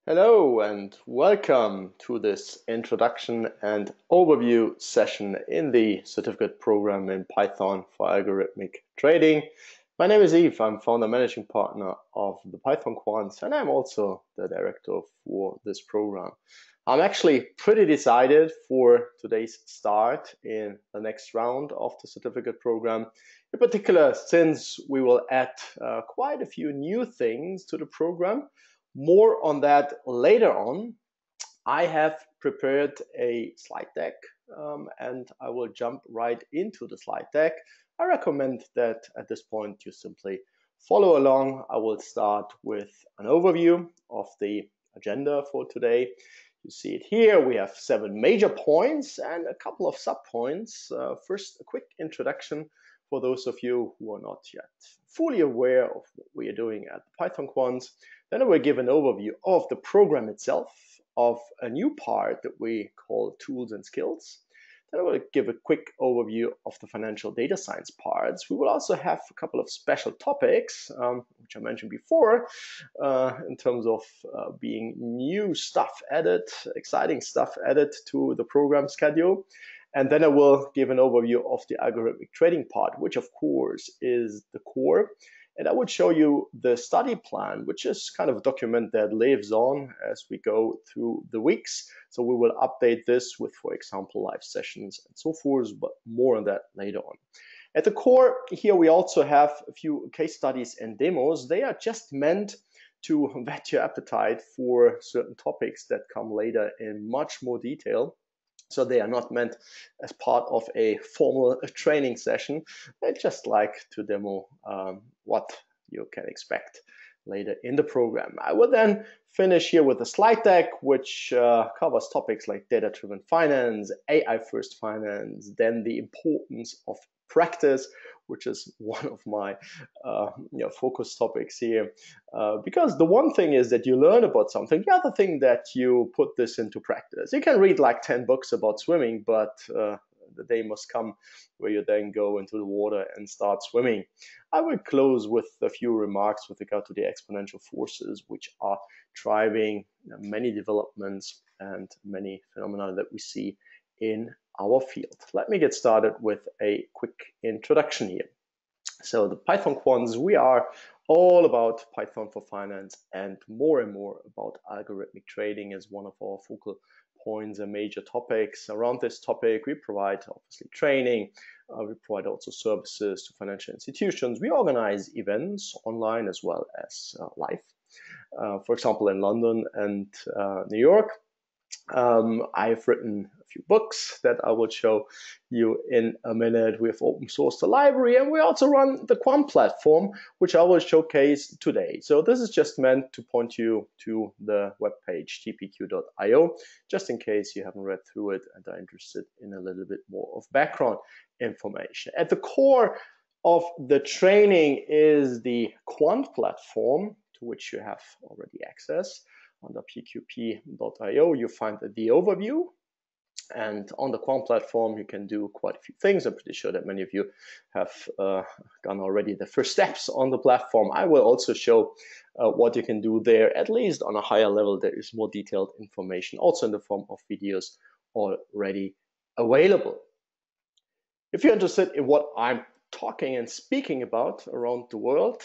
Hello and welcome to this introduction and overview session in the certificate program in Python for algorithmic trading. My name is Yves. I'm founder managing partner of the Python Quants, and I'm also the director for this program. I'm actually pretty decided for today's start in the next round of the certificate program, in particular since we will add quite a few new things to the program. More on that later on. I have prepared a slide deck and I will jump right into the slide deck. I recommend that at this point you simply follow along. I will start with an overview of the agenda for today. You see it here. We have 7 major points and a couple of sub-points. First, a quick introduction for those of you who are not yet fully aware of what we are doing at the Python Quants. Then I will give an overview of the program itself, of a new part that we call tools and skills. Then I will give a quick overview of the financial data science parts. We will also have a couple of special topics, which I mentioned before, in terms of being new stuff added, exciting stuff added to the program schedule. And then I will give an overview of the algorithmic trading part, which of course is the core. And I would show you the study plan, which is kind of a document that lives on as we go through the weeks. So we will update this with, for example, live sessions and so forth, but more on that later on. At the core here, we also have a few case studies and demos. They are just meant to whet your appetite for certain topics that come later in much more detail. So they are not meant as part of a formal training session. They just like to demo what you can expect later in the program. I will then finish here with a slide deck, which covers topics like data-driven finance, AI-first finance, then the importance of practice, which is one of my focus topics here. Because the one thing is that you learn about something, the other thing that you put this into practice. You can read like 10 books about swimming, but the day must come where you then go into the water and start swimming. I will close with a few remarks with regard to the exponential forces, which are driving many developments and many phenomena that we see in our field. Let me get started with a quick introduction here. So the Python Quants, we are all about Python for finance and more about algorithmic trading as one of our focal points and major topics. Around this topic, we provide obviously training. We provide also services to financial institutions. We organize events online as well as live. For example, in London and New York. I've written a few books that I will show you in a minute. We have open sourced the library, and we also run the Quant Platform, which I will showcase today. So this is just meant to point you to the webpage tpq.io, just in case you haven't read through it and are interested in a little bit more of background information. At the core of the training is the Quant Platform, to which you have already access. Under pqp.io, you find the overview. And on the Quant Platform, you can do quite a few things. I'm pretty sure that many of you have gone already the first steps on the platform. I will also show what you can do there, at least on a higher level. There is more detailed information, also in the form of videos already available. If you're interested in what I'm talking and speaking about around the world,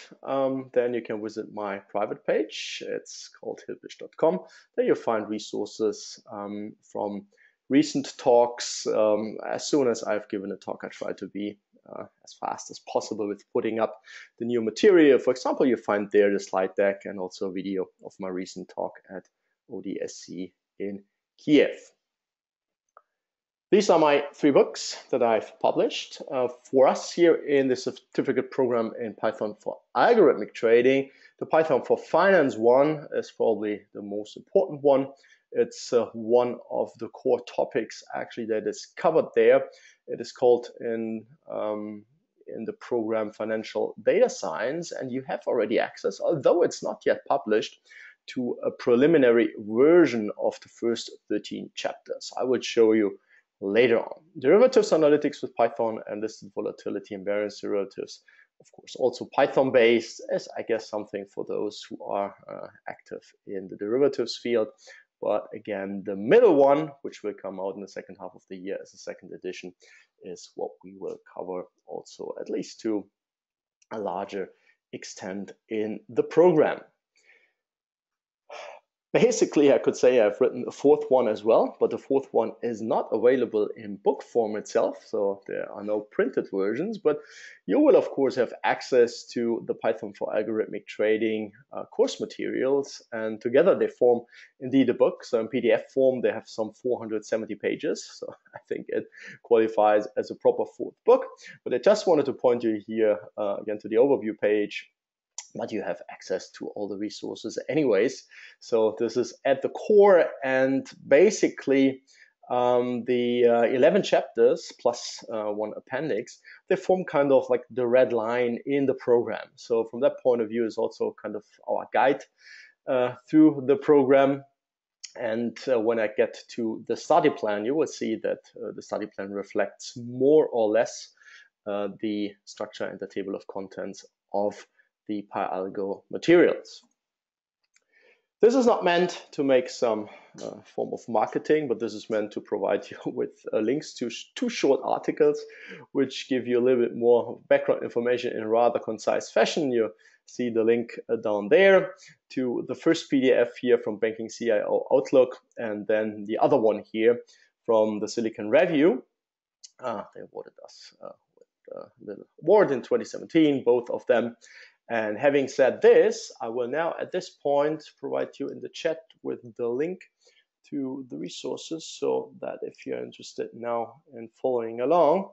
then you can visit my private page. It's called hildas.com. There you'll find resources from recent talks. As soon as I've given a talk, I try to be as fast as possible with putting up the new material. For example, you find there the slide deck and also a video of my recent talk at ODSC in Kiev. These are my 3 books that I've published. For us here in the certificate program in Python for algorithmic trading, the Python for finance one is probably the most important one. It's one of the core topics actually that is covered there. It is called in the program Financial Data Science, and you have already access, although it's not yet published, to a preliminary version of the first 13 chapters. I will show you later on. Derivatives analytics with Python and listed volatility and variance derivatives of course, also Python based, as I guess something for those who are active in the derivatives field. But again, the middle one, which will come out in the second half of the year as a second edition, is what we will cover also, at least to a larger extent in the program. Basically, I could say I've written a fourth one as well, but the fourth one is not available in book form itself, so there are no printed versions, but you will, of course, have access to the Python for Algorithmic Trading course materials, and together they form indeed a book. So in PDF form, they have some 470 pages, so I think it qualifies as a proper fourth book. But I just wanted to point you here again to the overview page, but you have access to all the resources anyways. So this is at the core, and basically the 11 chapters plus one appendix, they form kind of like the red line in the program. So from that point of view is also kind of our guide through the program. And when I get to the study plan, you will see that the study plan reflects more or less the structure and the table of contents of the PyAlgo materials. This is not meant to make some form of marketing, but this is meant to provide you with links to two short articles, which give you a little bit more background information in a rather concise fashion. You see the link down there to the first PDF here from Banking CIO Outlook, and then the other one here from the Silicon Review. They awarded us with a little award in 2017, both of them. And having said this, I will now at this point provide you in the chat with the link to the resources, so that if you're interested now in following along,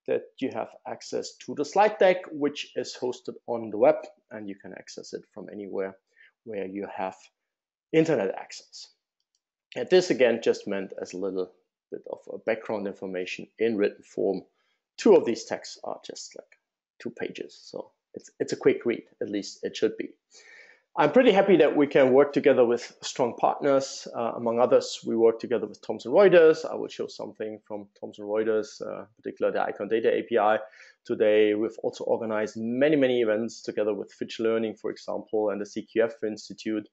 that you have access to the slide deck, which is hosted on the web, and you can access it from anywhere where you have internet access. And this again just meant as a little bit of background information in written form. Two of these texts are just like 2 pages, so it's a quick read, at least it should be. I'm pretty happy that we can work together with strong partners. Among others, we work together with Thomson Reuters. I will show something from Thomson Reuters, particularly the Icon Data API. Today, we've also organized many events together with Fitch Learning, for example, and the CQF Institute,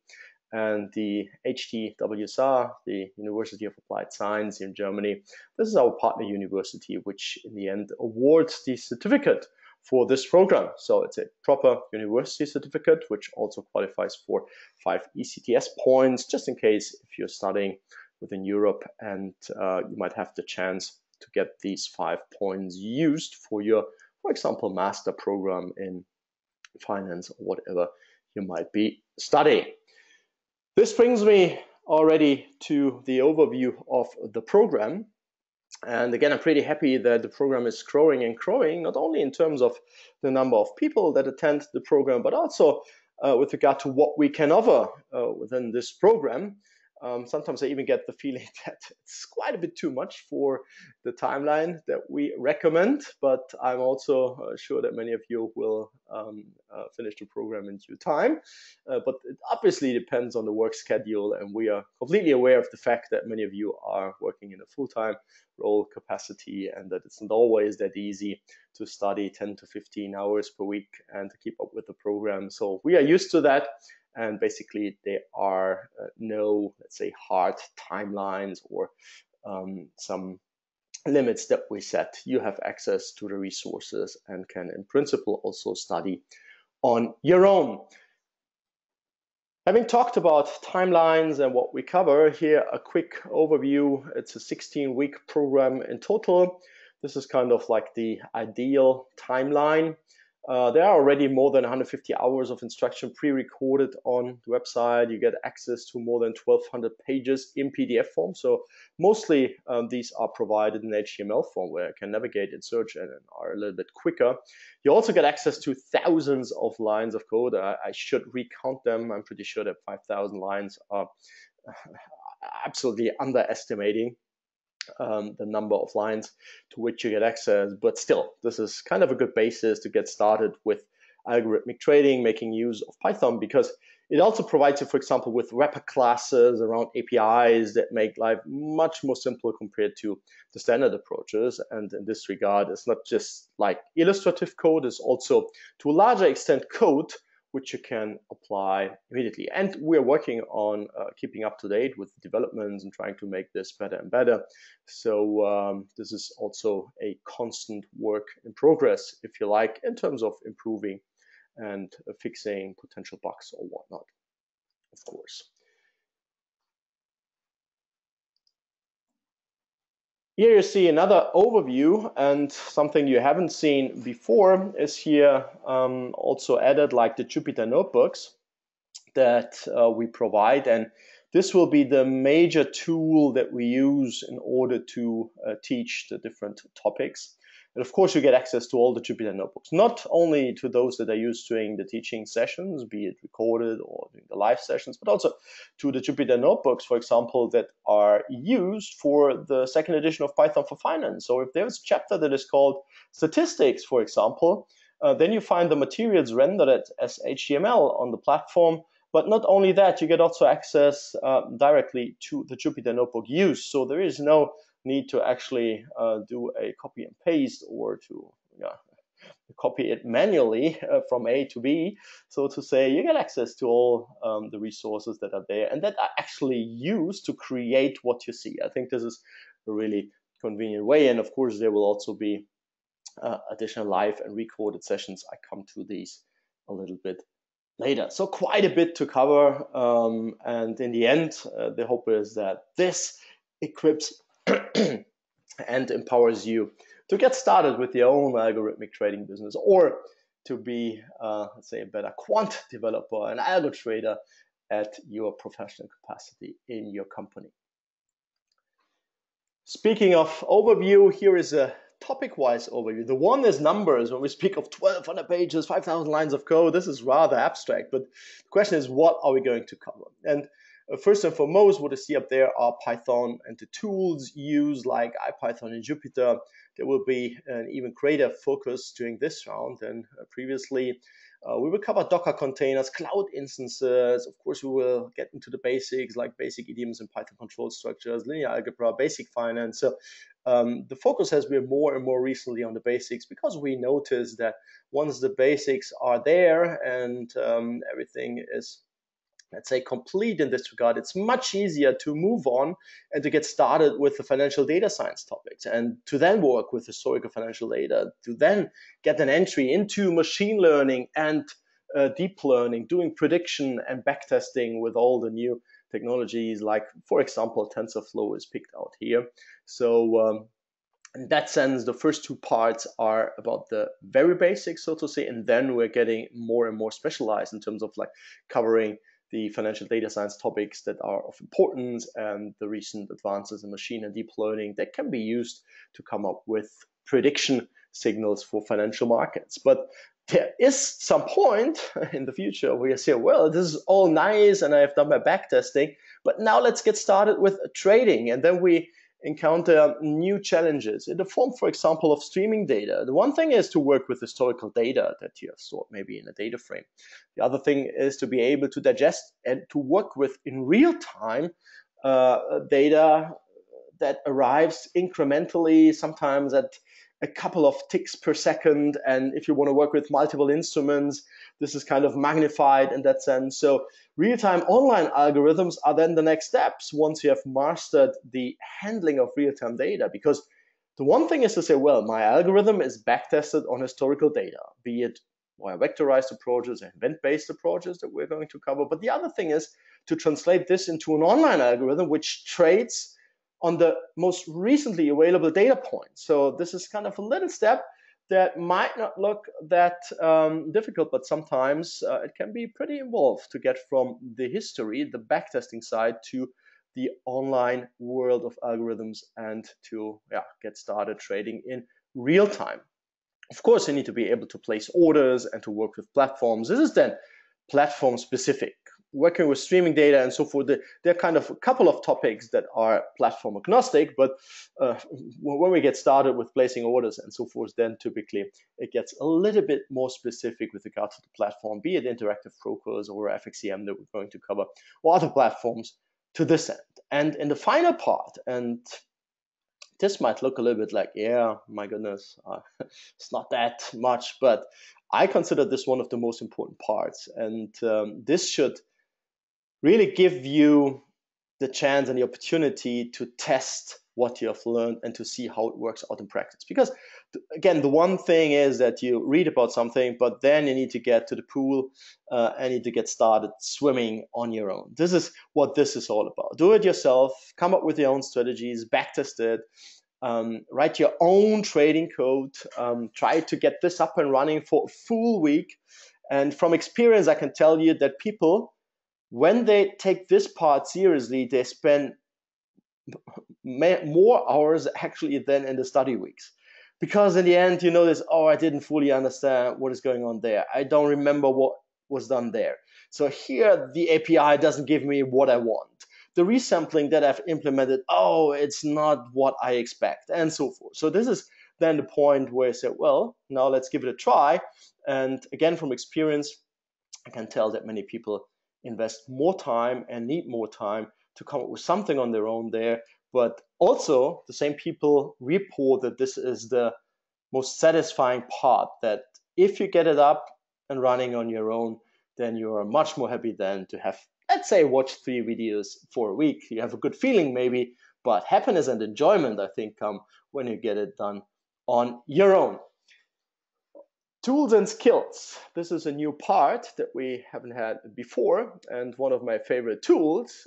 and the HTWSR, the University of Applied Science in Germany. This is our partner university, which in the end awards the certificate for this program. So it's a proper university certificate, which also qualifies for 5 ECTS points, just in case if you're studying within Europe and you might have the chance to get these 5 points used for your, for example, master program in finance or whatever you might be studying. This brings me already to the overview of the program. And again, I'm pretty happy that the program is growing and growing, not only in terms of the number of people that attend the program, but also with regard to what we can offer within this program. Sometimes I even get the feeling that it's quite a bit too much for the timeline that we recommend, but I'm also sure that many of you will finish the program in due time. But it obviously depends on the work schedule, and we are completely aware of the fact that many of you are working in a full-time role capacity, and that it's not always that easy to study 10 to 15 hours per week and to keep up with the program. So we are used to that. And basically, there are no, let's say, hard timelines or some limits that we set. You have access to the resources and can, in principle, also study on your own. Having talked about timelines and what we cover, here a quick overview. It's a 16-week program in total. This is kind of like the ideal timeline. There are already more than 150 hours of instruction pre-recorded on the website. You get access to more than 1,200 pages in PDF form. So mostly these are provided in HTML form, where I can navigate and search and are a little bit quicker. You also get access to thousands of lines of code. I should recount them. I'm pretty sure that 5,000 lines are absolutely underestimating the number of lines to which you get access, but still, this is kind of a good basis to get started with algorithmic trading, making use of Python, because It also provides you, for example, with wrapper classes around APIs that make life much more simple compared to the standard approaches. And in this regard, it's not just like illustrative code, it's also to a larger extent code which you can apply immediately. And we're working on keeping up to date with developments and trying to make this better and better. So this is also a constant work in progress, if you like, in terms of improving and fixing potential bugs or whatnot, of course. Here you see another overview, and something you haven't seen before is here also added, like the Jupyter notebooks that we provide. And this will be the major tool that we use in order to teach the different topics. And of course, you get access to all the Jupyter notebooks, not only to those that are used during the teaching sessions, be it recorded or during the live sessions, but also to the Jupyter notebooks, for example, that are used for the second edition of Python for Finance. So if there's a chapter that is called Statistics, for example, then you find the materials rendered as HTML on the platform. But not only that, you get also access directly to the Jupyter notebook use. So there is no need to actually do a copy and paste or to copy it manually from A to B. So to say, you get access to all the resources that are there and that are actually used to create what you see. I think this is a really convenient way. And of course, there will also be additional live and recorded sessions. I come to these a little bit later. So quite a bit to cover. And in the end, the hope is that this equips and empowers you to get started with your own algorithmic trading business, or to be, let's say, a better quant developer, an algo trader at your professional capacity in your company. Speaking of overview, here is a topic-wise overview. The one is numbers. When we speak of 1,200 pages, 5,000 lines of code, this is rather abstract, but the question is, what are we going to cover? And first and foremost, what you see up there are Python and the tools used like IPython and Jupyter. There will be an even greater focus during this round than previously. We will cover Docker containers, cloud instances. Of course, we will get into the basics like basic idioms and Python control structures, linear algebra, basic finance. So the focus has been more and more recently on the basics, because we notice that once the basics are there and everything is, let's say, complete in this regard, it's much easier to move on and to get started with the financial data science topics, and to then work with historical financial data, to then get an entry into machine learning and deep learning, doing prediction and backtesting with all the new technologies, like, for example, TensorFlow is picked out here. So in that sense, the first two parts are about the very basics, so to say, and then we're getting more and more specialized in terms of like covering the financial data science topics that are of importance and the recent advances in machine and deep learning that can be used to come up with prediction signals for financial markets. But there is some point in the future where you say, well, this is all nice and I've done my backtesting, but now let's get started with trading. And then we encounter new challenges in the form, for example, of streaming data. The one thing is to work with historical data that you have stored maybe in a data frame. The other thing is to be able to digest and to work with in real time data that arrives incrementally, sometimes at a couple of ticks per second. And if you want to work with multiple instruments, this is kind of magnified in that sense. So real-time online algorithms are then the next steps once you have mastered the handling of real-time data. Because the one thing is to say, well, my algorithm is backtested on historical data, be it via vectorized approaches and event-based approaches that we're going to cover. But the other thing is to translate this into an online algorithm which trades on the most recently available data points. So this is kind of a little step that might not look that difficult, but sometimes it can be pretty involved to get from the history, the backtesting side, to the online world of algorithms and to get started trading in real time. Of course, you need to be able to place orders and to work with platforms. This is then platform specific. working with streaming data and so forth. There are kind of a couple of topics that are platform agnostic, but when we get started with placing orders and so forth, then typically it gets a little bit more specific with regard to the platform, be it interactive brokers or FXCM that we're going to cover, or other platforms to this end. And in the final part, and this might look a little bit like, yeah, my goodness, it's not that much, but I consider this one of the most important parts. And this should really give you the chance and the opportunity to test what you have learned and to see how it works out in practice. Because again, the one thing is that you read about something, but then you need to get to the pool and need to get started swimming on your own. This is what this is all about. Do it yourself, come up with your own strategies, backtest it, write your own trading code, try to get this up and running for a full week. And from experience, I can tell you that people, when they take this part seriously, they spend more hours actually than in the study weeks. Because in the end, you notice, oh, I didn't fully understand what is going on there. I don't remember what was done there. So here, the API doesn't give me what I want. The resampling that I've implemented, oh, it's not what I expect, and so forth. So this is then the point where I say, well, now let's give it a try. And again, from experience, I can tell that many people invest more time and need more time to come up with something on their own there. But also, the same people report that this is the most satisfying part, that if you get it up and running on your own, then you are much more happy than to have, let's say, watch 3 videos for a week. You have a good feeling maybe, but happiness and enjoyment, I think, come when you get it done on your own. Tools and skills. This is a new part that we haven't had before. And one of my favorite tools,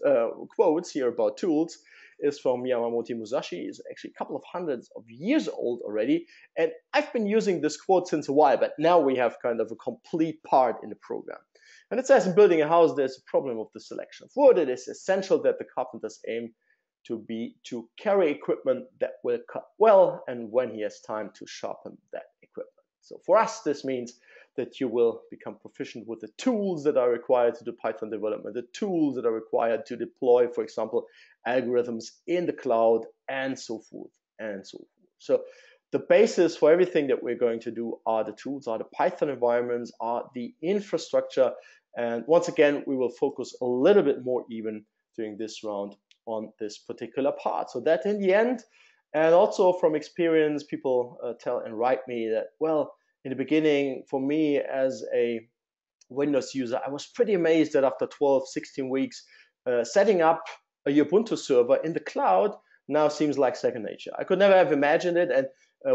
quotes here about tools, is from Yamamoto Musashi. He's actually a couple of hundreds of years old already. And I've been using this quote since a while, but now we have kind of a complete part in the program. And it says, in building a house, there's a problem of the selection of wood. It is essential that the carpenters aim to carry equipment that will cut well, and when he has time to sharpen that equipment. So for us, this means that you will become proficient with the tools that are required to do Python development, the tools that are required to deploy, for example, algorithms in the cloud, and so forth, and so forth. So the basis for everything that we're going to do are the tools, are the Python environments, are the infrastructure. And once again, we will focus a little bit more even during this round on this particular part. So that in the end, and also from experience, people tell and write me that, well, in the beginning, for me as a Windows user, I was pretty amazed that after 12, 16 weeks, setting up a Ubuntu server in the cloud now seems like second nature. I could never have imagined it. And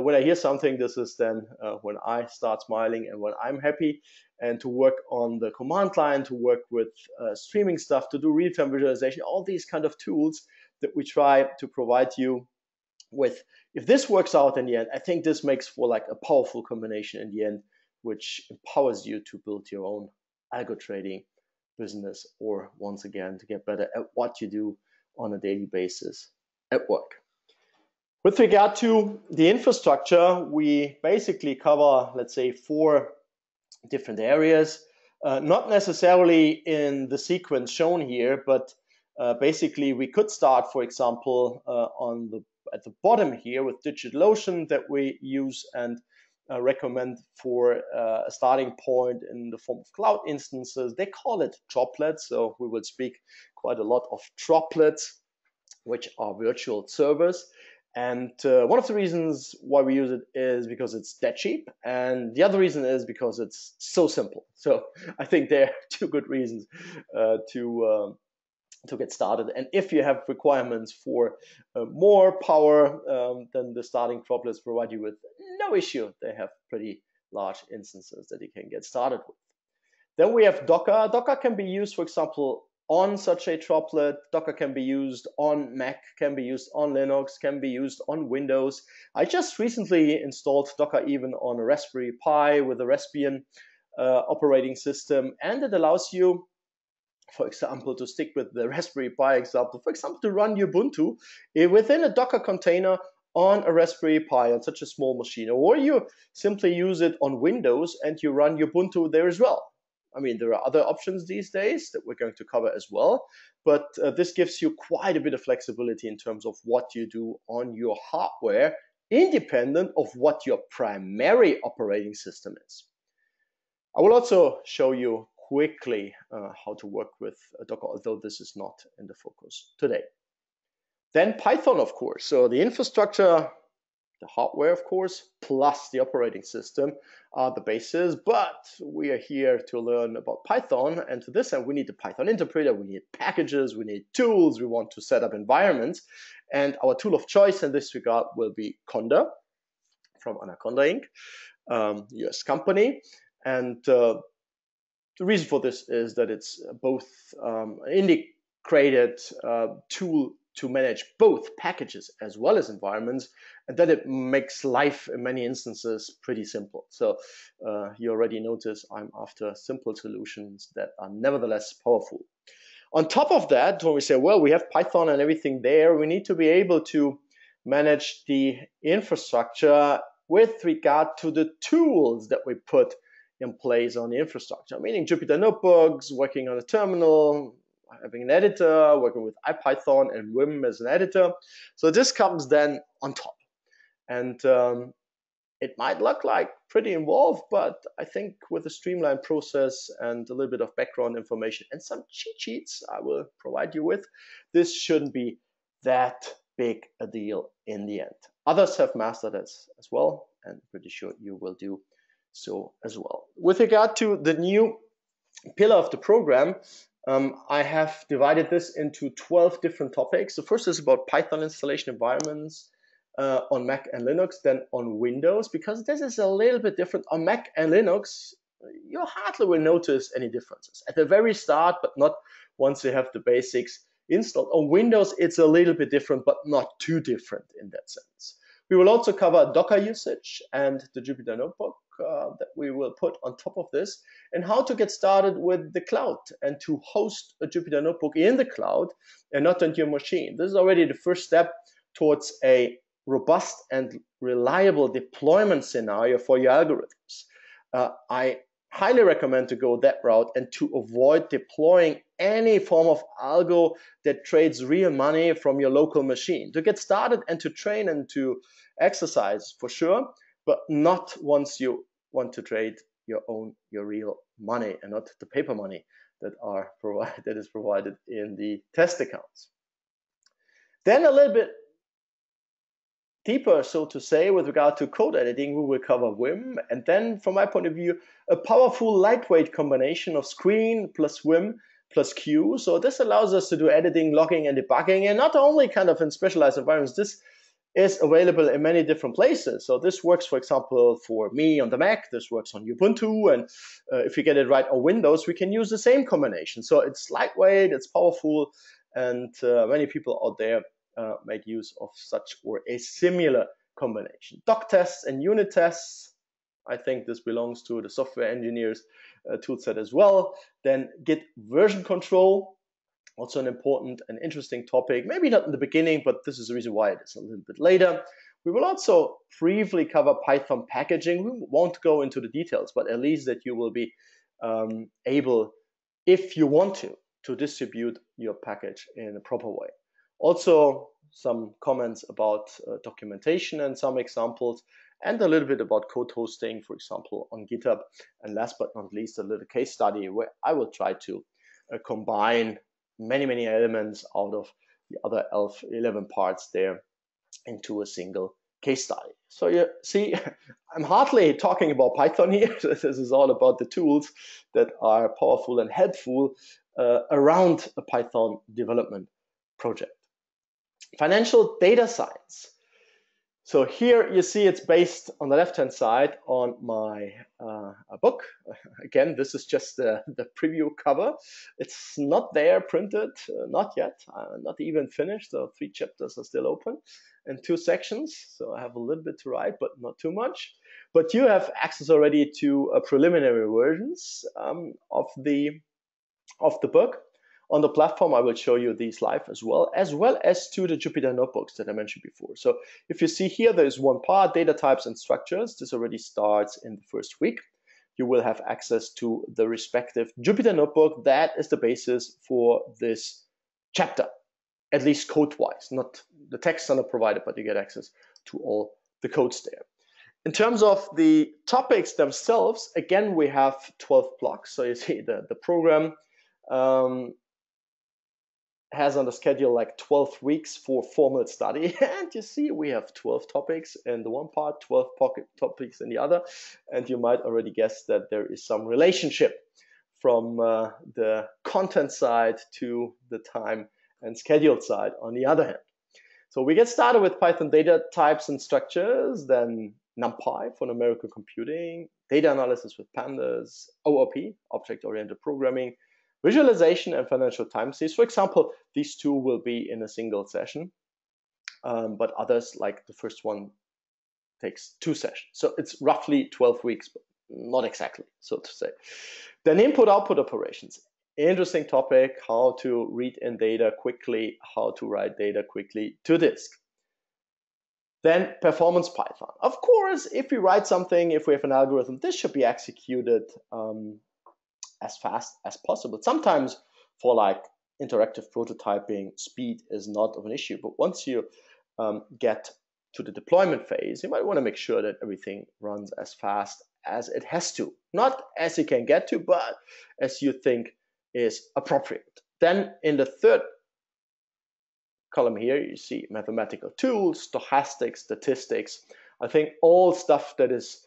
when I hear something, this is then when I start smiling and when I'm happy. And to work on the command line, to work with streaming stuff, to do real-time visualization, all these kind of tools that we try to provide you with. If this works out in the end, I think this makes for like a powerful combination in the end, which empowers you to build your own algo trading business, or once again, to get better at what you do on a daily basis at work. With regard to the infrastructure, we basically cover, let's say, 4 different areas, not necessarily in the sequence shown here, but basically we could start, for example, at the bottom here with DigitalOcean that we use and recommend for a starting point in the form of cloud instances. They call it droplets, so we will speak quite a lot of droplets, which are virtual servers. And one of the reasons why we use it is because it's that cheap. And the other reason is because it's so simple. So I think there are 2 good reasons to get started. And if you have requirements for more power, then the starting droplets provide you with no issue. They have pretty large instances that you can get started with. Then we have Docker. Docker can be used, for example, on such a droplet. Docker can be used on Mac, can be used on Linux, can be used on Windows. I just recently installed Docker even on a Raspberry Pi with a Raspbian operating system, and it allows you, for example, to stick with the Raspberry Pi example, for example, to run Ubuntu within a Docker container on a Raspberry Pi on such a small machine, or you simply use it on Windows and you run Ubuntu there as well. I mean, there are other options these days that we're going to cover as well, but this gives you quite a bit of flexibility in terms of what you do on your hardware, independent of what your primary operating system is. I will also show you quickly how to work with Docker, although this is not in the focus today. Then Python, of course. So the infrastructure, the hardware, of course, plus the operating system are the basis, but we are here to learn about Python, and to this end, we need the Python interpreter, we need packages, we need tools, we want to set up environments, and our tool of choice in this regard will be Conda from Anaconda Inc., US company, and the reason for this is that it's both an integrated tool to manage both packages as well as environments, and that it makes life in many instances pretty simple. So you already notice I'm after simple solutions that are nevertheless powerful. On top of that, when we say, well, we have Python and everything there, we need to be able to manage the infrastructure with regard to the tools that we put in place on the infrastructure, meaning Jupyter Notebooks, working on a terminal, having an editor, working with IPython and Vim as an editor. So this comes then on top. And it might look like pretty involved, but I think with a streamlined process and a little bit of background information and some cheat sheets I will provide you with, this shouldn't be that big a deal in the end. Others have mastered this as well, and pretty sure you will do so as well. With regard to the new pillar of the program, I have divided this into 12 different topics. The first is about Python installation environments on Mac and Linux, then on Windows, because this is a little bit different. On Mac and Linux, you hardly will notice any differences at the very start, but not once you have the basics installed. On Windows, it's a little bit different, but not too different in that sense. We will also cover Docker usage and the Jupyter Notebook that we will put on top of this, and how to get started with the cloud and to host a Jupyter Notebook in the cloud and not on your machine. This is already the first step towards a robust and reliable deployment scenario for your algorithms. I highly recommend to go that route and to avoid deploying any form of algo that trades real money from your local machine. To get started and to train and to exercise for sure, but not once you want to trade your real money and not the paper money that is provided in the test accounts. Then a little bit deeper, so to say, with regard to code editing, we will cover Vim, and then from my point of view, a powerful lightweight combination of Screen plus Vim plus Q. So this allows us to do editing, logging, and debugging, and not only kind of in specialized environments. This is available in many different places. So this works, for example, for me on the Mac. This works on Ubuntu, and if you get it right on Windows, we can use the same combination. So it's lightweight, it's powerful, and many people out there made use of such or a similar combination. Doc tests and unit tests, I think this belongs to the software engineers toolset as well. Then Git version control, also an important and interesting topic. Maybe not in the beginning, but this is the reason why it is a little bit later. We will also briefly cover Python packaging. We won't go into the details, but at least that you will be able, if you want to distribute your package in a proper way. Also, some comments about documentation and some examples, and a little bit about code hosting, for example, on GitHub. And last but not least, a little case study where I will try to combine many elements out of the other 11 parts there into a single case study. So you see, I'm hardly talking about Python here. This is all about the tools that are powerful and helpful around a Python development project. Financial data science. So here you see it's based on the left-hand side on my book. Again, this is just the preview cover. It's not there printed, not yet, not even finished. The 3 chapters are still open and 2 sections. So I have a little bit to write, but not too much. But you have access already to preliminary versions of the book. On the platform, I will show you these live as well as to the Jupyter Notebooks that I mentioned before. So if you see here, there is one part, data types and structures. This already starts in the first week. you will have access to the respective Jupyter notebook. That is the basis for this chapter, at least code-wise. Not the texts are not provided, but you get access to all the codes there. In terms of the topics themselves, again, we have 12 blocks. So you see the program has on the schedule like 12 weeks for formal study. And you see we have 12 topics in the one part, 12 pocket topics in the other. And you might already guess that there is some relationship from the content side to the time and scheduled side on the other hand. So we get started with Python data types and structures, then NumPy for numerical computing, data analysis with pandas, OOP, object-oriented programming, visualization, and financial time series. For example, these two will be in a single session, but others, like the first one, takes 2 sessions. So it's roughly 12 weeks, but not exactly, so to say. Then input-output operations. Interesting topic, how to read in data quickly, how to write data quickly to disk. Then performance Python. Of course, if we write something, if we have an algorithm, this should be executed as fast as possible. Sometimes for like interactive prototyping, speed is not of an issue. But once you get to the deployment phase, you might want to make sure that everything runs as fast as it has to. Not as you can get to, but as you think is appropriate. Then in the third column here, you see mathematical tools, stochastics, statistics. I think all stuff that is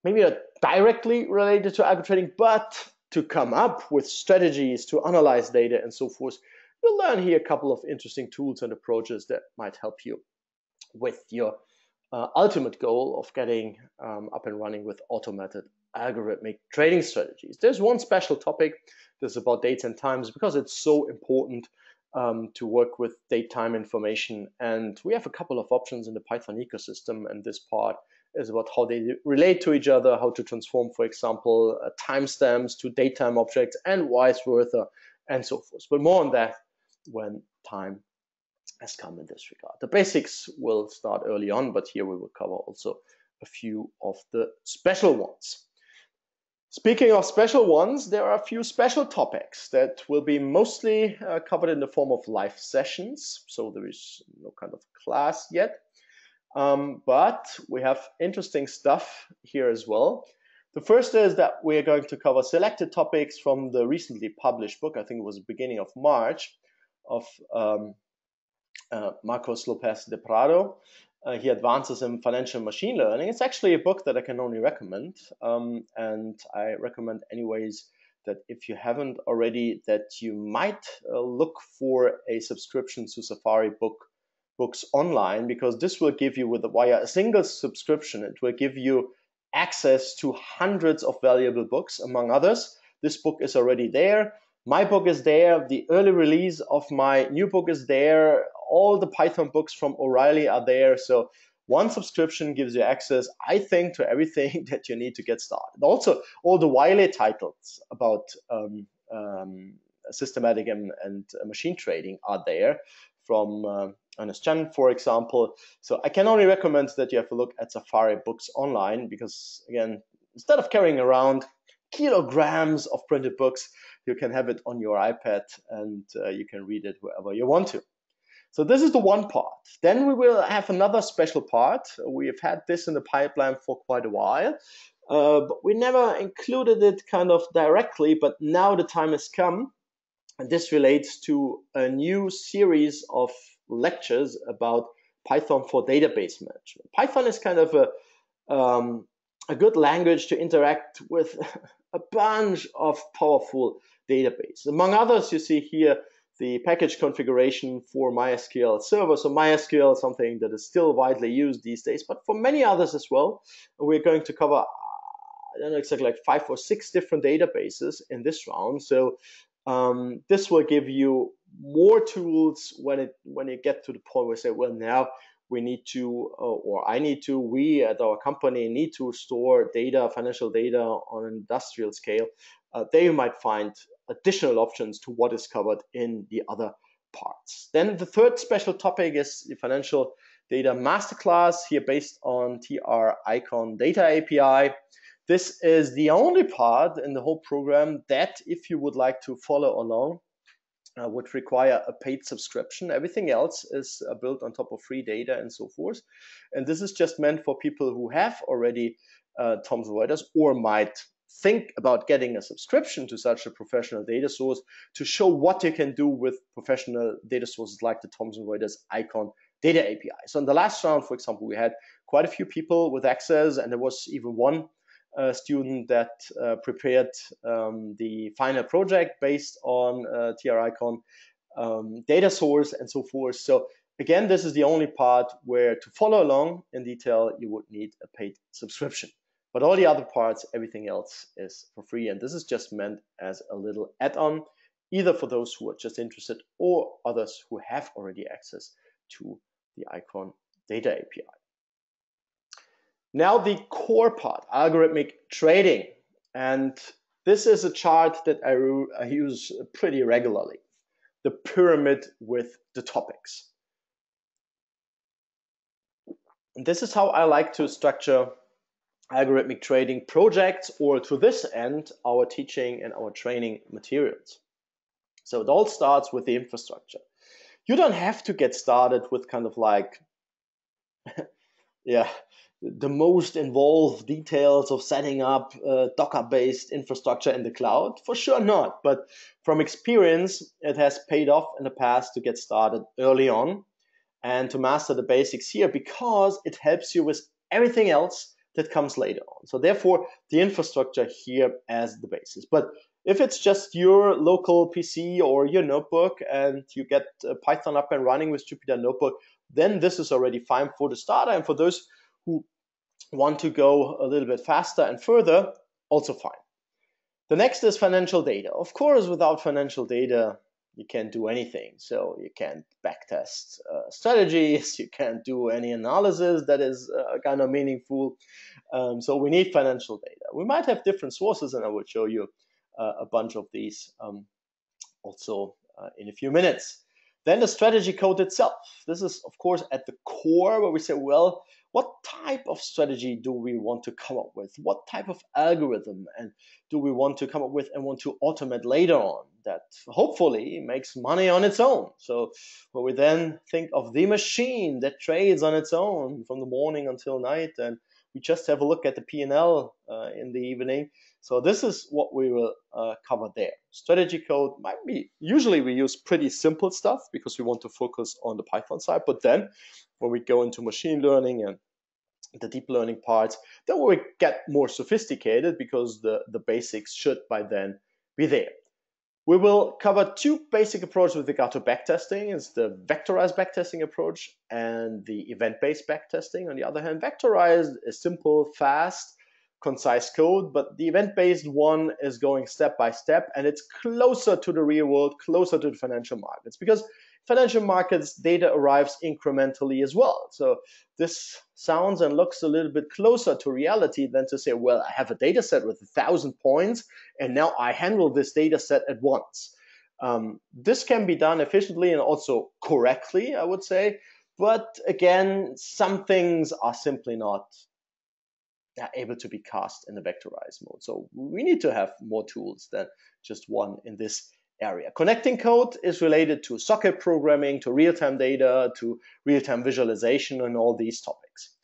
maybe not directly related to algo trading, but to come up with strategies to analyze data and so forth. You'll learn here a couple of interesting tools and approaches that might help you with your ultimate goal of getting up and running with automated algorithmic trading strategies. There's one special topic that's about dates and times because it's so important to work with date time information. And we have a couple of options in the Python ecosystem. And this part is about how they relate to each other, how to transform, for example, timestamps to datetime objects and vice versa, and so forth. But more on that when time has come in this regard. The basics will start early on, but here we will cover also a few of the special ones. Speaking of special ones, there are a few special topics that will be mostly covered in the form of live sessions. So there is no kind of class yet, but we have interesting stuff here as well. The first is that we are going to cover selected topics from the recently published book. I think it was the beginning of March of Marcos Lopez de Prado. He advances in financial machine learning. It's actually a book that I can only recommend. And I recommend anyways that if you haven't already, that you might look for a subscription to Safari books online, because this will give you, via a single subscription, it will give you access to hundreds of valuable books, among others. This book is already there. My book is there. The early release of my new book is there. All the Python books from O'Reilly are there. So one subscription gives you access, I think, to everything that you need to get started. Also, all the Wiley titles about systematic and machine trading are there from Ernest Chen, for example. So I can only recommend that you have a look at Safari books online, because, again, instead of carrying around kilograms of printed books, you can have it on your iPad and you can read it wherever you want to. So this is the one part. Then we will have another special part. We have had this in the pipeline for quite a while, but we never included it kind of directly, but now the time has come. And this relates to a new series of lectures about Python for database management. Python is kind of a good language to interact with a bunch of powerful databases. Among others, you see here the package configuration for MySQL Server. So MySQL is something that is still widely used these days, but for many others as well. We're going to cover, I don't know exactly, like 5 or 6 different databases in this round. So this will give you more tools when you get to the point where you say, well, now we need to, or I need to, we at our company need to store data, financial data on an industrial scale. There you might find additional options to what is covered in the other parts. Then the third special topic is the financial data masterclass, here based on TR Icon Data API. This is the only part in the whole program that, if you would like to follow along, would require a paid subscription. Everything else is built on top of free data and so forth. And this is just meant for people who have already Thomson Reuters or might think about getting a subscription to such a professional data source to show what you can do with professional data sources like the Thomson Reuters Icon Data API. So in the last round, for example, we had quite a few people with access, and there was even one student that prepared the final project based on TR Icon data source and so forth. So again, this is the only part where to follow along in detail, you would need a paid subscription. But all the other parts, everything else is for free. And this is just meant as a little add-on, either for those who are just interested or others who have already access to the Icon Data API. Now the core part, algorithmic trading. And this is a chart that I use pretty regularly, the pyramid with the topics. And this is how I like to structure algorithmic trading projects, or to this end, our teaching and our training materials. So it all starts with the infrastructure. You don't have to get started with kind of like, the most involved details of setting up Docker-based infrastructure in the cloud. For sure not. But from experience, it has paid off in the past to get started early on and to master the basics here, because it helps you with everything else that comes later on. So therefore, the infrastructure here as the basis. But if it's just your local PC or your notebook and you get Python up and running with Jupyter Notebook, then this is already fine for the starter. And for those who want to go a little bit faster and further, also fine. The next is financial data. Of course, without financial data, you can't do anything. So you can't backtest strategies, you can't do any analysis that is kind of meaningful. So we need financial data. We might have different sources, and I will show you a bunch of these also in a few minutes. Then the strategy code itself. This is, of course, at the core where we say, well, what type of strategy do we want to come up with? What type of algorithm and do we want to come up with and want to automate later on that hopefully makes money on its own? So where we then think of the machine that trades on its own from the morning until night, and we just have a look at the P&L in the evening. So this is what we will cover there. Strategy code might be, usually we use pretty simple stuff because we want to focus on the Python side. But then when we go into machine learning and the deep learning parts, then we get more sophisticated because the basics should by then be there. We will cover two basic approaches with regard to backtesting. It's the vectorized backtesting approach and the event-based backtesting. On the other hand, vectorized is simple, fast, concise code, but the event-based one is going step by step, and it's closer to the real world, closer to the financial markets, because financial markets data arrives incrementally as well. So this sounds and looks a little bit closer to reality than to say, well, I have a data set with 1,000 points, and now I handle this data set at once. This can be done efficiently and also correctly, I would say. But again, some things are simply not able to be cast in the vectorized mode. So we need to have more tools than just one in this area. Connecting code is related to socket programming, to real-time data, to real-time visualization, and all these topics.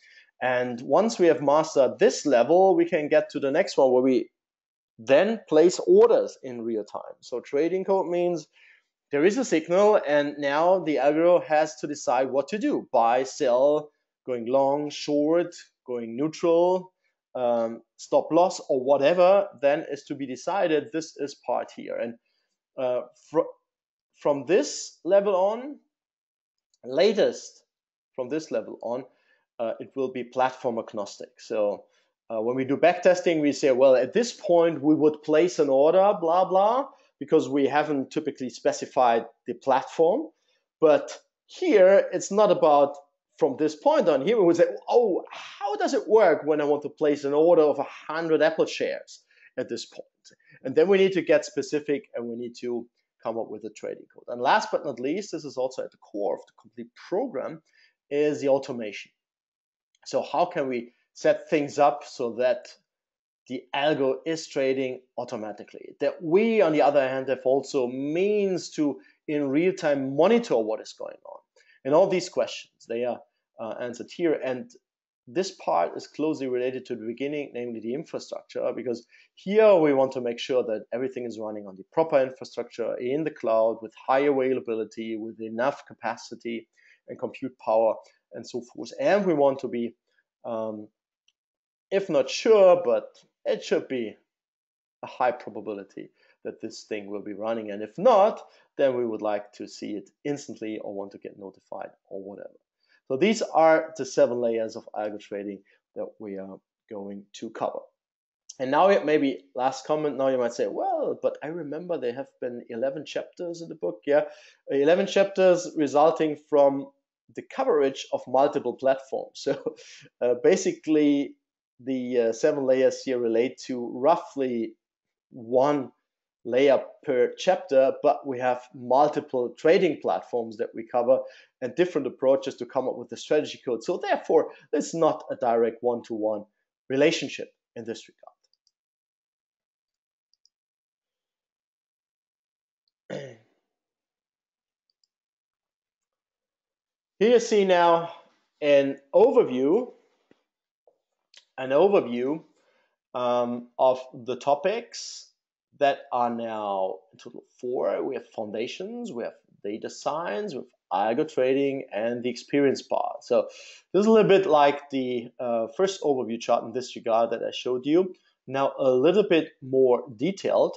And once we have mastered this level, we can get to the next one where we then place orders in real time. So trading code means there is a signal, and now the algo has to decide what to do: buy, sell, going long, short, going neutral, stop loss, or whatever then is to be decided. This is part here. And from this level on, latest from this level on, it will be platform agnostic. So when we do backtesting, we say, well, at this point, we would place an order, blah, blah, because we haven't typically specified the platform. But here, it's not about from this point on. Here we would say, oh, how does it work when I want to place an order of 100 Apple shares at this point? And then we need to get specific, and we need to come up with a trading code. And last but not least, this is also at the core of the complete program, is the automation. So how can we set things up so that the algo is trading automatically. That we, on the other hand, have also means to in real time monitor what is going on. And all these questions, they are answered here. And this part is closely related to the beginning, namely the infrastructure, because here we want to make sure that everything is running on the proper infrastructure in the cloud with high availability, with enough capacity and compute power and so forth. And we want to be, if not sure, but it should be a high probability that this thing will be running. And if not, then we would like to see it instantly or want to get notified or whatever. So these are the 7 layers of algo trading that we are going to cover. And now maybe last comment, now you might say, well, but I remember there have been 11 chapters in the book. Yeah, 11 chapters resulting from the coverage of multiple platforms. So basically the 7 layers here relate to roughly 1 layer per chapter, but we have multiple trading platforms that we cover and different approaches to come up with the strategy code. So therefore, it's not a direct one-to-one relationship in this regard. Here you see now an overview of the topics that are now in total 4. We have foundations, we have data science, we have algo trading, and the experience part. So this is a little bit like the first overview chart in this regard that I showed you. Now a little bit more detailed.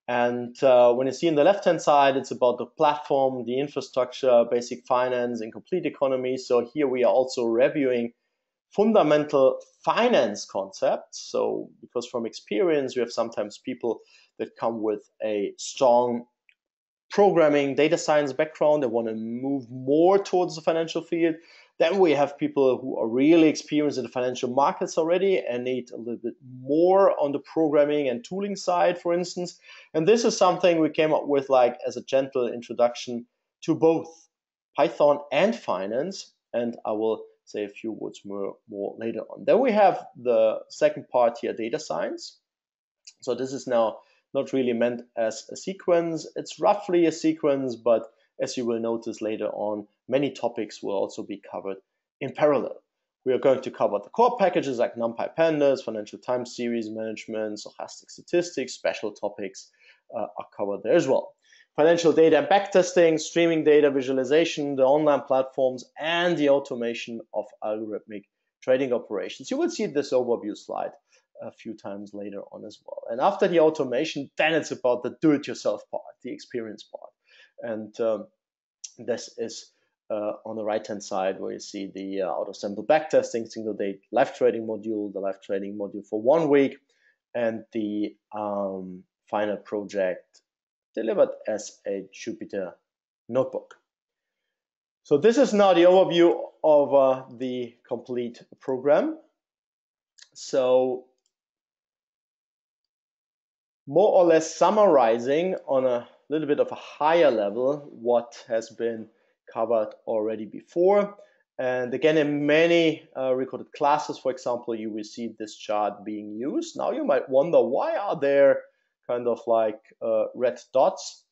And when you see on the left-hand side, it's about the platform, the infrastructure, basic finance, and complete economy. So here we are also reviewing fundamental finance concepts. So because from experience, we have sometimes people that come with a strong programming data science background. They want to move more towards the financial field. Then we have people who are really experienced in the financial markets already and need a little bit more on the programming and tooling side, for instance. And this is something we came up with like as a gentle introduction to both Python and finance. And I will say a few words more later on. Then we have the second part here, data science. So this is now not really meant as a sequence. It's roughly a sequence, but as you will notice later on, many topics will also be covered in parallel. We are going to cover the core packages like NumPy pandas, financial time series management, stochastic statistics, special topics are covered there as well. Financial data and backtesting, streaming data visualization, the online platforms, and the automation of algorithmic trading operations. You will see this overview slide a few times later on as well. And after the automation, then it's about the do-it-yourself part, the experience part. And this is on the right-hand side where you see the auto-sample backtesting, single day live trading module, the live trading module for 1 week, and the final project delivered as a Jupyter notebook. So this is now the overview of the complete program. So more or less summarizing on a little bit of a higher level what has been covered already before. And again, in many recorded classes, for example, you will see this chart being used. Now you might wonder, why are there kind of like red dots?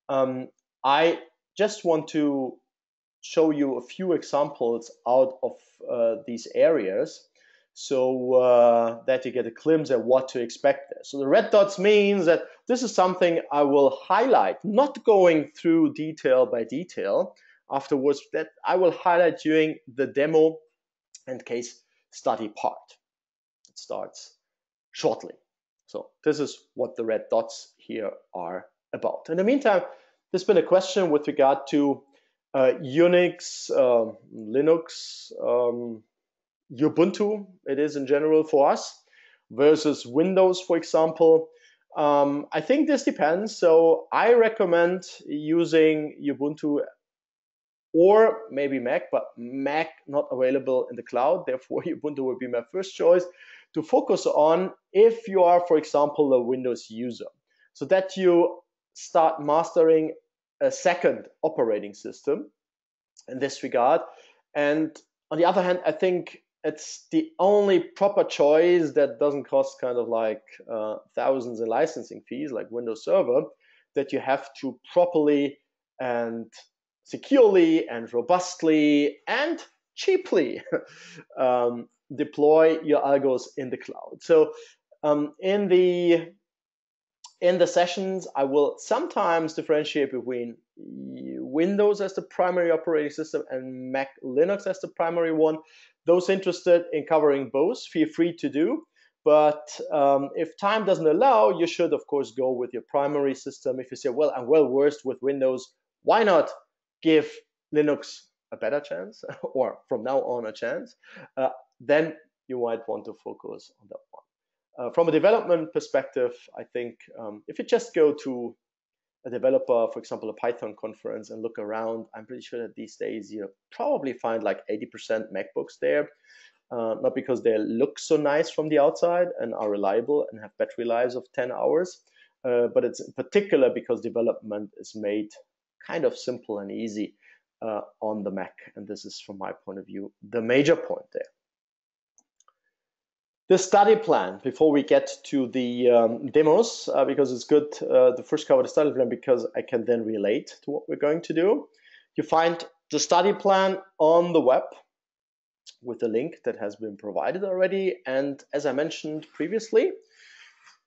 I just want to show you a few examples out of these areas so that you get a glimpse at what to expect there. So the red dots means that this is something I will highlight, not going through detail by detail afterwards, that I will highlight during the demo and case study part. It starts shortly. So this is what the red dots here are about. In the meantime, there's been a question with regard to Unix, Linux, Ubuntu, it is in general for us, versus Windows, for example. I think this depends. So I recommend using Ubuntu or maybe Mac, but Mac not available in the cloud. Therefore, Ubuntu would be my first choice to focus on if you are, for example, a Windows user, so that you start mastering a second operating system in this regard. And on the other hand, I think it's the only proper choice that doesn't cost kind of like thousands in licensing fees like Windows Server, that you have to properly and securely and robustly and cheaply deploy your algos in the cloud. So in the sessions, I will sometimes differentiate between Windows as the primary operating system and Mac Linux as the primary one. Those interested in covering both, feel free to do. But if time doesn't allow, you should, of course, go with your primary system. If you say, well, I'm well versed with Windows, why not give Linux a better chance, or from now on a chance? Then you might want to focus on that one. From a development perspective, I think if you just go to a developer, for example, a Python conference, and look around, I'm pretty sure that these days you probably find like 80% MacBooks there. Not because they look so nice from the outside and are reliable and have battery lives of 10 hours, but it's in particular because development is made kind of simple and easy on the Mac. And this is, from my point of view, the major point there. The study plan, before we get to the demos, because it's good to first cover the study plan because I can then relate to what we're going to do. You find the study plan on the web with a link that has been provided already. And as I mentioned previously,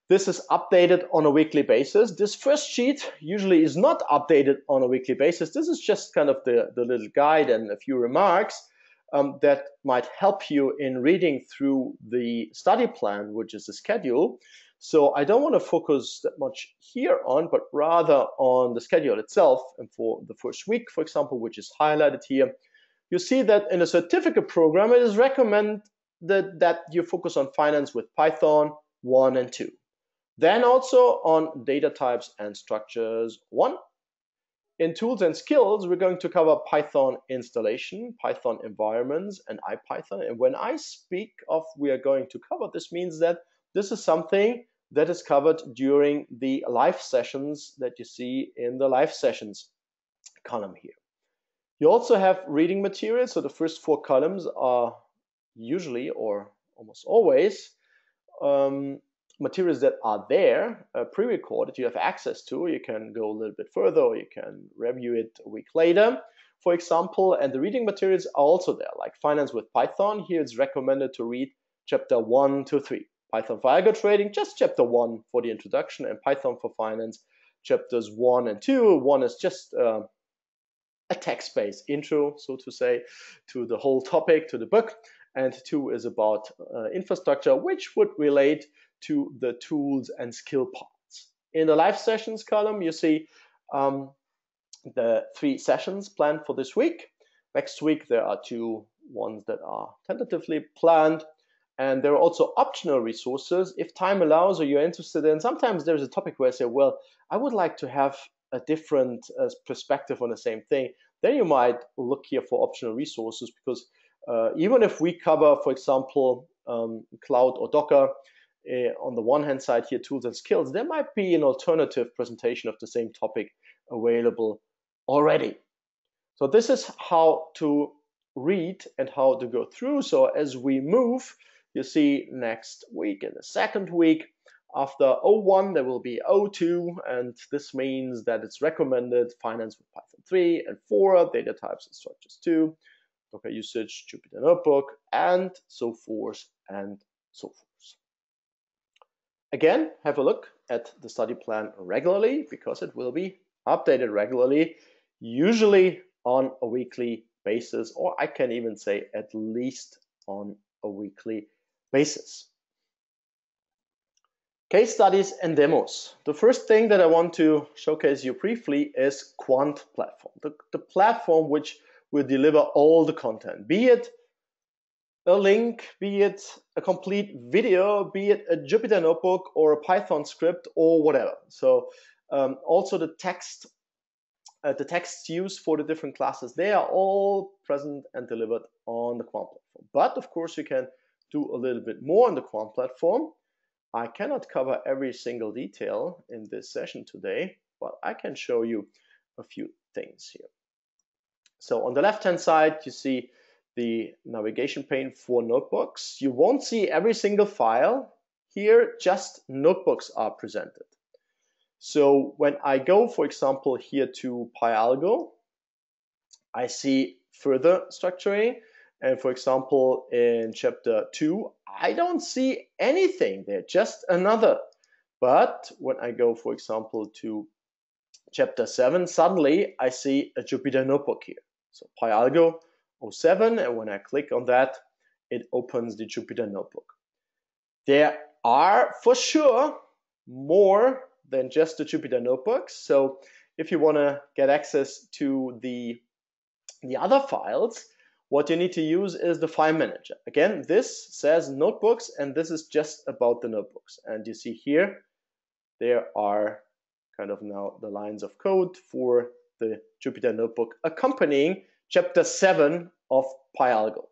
this is updated on a weekly basis. This first sheet usually is not updated on a weekly basis. This is just kind of the little guide and a few remarks that might help you in reading through the study plan, which is the schedule. So I don't want to focus that much here on, but rather on the schedule itself. And for the first week, for example, which is highlighted here, you see that in a certificate program, it is recommended that you focus on finance with Python 1 and 2. Then also on data types and structures 1. In tools and skills, we're going to cover Python installation, Python environments, and IPython. And when I speak of we are going to cover, this means that this is something that is covered during the live sessions that you see in the live sessions column here. You also have reading materials. So the first 4 columns are usually, or almost always, materials that are there, pre-recorded, you have access to. You can go a little bit further, or you can review it a week later, for example. And the reading materials are also there, like Finance with Python. Here it's recommended to read chapter 1 to 3. Python for algo trading, just chapter 1 for the introduction, and Python for finance, chapters 1 and 2. 1 is just a text-based intro, so to say, to the whole topic, to the book. And 2 is about infrastructure, which would relate to the tools and skill parts. In the live sessions column, you see the 3 sessions planned for this week. Next week, there are 2 ones that are tentatively planned. And there are also optional resources if time allows or you're interested in. Sometimes there's a topic where I say, well, I would like to have a different perspective on the same thing. Then you might look here for optional resources, because even if we cover, for example, cloud or Docker, on the one hand side here, tools and skills, there might be an alternative presentation of the same topic available already. So this is how to read and how to go through. So as we move, you see next week, in the second week, after 01, there will be 02, and this means that it's recommended finance with Python 3 and 4, data types and structures 2, Docker usage, Jupyter Notebook, and so forth and so forth. Again, have a look at the study plan regularly, because it will be updated regularly, usually on a weekly basis, or I can even say at least on a weekly basis. Case studies and demos. The first thing that I want to showcase you briefly is Quant Platform, the platform which will deliver all the content, be it a link, be it a complete video, be it a Jupyter Notebook or a Python script or whatever. So also the text used for the different classes, they are all present and delivered on the Quant Platform. But of course, you can do a little bit more on the Quant Platform. I cannot cover every single detail in this session today, but I can show you a few things here. So on the left-hand side, you see the navigation pane for notebooks, you won't see every single file. Here, just notebooks are presented. So when I go, for example, here to PyAlgo, I see further structuring. And for example, in chapter 2, I don't see anything there, just another. But when I go, for example, to chapter 7, suddenly I see a Jupyter notebook here. So PyAlgo 07, and when I click on that, it opens the Jupyter notebook. There are for sure more than just the Jupyter notebooks. So if you want to get access to the other files, what you need to use is the file manager. Again, this says notebooks, and this is just about the notebooks. And you see here, there are kind of now the lines of code for the Jupyter notebook accompanying chapter 7 of PyAlgo.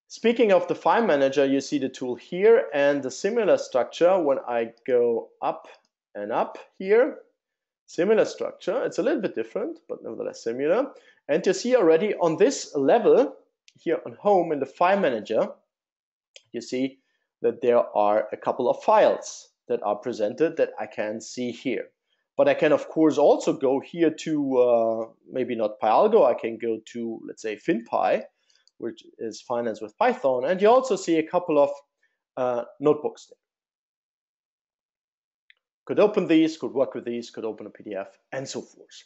Speaking of the file manager, you see the tool here and the similar structure. When I go up and up here, similar structure. It's a little bit different, but nevertheless similar. And you see already on this level here on home in the file manager, you see that there are a couple of files that are presented that I can see here. But I can, of course, also go here to maybe not PyAlgo. I can go to, let's say, FinPy, which is finance with Python. And you also see a couple of notebooks there. Could open these, could work with these, could open a PDF, and so forth.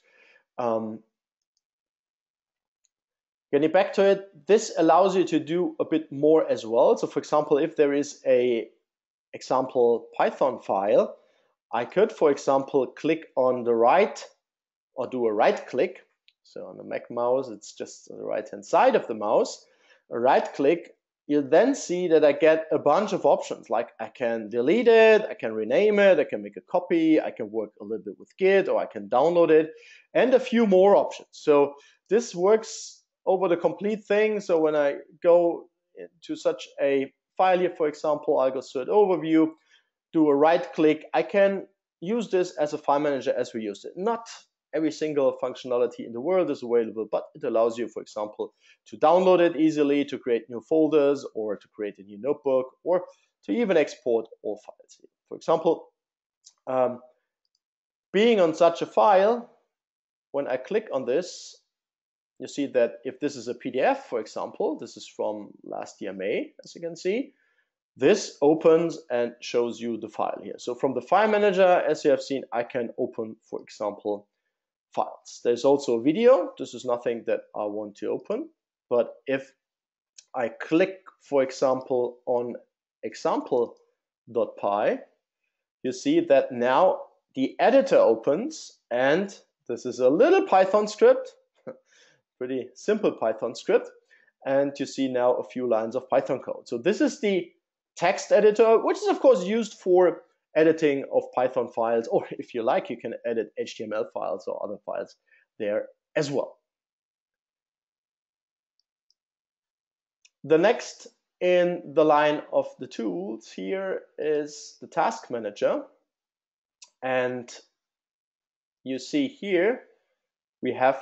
Getting back to it, this allows you to do a bit more as well. So for example, if there is a example Python file, I could, for example, click on the right or do a right click. So on the Mac mouse, it's just on the right-hand side of the mouse. A right click, you then see that I get a bunch of options, like I can delete it, I can rename it, I can make a copy, I can work a little bit with Git, or I can download it, and a few more options. So this works over the complete thing. So when I go into such a file here, for example, I'll go to overview, do a right click, I can use this as a file manager as we used it. Not every single functionality in the world is available, but it allows you, for example, to download it easily, to create new folders, or to create a new notebook, or to even export all files. For example, being on such a file, when I click on this, you see that if this is a PDF, for example, this is from last year May, as you can see, this opens and shows you the file here. So from the file manager, as you have seen, I can open, for example, files. There's also a video. This is nothing that I want to open, but if I click, for example, on example.py, you see that now the editor opens, and this is a little Python script, pretty simple Python script, and you see now a few lines of Python code. So this is the text editor, which is of course used for editing of Python files, or if you like, you can edit HTML files or other files there as well. The next in the line of the tools here is the task manager. And you see here, we have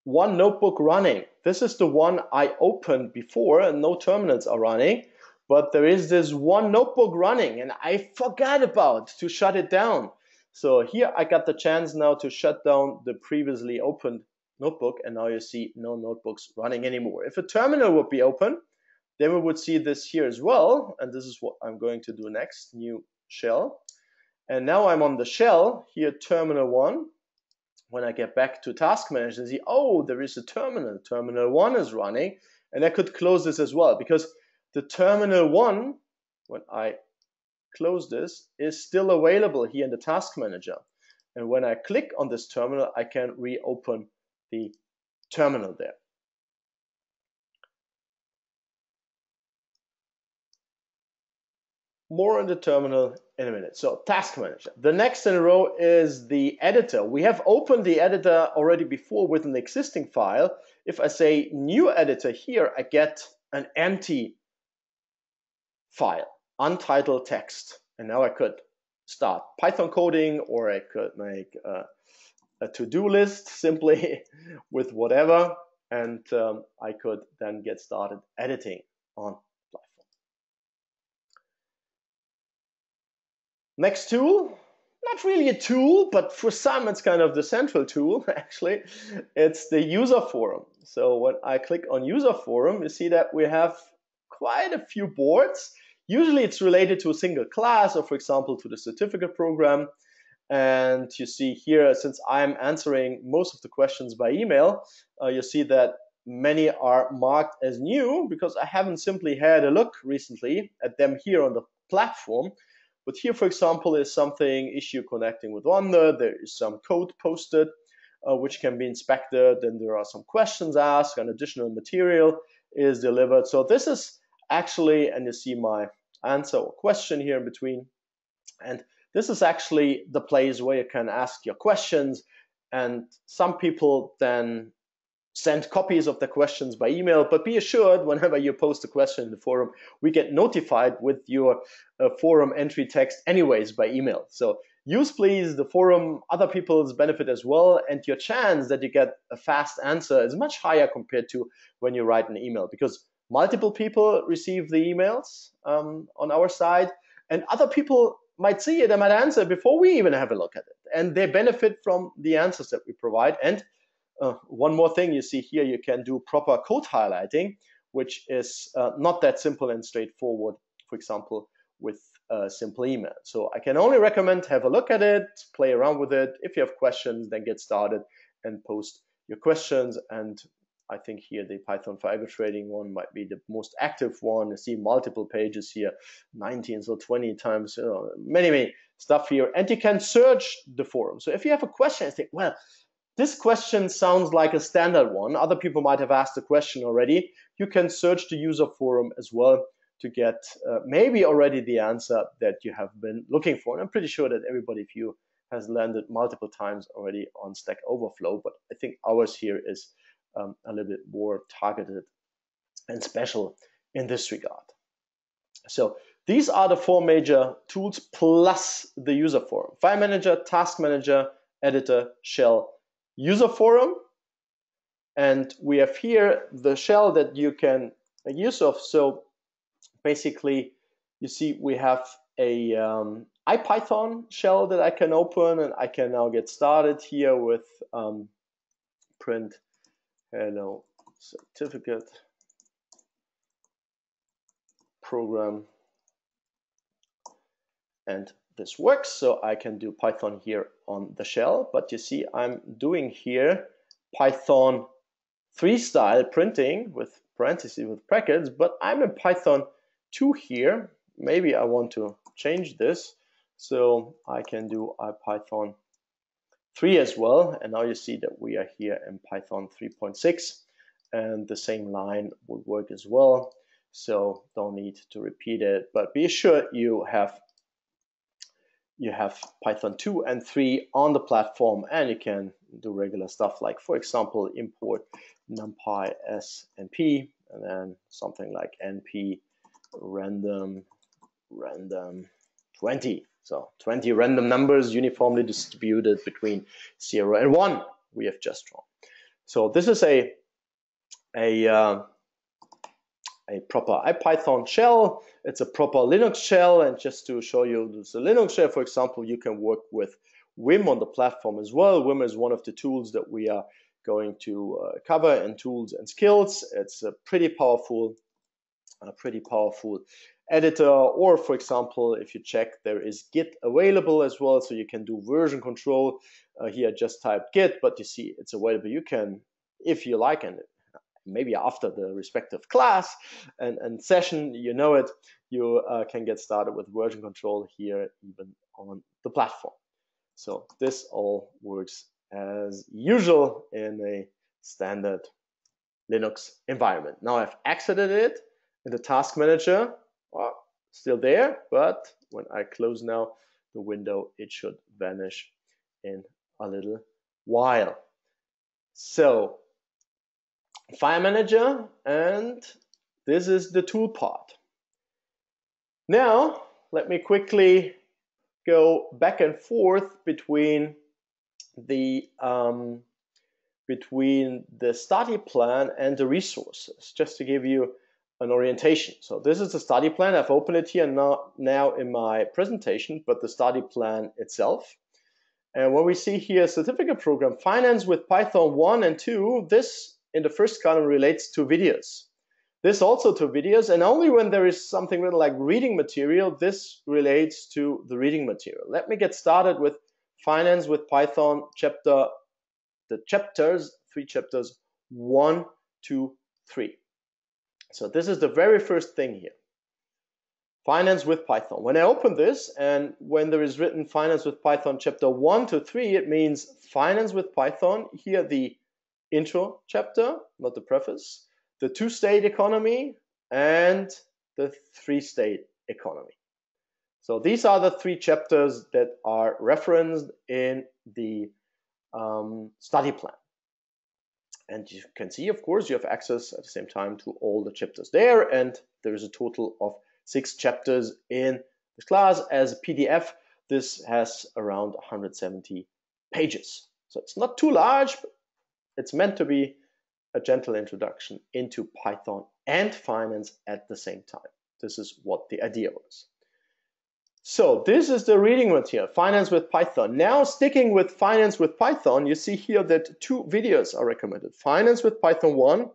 one notebook running. This is the one I opened before, and no terminals are running. But there is this one notebook running, and I forgot about to shut it down. So here I got the chance now to shut down the previously opened notebook, and now you see no notebooks running anymore. If a terminal would be open, then we would see this here as well, and this is what I'm going to do next, new shell. And now I'm on the shell, here terminal 1. When I get back to task manager, see, oh, there is a terminal. Terminal 1 is running, and I could close this as well, because the terminal 1, when I close this, is still available here in the task manager. And when I click on this terminal, I can reopen the terminal there. More on the terminal in a minute. So task manager. The next in a row is the editor. We have opened the editor already before with an existing file. If I say new editor here, I get an empty file, untitled text. And now I could start Python coding, or I could make a to-do list simply with whatever. and I could then get started editing on Platform. Next tool, not really a tool, but for some it's kind of the central tool actually. It's the user forum. So when I click on user forum, you see that we have quite a few boards. Usually it's related to a single class, or for example to the certificate program. And you see here, since I'm answering most of the questions by email, you see that many are marked as new because I haven't simply had a look recently at them here on the platform. But here, for example, is something issue connecting with Wonder. There is some code posted which can be inspected, and there are some questions asked, and additional material is delivered. So this is actually, and you see my answer or question here in between, and this is actually the place where you can ask your questions, and some people then send copies of the questions by email, but be assured whenever you post a question in the forum, we get notified with your forum entry text anyways by email. So use please the forum, other people's benefit as well, and your chance that you get a fast answer is much higher compared to when you write an email, because multiple people receive the emails on our side, and other people might see it and might answer before we even have a look at it, and they benefit from the answers that we provide. And one more thing, you see here, you can do proper code highlighting, which is not that simple and straightforward, for example, with simple email. So I can only recommend have a look at it, play around with it. If you have questions, then get started and post your questions. And I think here the Python for algo trading one might be the most active one. You see multiple pages here, 19, so 20 times, many stuff here. And you can search the forum. So if you have a question and think, well, this question sounds like a standard one, other people might have asked the question already, you can search the user forum as well to get maybe already the answer that you have been looking for. And I'm pretty sure that everybody of you has landed multiple times already on Stack Overflow, but I think ours here is a little bit more targeted and special in this regard. So these are the four major tools plus the user forum: file manager, task manager, editor, shell, user forum. And we have here the shell that you can make use of. So basically, you see we have a IPython shell that I can open, and I can now get started here with print hello certificate program, and this works. So I can do Python here on the shell, but you see I'm doing here Python 3 style printing with parentheses with brackets, but I'm in Python 2 here. Maybe I want to change this, so I can do IPython 3 as well. And now you see that we are here in Python 3.6, and the same line would work as well. So don't need to repeat it, but be sure you have Python 2 and 3 on the platform, and you can do regular stuff like, for example, import numpy s and p, and then something like np random 20. So 20 random numbers uniformly distributed between 0 and 1 we have just drawn. So this is a proper IPython shell. It's a proper Linux shell, and just to show you this Linux shell, for example, you can work with Vim on the platform as well. Vim is one of the tools that we are going to cover in tools and skills. It's a pretty powerful editor. Or for example, if you check, there is Git available as well, so you can do version control. Here just type Git, but you see it's available. You can, if you like, and maybe after the respective class and session, you know it, you can get started with version control here even on the platform. So this all works as usual in a standard Linux environment. Now I've exited it in the task manager. Well, still there, but when I close now the window, it should vanish in a little while. So file manager, and this is the tool part. Now let me quickly go back and forth between the between the study plan and the resources, just to give you an orientation. So this is the study plan. I've opened it here now in my presentation, but the study plan itself. And when we see here certificate program, Finance with Python 1 and 2, this in the first column relates to videos. This also to videos, and only when there is something written like reading material, this relates to the reading material. Let me get started with Finance with Python three chapters, 1, 2, 3. So this is the very first thing here. Finance with Python. When I open this, and when there is written Finance with Python chapter 1 to 3, it means Finance with Python. Here the intro chapter, not the preface, the two-state economy, and the three-state economy. So these are the three chapters that are referenced in the study plan. And you can see, of course, you have access at the same time to all the chapters there, and there is a total of 6 chapters in this class. As a PDF, this has around 170 pages. So it's not too large, but it's meant to be a gentle introduction into Python and finance at the same time. This is what the idea was. So this is the reading material, Finance with Python. Now sticking with Finance with Python, you see here that 2 videos are recommended, Finance with Python 1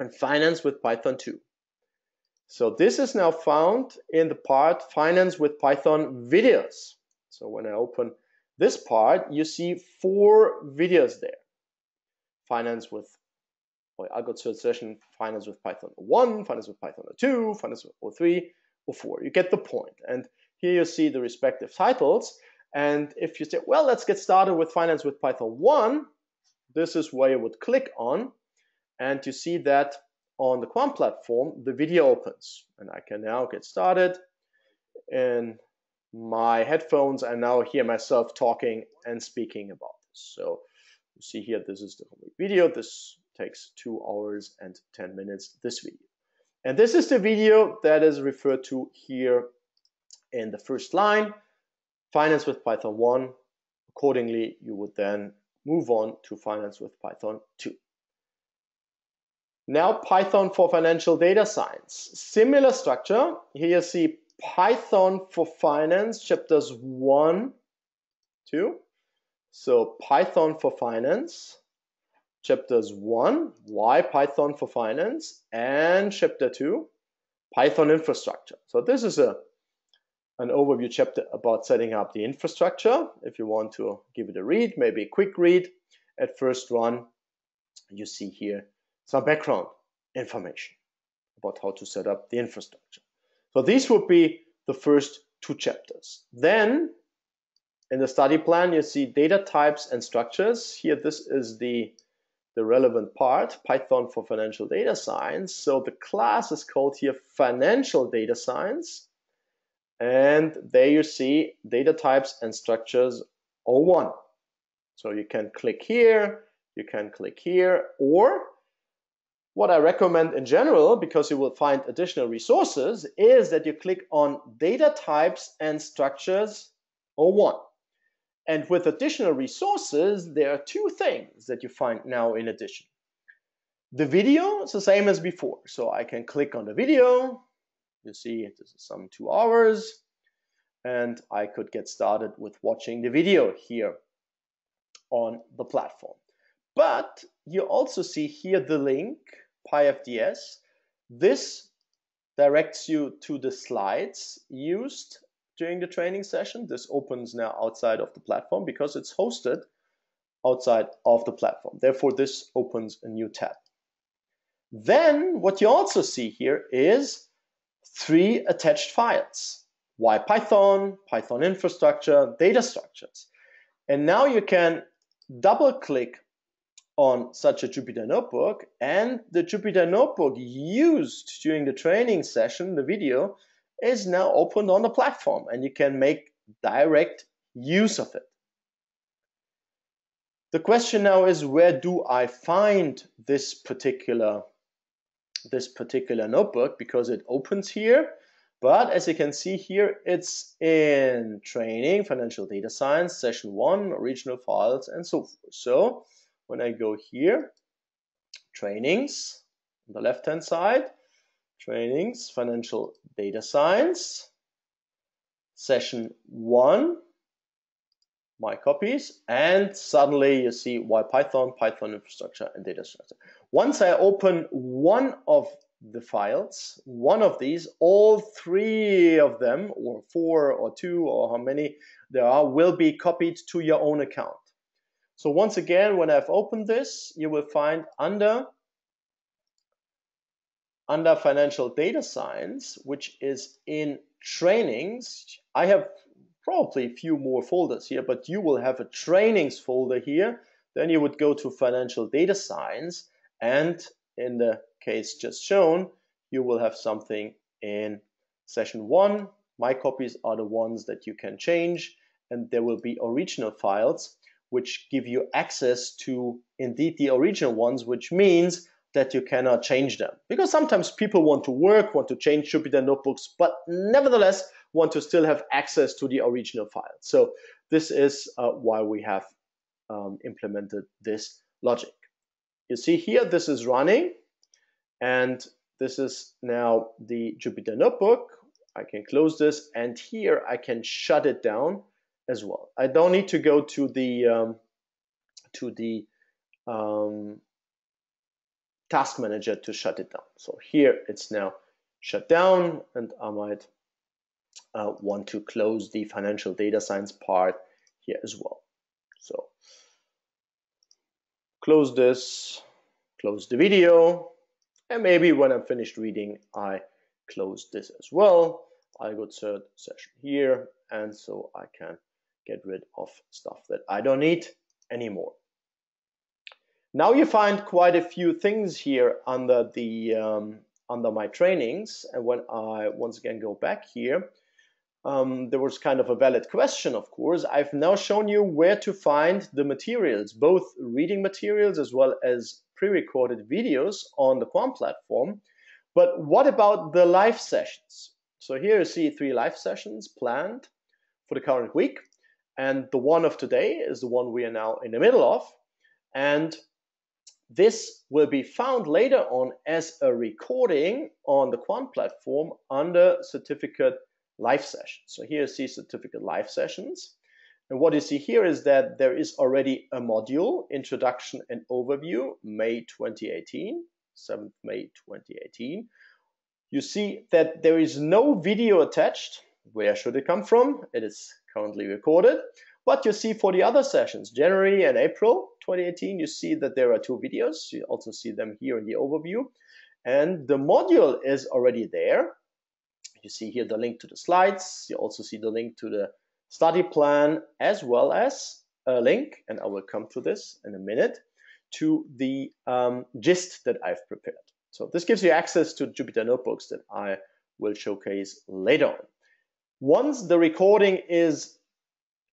and Finance with Python 2. So this is now found in the part Finance with Python videos. So when I open this part, you see 4 videos there. Finance with Algo search session, Finance with Python 1, Finance with Python 2, Finance with 03, or 4. You get the point. And here you see the respective titles. And if you say, well, let's get started with Finance with Python 1, this is where you would click on. And you see that on the Quant Platform, the video opens. And I can now get started. In my headphones, I now hear myself talking and speaking about this. So you see here, this is the complete video. This takes 2 hours and 10 minutes, this video. And this is the video that is referred to here in the first line, Finance with Python 1. Accordingly, you would then move on to Finance with Python 2. Now, Python for Financial Data Science. Similar structure. Here you see Python for Finance, chapters 1, 2. So Python for Finance, chapters 1, why Python for Finance, and chapter 2, Python infrastructure. So this is an overview chapter about setting up the infrastructure. If you want to give it a read, maybe a quick read at first run, you see here some background information about how to set up the infrastructure. So these would be the first 2 chapters. Then in the study plan, you see data types and structures. Here, this is the relevant part, Python for Financial Data Science. So the class is called here Financial Data Science. And there you see data types and structures 01. So you can click here, you can click here, or what I recommend in general, because you will find additional resources, is that you click on data types and structures 01. And with additional resources, there are 2 things that you find now in addition. The video is the same as before. So I can click on the video. You see, this is some 2 hours. And I could get started with watching the video here on the platform. But you also see here the link, PyFDS. This directs you to the slides used during the training session. This opens now outside of the platform because it's hosted outside of the platform. Therefore, this opens a new tab. Then what you also see here is 3 attached files. Why Python, Python infrastructure, data structures. And now you can double click on such a Jupyter Notebook, and the Jupyter Notebook used during the training session, the video, is now opened on the platform, and you can make direct use of it. The question now is, where do I find this particular notebook? Because it opens here, but as you can see here, it's in Training, Financial Data Science, Session 1, Original Files, and so forth. So when I go here, trainings, on the left-hand side, trainings, financial data science, session 1, my copies, and suddenly you see why Python, Python infrastructure, and data structure. Once I open one of the files, one of these, all 3 of them, or 4 or 2, or how many there are, will be copied to your own account. So once again, when I've opened this, you will find under financial data science, which is in trainings, I have probably a few more folders here, but you will have a trainings folder here. Then you would go to financial data science, and in the case just shown, you will have something in session 1. My copies are the ones that you can change, and there will be original files which give you access to indeed the original ones, which means that you cannot change them. Because sometimes people want to work, want to change Jupyter notebooks, but nevertheless want to still have access to the original file. So this is why we have implemented this logic. You see here, this is running, and this is now the Jupyter notebook. I can close this, and here I can shut it down as well. I don't need to go to the task manager to shut it down. So here it's now shut down, and I might want to close the financial data science part here as well. So close this, close the video, and maybe when I'm finished reading, I close this as well. I go third session here, and so I can get rid of stuff that I don't need anymore. Now you find quite a few things here under the under my trainings, and when I once again go back here, there was kind of a valid question, of course. I've now shown you where to find the materials, both reading materials as well as pre-recorded videos on the Quant platform. But what about the live sessions? So here you see 3 live sessions planned for the current week, and the one of today is the one we are now in the middle of, and this will be found later on as a recording on the Quant platform under certificate live sessions. So here you see certificate live sessions. And what you see here is that there is already a module, Introduction and Overview, May 2018, 7th May 2018. You see that there is no video attached. Where should it come from? It is currently recorded. But you see for the other sessions, January and April 2018, you see that there are 2 videos. You also see them here in the overview. And the module is already there. You see here the link to the slides. You also see the link to the study plan, as well as a link, and I will come to this in a minute, to the gist that I've prepared. So this gives you access to Jupyter notebooks that I will showcase later on. Once the recording is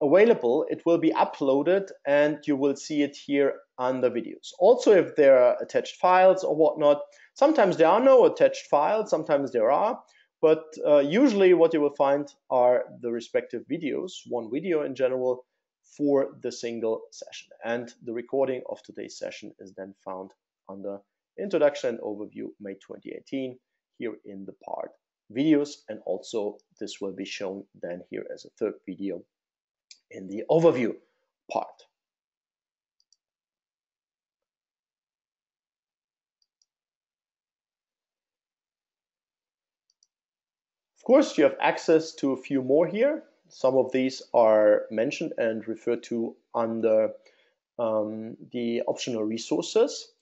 available, it will be uploaded, and you will see it here under videos. Also, if there are attached files or whatnot, sometimes there are no attached files, sometimes there are, but usually what you will find are the respective videos, one video in general for the single session. And the recording of today's session is then found under Introduction and Overview, May 2018, here in the part videos, and also this will be shown then here as a third video in the overview part. Of course, you have access to a few more here. Some of these are mentioned and referred to under the optional resources.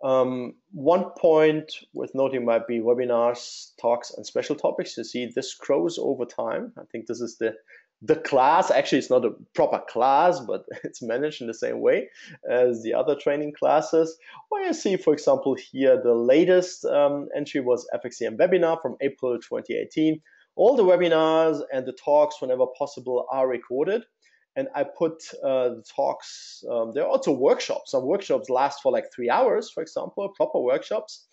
One point worth noting might be webinars, talks, and special topics. You see this grows over time. I think this is the class. Actually, it's not a proper class, but it's managed in the same way as the other training classes. Or you see, for example, here the latest entry was FXCM webinar from April 2018. All the webinars and the talks, whenever possible, are recorded. And I put the talks, there are also workshops. Some workshops last for like 3 hours, for example, proper workshops.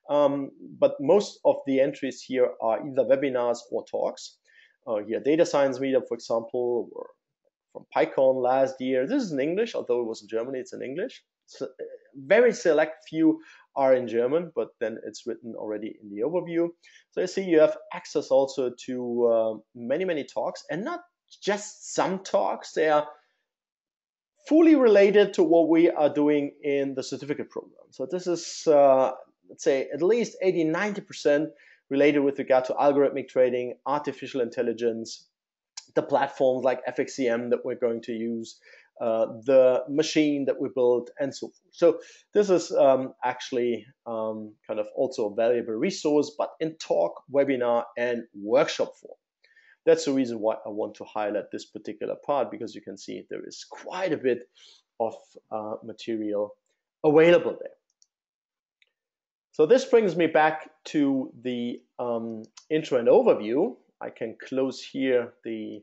But most of the entries here are either webinars or talks. Here, data science meetup, for example, or from PyCon last year. This is in English, although it was in Germany, it's in English. very select few are in German, but then it's written already in the overview. So you see you have access also to many talks, and not just some talks. They are fully related to what we are doing in the certificate program. So this is, let's say, at least 80–90% related with regard to algorithmic trading, artificial intelligence, the platforms like FXCM that we're going to use, the machine that we built, and so forth. So this is actually kind of also a valuable resource, but in talk, webinar, and workshop form. That's the reason why I want to highlight this particular part, because you can see there is quite a bit of material available there. So this brings me back to the intro and overview. I can close here the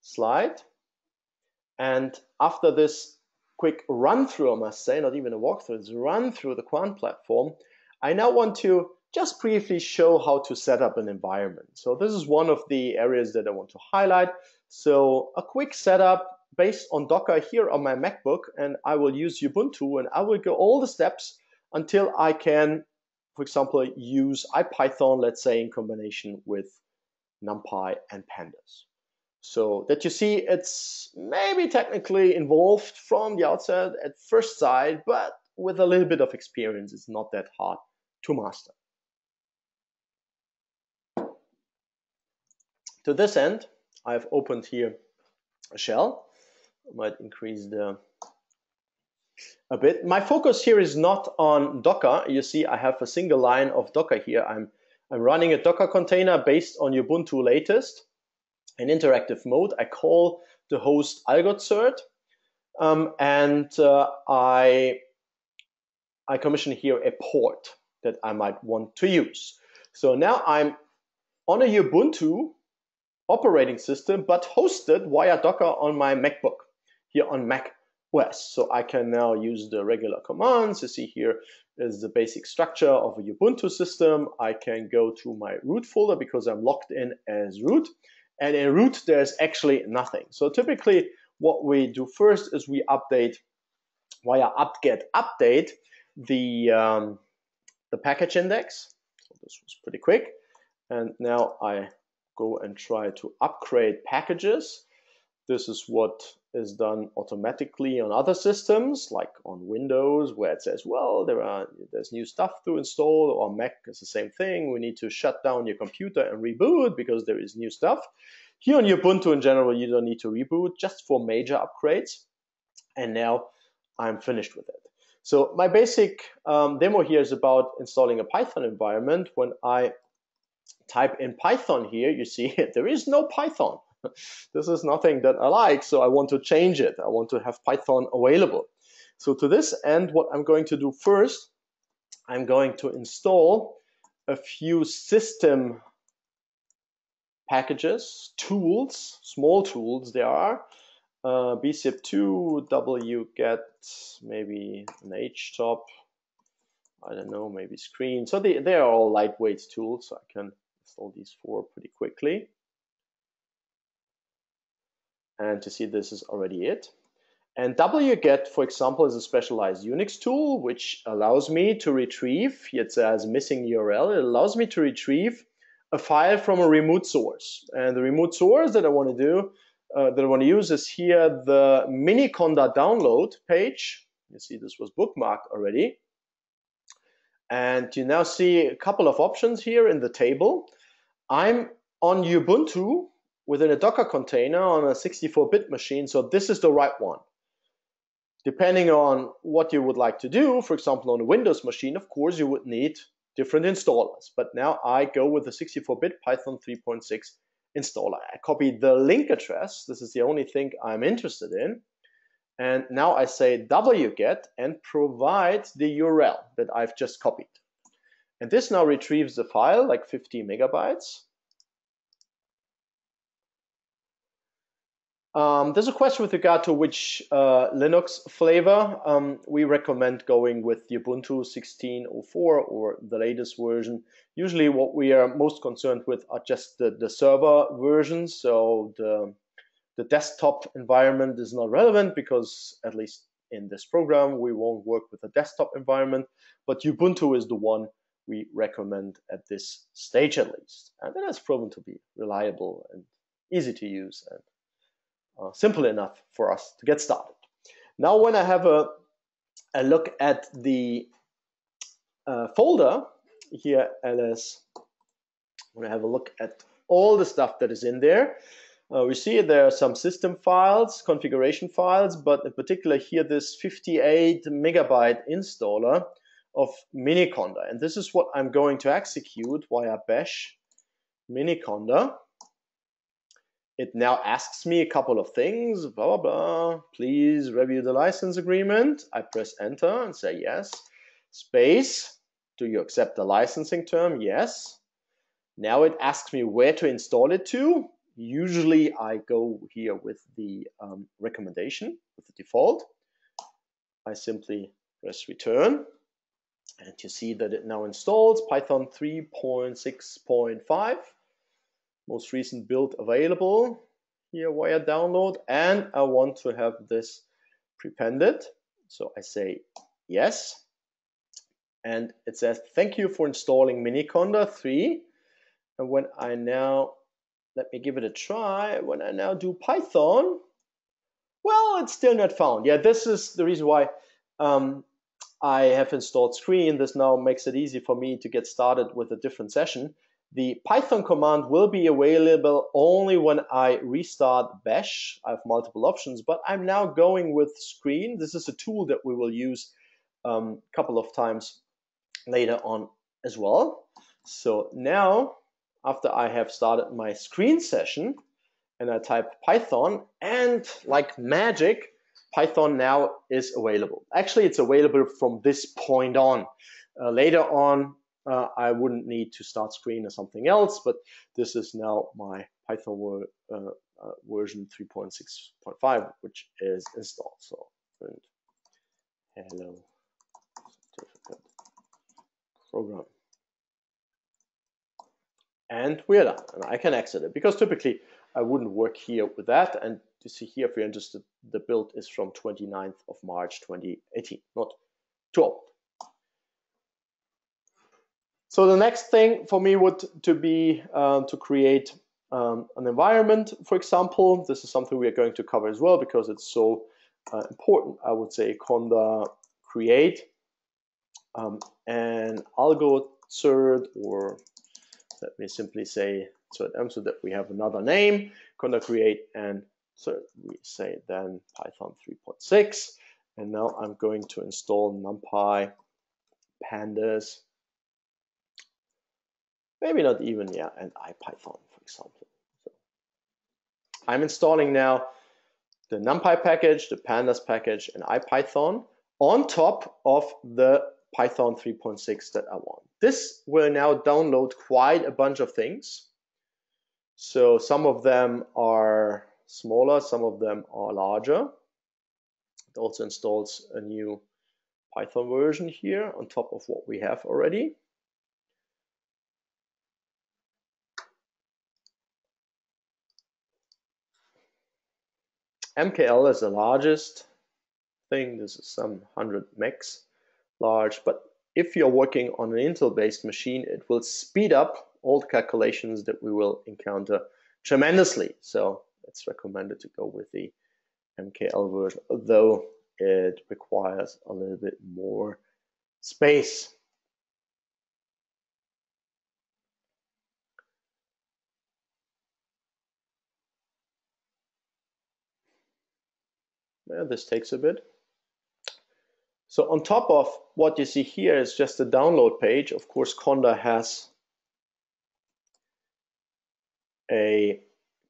slide. And after this quick run through, I must say, not even a walkthrough, it's a run through the Quant platform, I now want to just briefly show how to set up an environment. So this is one of the areas that I want to highlight. So a quick setup based on Docker here on my MacBook, and I will use Ubuntu, and I will go all the steps until I can, for example, use IPython, let's say, in combination with NumPy and Pandas. So that you see it's maybe technically involved from the outset at first sight, but with a little bit of experience, it's not that hard to master. To this end, I've opened here a shell. I might increase a bit. My focus here is not on Docker. You see, I have a single line of Docker here. I'm running a Docker container based on Ubuntu latest in interactive mode. I call the host algocert, and I commission here a port that I might want to use. So now I'm on a Ubuntu operating system, but hosted via Docker on my MacBook here on Mac OS. So I can now use the regular commands. You see here is the basic structure of a Ubuntu system. I can go to my root folder because I'm logged in as root. And in root, there's actually nothing. So typically what we do first is we update via apt-get update the package index. So this was pretty quick. And now I go and try to upgrade packages. This is what is done automatically on other systems, like on Windows, where it says, well, there's new stuff to install, or Mac is the same thing. We need to shut down your computer and reboot because there is new stuff. Here on Ubuntu in general, you don't need to reboot, just for major upgrades. And now I'm finished with it. So my basic demo here is about installing a Python environment. When I type in Python here, you see there is no Python. This is nothing that I like, so I want to change it. I want to have Python available. So to this end, what I'm going to do first, I'm going to install a few system packages, tools, small tools there are. bzip2, wget, maybe an htop, I don't know, maybe screen. So they are all lightweight tools, so I can install these 4 pretty quickly. And to see, this is already it. And wget, for example, is a specialized Unix tool, which allows me to retrieve, here it says missing URL, it allows me to retrieve a file from a remote source. And the remote source that I want to do, that I want to use is here the Miniconda download page. You see this was bookmarked already. And you now see a couple of options here in the table. I'm on Ubuntu within a Docker container on a 64-bit machine, so this is the right one. Depending on what you would like to do, for example, on a Windows machine, of course, you would need different installers. But now I go with the 64-bit Python 3.6 installer. I copy the link address. This is the only thing I'm interested in. And now I say wget and provide the URL that I've just copied. And this now retrieves the file, like 50 megabytes. There's a question with regard to which Linux flavor. We recommend going with the Ubuntu 16.04 or the latest version. Usually what we are most concerned with are just the server versions. So the desktop environment is not relevant because, at least in this program. We won't work with a desktop environment, but Ubuntu is the one we recommend at this stage at least. And that has proven to be reliable and easy to use and simple enough for us to get started. Now when I have a look at the folder here, ls, when I have a look at all the stuff that is in there, we see there are some system files, configuration files, but in particular here this 58 megabyte installer of Miniconda. And this is what I'm going to execute via bash Miniconda. It now asks me a couple of things, blah, blah, blah. Please review the license agreement. I press enter and say yes. Space, do you accept the licensing term? Yes. Now it asks me where to install it to. Usually I go here with the recommendation, with the default. I simply press return. And you see that it now installs Python 3.6.5. Most recent build available here via download. And I want to have this prepended. So I say yes. And it says, thank you for installing Miniconda 3. And when I now, let me give it a try. When I now do Python, well, it's still not found. Yeah, this is the reason why I have installed Screen. This now makes it easy for me to get started with a different session. The Python command will be available only when I restart bash. I have multiple options, but I'm now going with Screen. This is a tool that we will use a couple of times later on as well. So now, after I have started my Screen session and I type Python, and like magic, Python now is available. Actually, it's available from this point on. Later on, I wouldn't need to start Screen or something else, but this is now my Python version 3.6.5, which is installed. So, hello certificate program. And we're done. And I can exit it because typically I wouldn't work here with that. And you see here, if you're interested, the build is from 29th of March 2018, not too old. So the next thing for me would to be to create an environment, for example. This is something we are going to cover as well because it's so important. I would say conda create an algo cert, or let me simply say cert so that we have another name, conda create, and so we say then Python 3.6. And now I'm going to install NumPy, pandas, maybe not even, yeah, and IPython, for example. So I'm installing now the NumPy package, the pandas package, and IPython on top of the Python 3.6 that I want. This will now download quite a bunch of things. So some of them are smaller, some of them are larger. It also installs a new Python version here on top of what we have already. MKL is the largest thing. This is some 100 megs large, but if you're working on an Intel-based machine, it will speed up all the calculations that we will encounter tremendously. So it's recommended to go with the MKL version, although it requires a little bit more space. Yeah, this takes a bit. So on top of what you see here is just the download page. Of course, Conda has a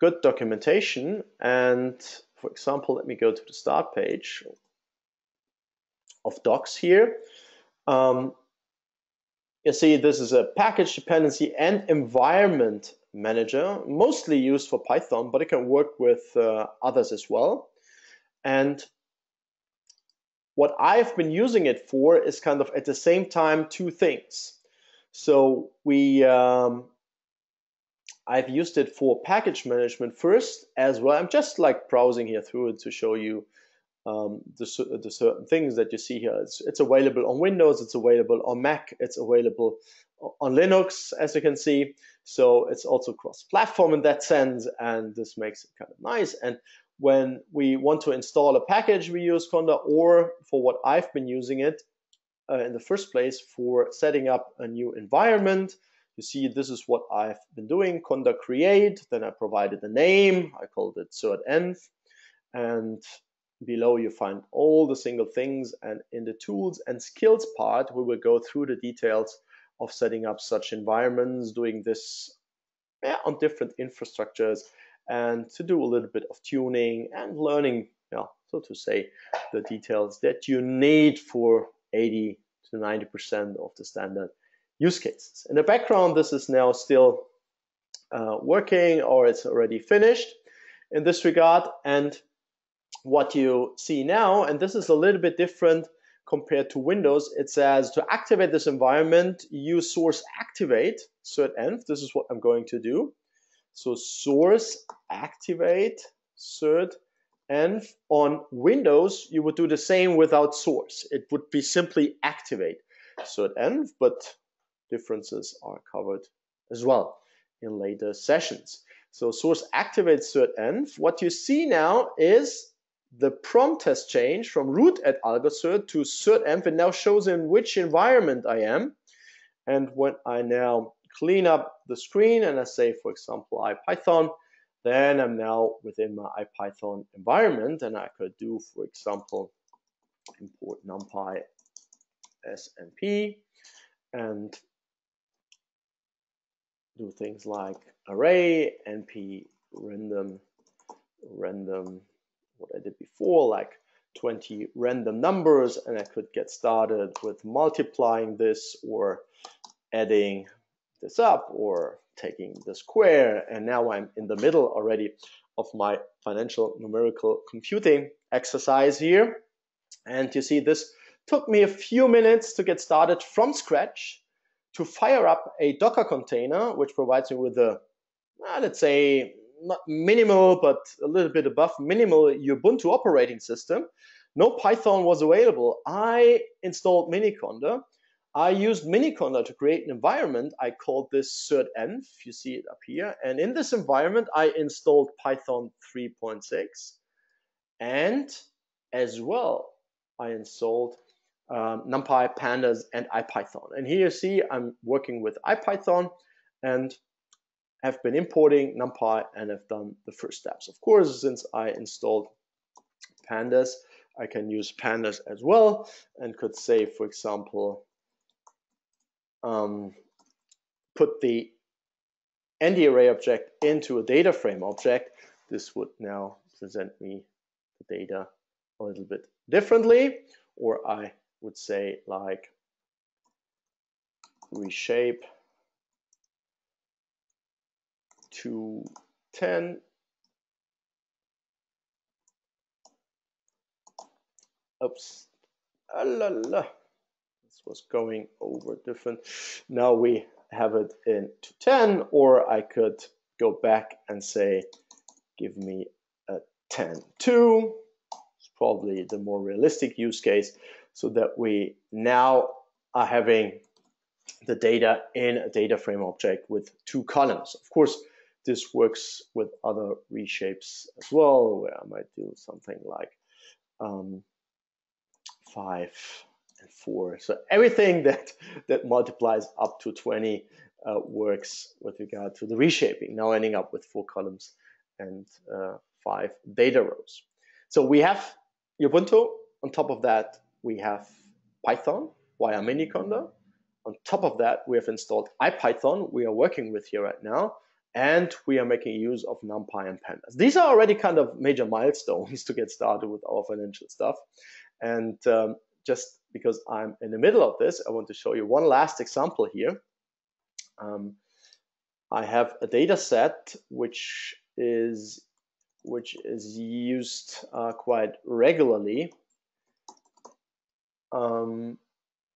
good documentation. And for example, let me go to the start page of docs here. You see this is a package dependency and environment manager, mostly used for Python, but it can work with others as well. And what I've been using it for is kind of at the same time two things. So I've used it for package management first as well. I'm just like browsing here through it to show you the certain things that you see here. It's available on Windows, it's available on Mac, it's available on Linux, as you can see. So it's also cross-platform in that sense, and this makes it kind of nice. And when we want to install a package, we use Conda, or for what I've been using it in the first place for setting up a new environment. You see, this is what I've been doing, Conda create, then I provided a name, I called it certenv, and below you find all the single things, and in the tools and skills part, we will go through the details of setting up such environments, doing this on different infrastructures, and to do a little bit of tuning and learning, so to say, the details that you need for 80 to 90% of the standard use cases. In the background, this is now still working, or it's already finished in this regard. And what you see now, and this is a little bit different compared to Windows, it says to activate this environment, use source activate certenv. This is what I'm going to do. So source activate certenv. On Windows, you would do the same without source. It would be simply activate certenv, but differences are covered as well in later sessions. So source activate certenv. What you see now is the prompt has changed from root at algocert to certenv. It now shows in which environment I am. And when I now clean up the screen and I say, for example, IPython, then I'm now within my IPython environment, and I could do, for example, import numpy snp and do things like array, np random, what I did before, like 20 random numbers, and I could get started with multiplying this or adding this up or taking the square. And now I'm in the middle already of my financial numerical computing exercise here. And you see, this took me a few minutes to get started from scratch to fire up a Docker container, which provides me with a, let's say, not minimal, but a little bit above minimal Ubuntu operating system. No Python was available. I installed Miniconda. I used Miniconda to create an environment. I called this certenv. You see it up here. And in this environment, I installed Python 3.6. And as well, I installed NumPy, Pandas, and IPython. And here you see I'm working with IPython and have been importing NumPy and have done the first steps. Of course, since I installed Pandas, I can use Pandas as well and could say, for example, put the ND array object into a data frame object. This would now present me the data a little bit differently, or I would say like reshape to 10. Oops, this was going over different. Now we have it in to 10, or I could go back and say, give me a 10.2. It's probably the more realistic use case, so that we now are having the data in a data frame object with 2 columns. Of course, this works with other reshapes as well, where I might do something like 5 and 4. So everything that multiplies up to 20 works with regard to the reshaping, now ending up with 4 columns and 5 data rows. So we have Ubuntu. On top of that, we have Python via Miniconda. On top of that, we have installed IPython, we are working with here right now, and we are making use of NumPy and Pandas. These are already kind of major milestones to get started with our financial stuff. And just because I'm in the middle of this, I want to show you one last example here. I have a data set which is used quite regularly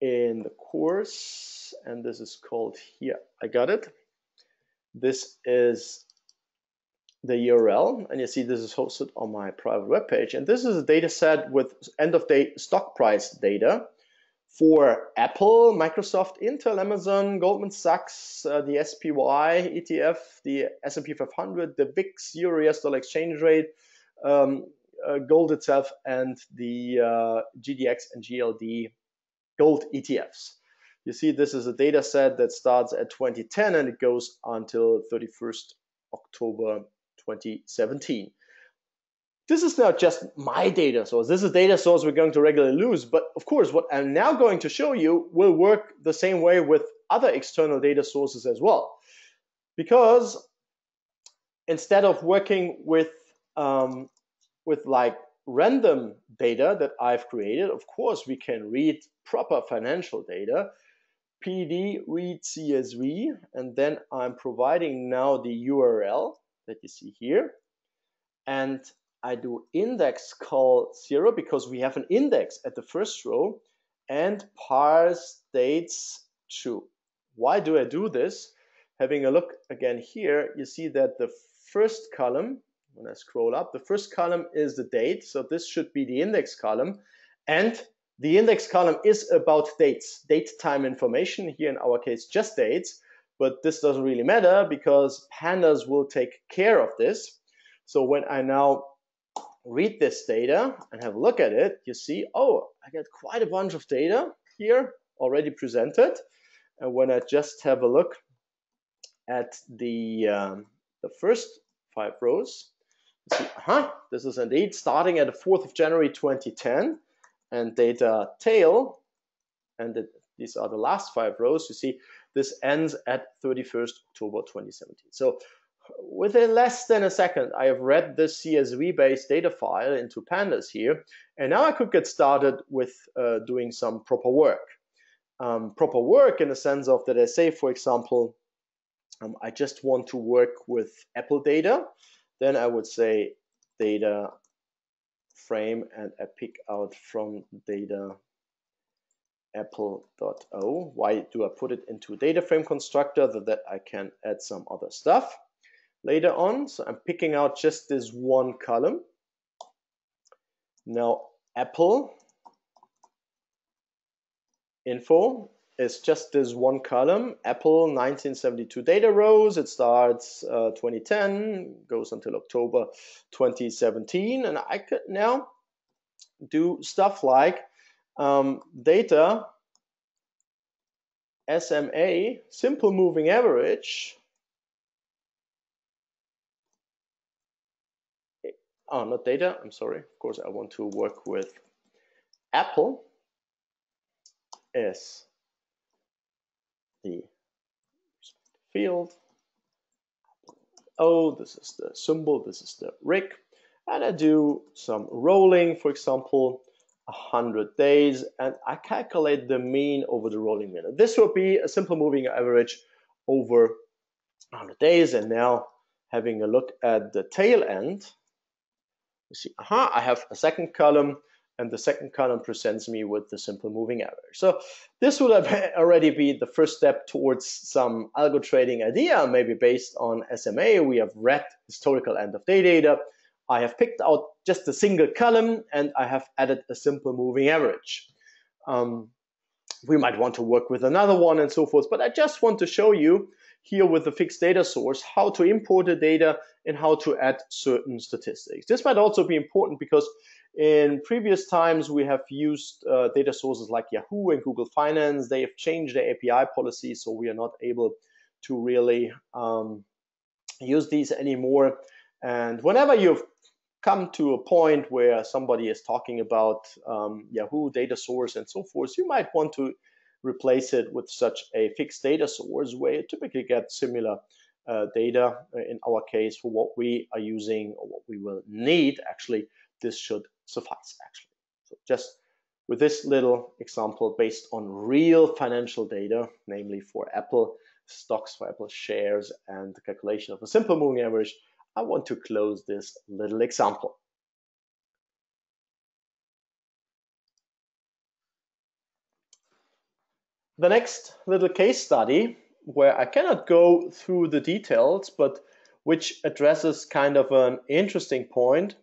in the course, and this is called here. I got it. This is the URL, and you see this is hosted on my private webpage. And this is a data set with end-of-day stock price data for Apple, Microsoft, Intel, Amazon, Goldman Sachs, the SPY ETF, the S&P 500, the VIX, Euro-US dollar exchange rate, gold itself, and the GDX and GLD gold ETFs. You see, this is a data set that starts at 2010 and it goes until 31st October 2017. This is not just my data source. This is a data source we're going to regularly use. But of course, what I'm now going to show you will work the same way with other external data sources as well. Because instead of working with like random data that I've created, of course, we can read proper financial data. PD read CSV, and then I'm providing now the URL that you see here. And I do index call 0 because we have an index at the first row, and parse dates true. Why do I do this? Having a look again here, you see that the first column, when I scroll up, the first column is the date. So this should be the index column. And the index column is about dates, date time information. Here in our case, just dates. But this doesn't really matter because pandas will take care of this. So when I now read this data and have a look at it, you see, oh, I get quite a bunch of data here already presented. And when I just have a look at the first 5 rows, you see, this is indeed starting at the 4th of January 2010, and data tail, and these are the last 5 rows. You see, this ends at 31st October 2017. So within less than a second, I have read this CSV-based data file into pandas here, and now I could get started with doing some proper work. Proper work in the sense of that I say, for example, I just want to work with Apple data, then I would say data frame, and I pick out from data apple.o. Why do I put it into a data frame constructor? So that I can add some other stuff later on. So I'm picking out just this one column. Now Apple info is just this one column. Apple 1972 data rows. It starts 2010, goes until October 2017. And I could now do stuff like data SMA, simple moving average. Oh, not data, I'm sorry. Of course, I want to work with Apple as the field. Oh, this is the symbol, this is the rig. And I do some rolling, for example, 100 days, and I calculate the mean over the rolling minute. This will be a simple moving average over 100 days. And now having a look at the tail end, you see, I have a second column, and the second column presents me with the simple moving average. So this would have already be the first step towards some algo trading idea, maybe based on SMA. We have read historical end of day data. I have picked out just a single column, and I have added a simple moving average. We might want to work with another one and so forth, but I just want to show you here with the fixed data source how to import the data and how to add certain statistics. This might also be important because in previous times we have used data sources like Yahoo and Google Finance. They have changed their API policy, so we are not able to really use these anymore. And whenever you've come to a point where somebody is talking about Yahoo data source and so forth, you might want to replace it with such a fixed data source where you typically get similar data. In our case, for what we are using or what we will need, actually, this should suffice, actually. So just with this little example based on real financial data, namely for Apple stocks, for Apple shares, and the calculation of a simple moving average, I want to close this little example. The next little case study, where I cannot go through the details, but which addresses kind of an interesting point,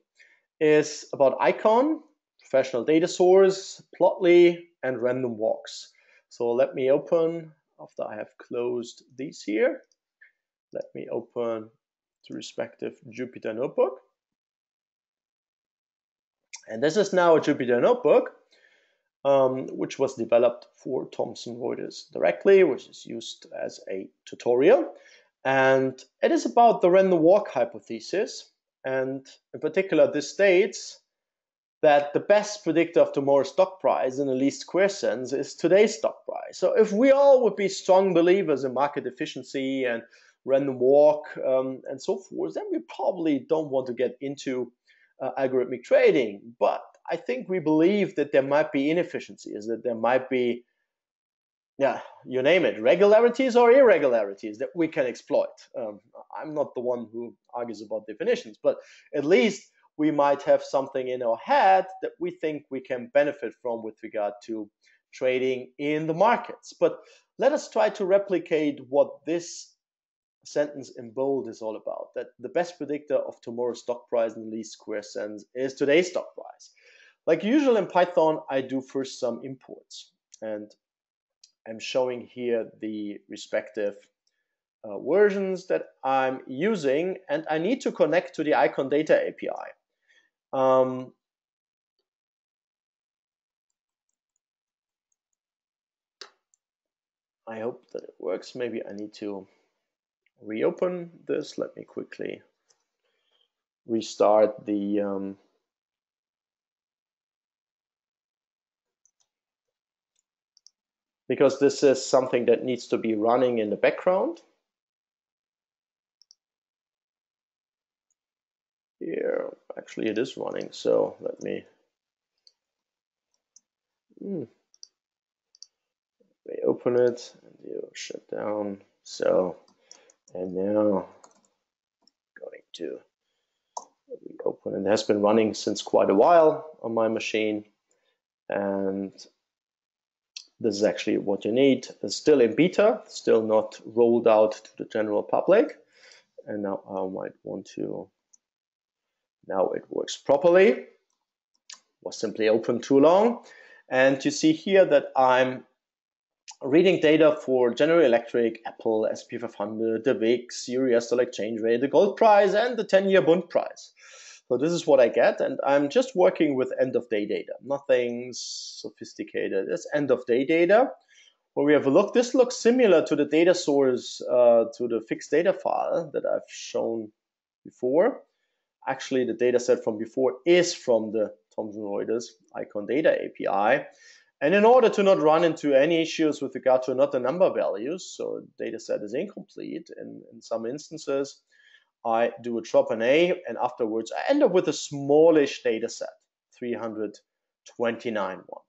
is about Icon, professional data source, Plotly, and random walks. So let me open, after I have closed these here, let me open the respective Jupyter notebook. And this is now a Jupyter notebook, which was developed for Thomson Reuters directly, which is used as a tutorial. And it is about the random walk hypothesis. And in particular, this states that the best predictor of tomorrow's stock price in the least square sense is today's stock price. So if we all would be strong believers in market efficiency and random walk and so forth, then we probably don't want to get into algorithmic trading. But I think we believe that there might be inefficiencies, that there might be, you name it, regularities or irregularities that we can exploit. I'm not the one who argues about definitions, but at least we might have something in our head that we think we can benefit from with regard to trading in the markets. But let us try to replicate what this sentence in bold is all about, that the best predictor of tomorrow's stock price in the least square sense is today's stock price. Like usual in Python, I do first some imports, and I'm showing here the respective versions that I'm using, and I need to connect to the Icon Data API. I hope that it works. Maybe I need to reopen this. Let me quickly restart the because this is something that needs to be running in the background. Here, actually it is running, so let me open it and you shut down. So, and now going to reopen. It has been running since quite a while on my machine, and this is actually what you need. It's still in beta, still not rolled out to the general public. And now I might want to, now it works properly. Was simply open too long. And you see here that I'm reading data for General Electric, Apple, SP 500, the VIX, US dollar exchange rate, the gold price, and the 10-year bond price. So this is what I get, and I'm just working with end-of-day data. Nothing sophisticated. It's end-of-day data. When we have a look, this looks similar to the data source, to the fixed data file that I've shown before. Actually, the data set from before is from the Thomson Reuters Icon Data API. And in order to not run into any issues with regard to not the number values, so the data set is incomplete in some instances, I do a drop an A, and afterwards I end up with a smallish data set, 329 one.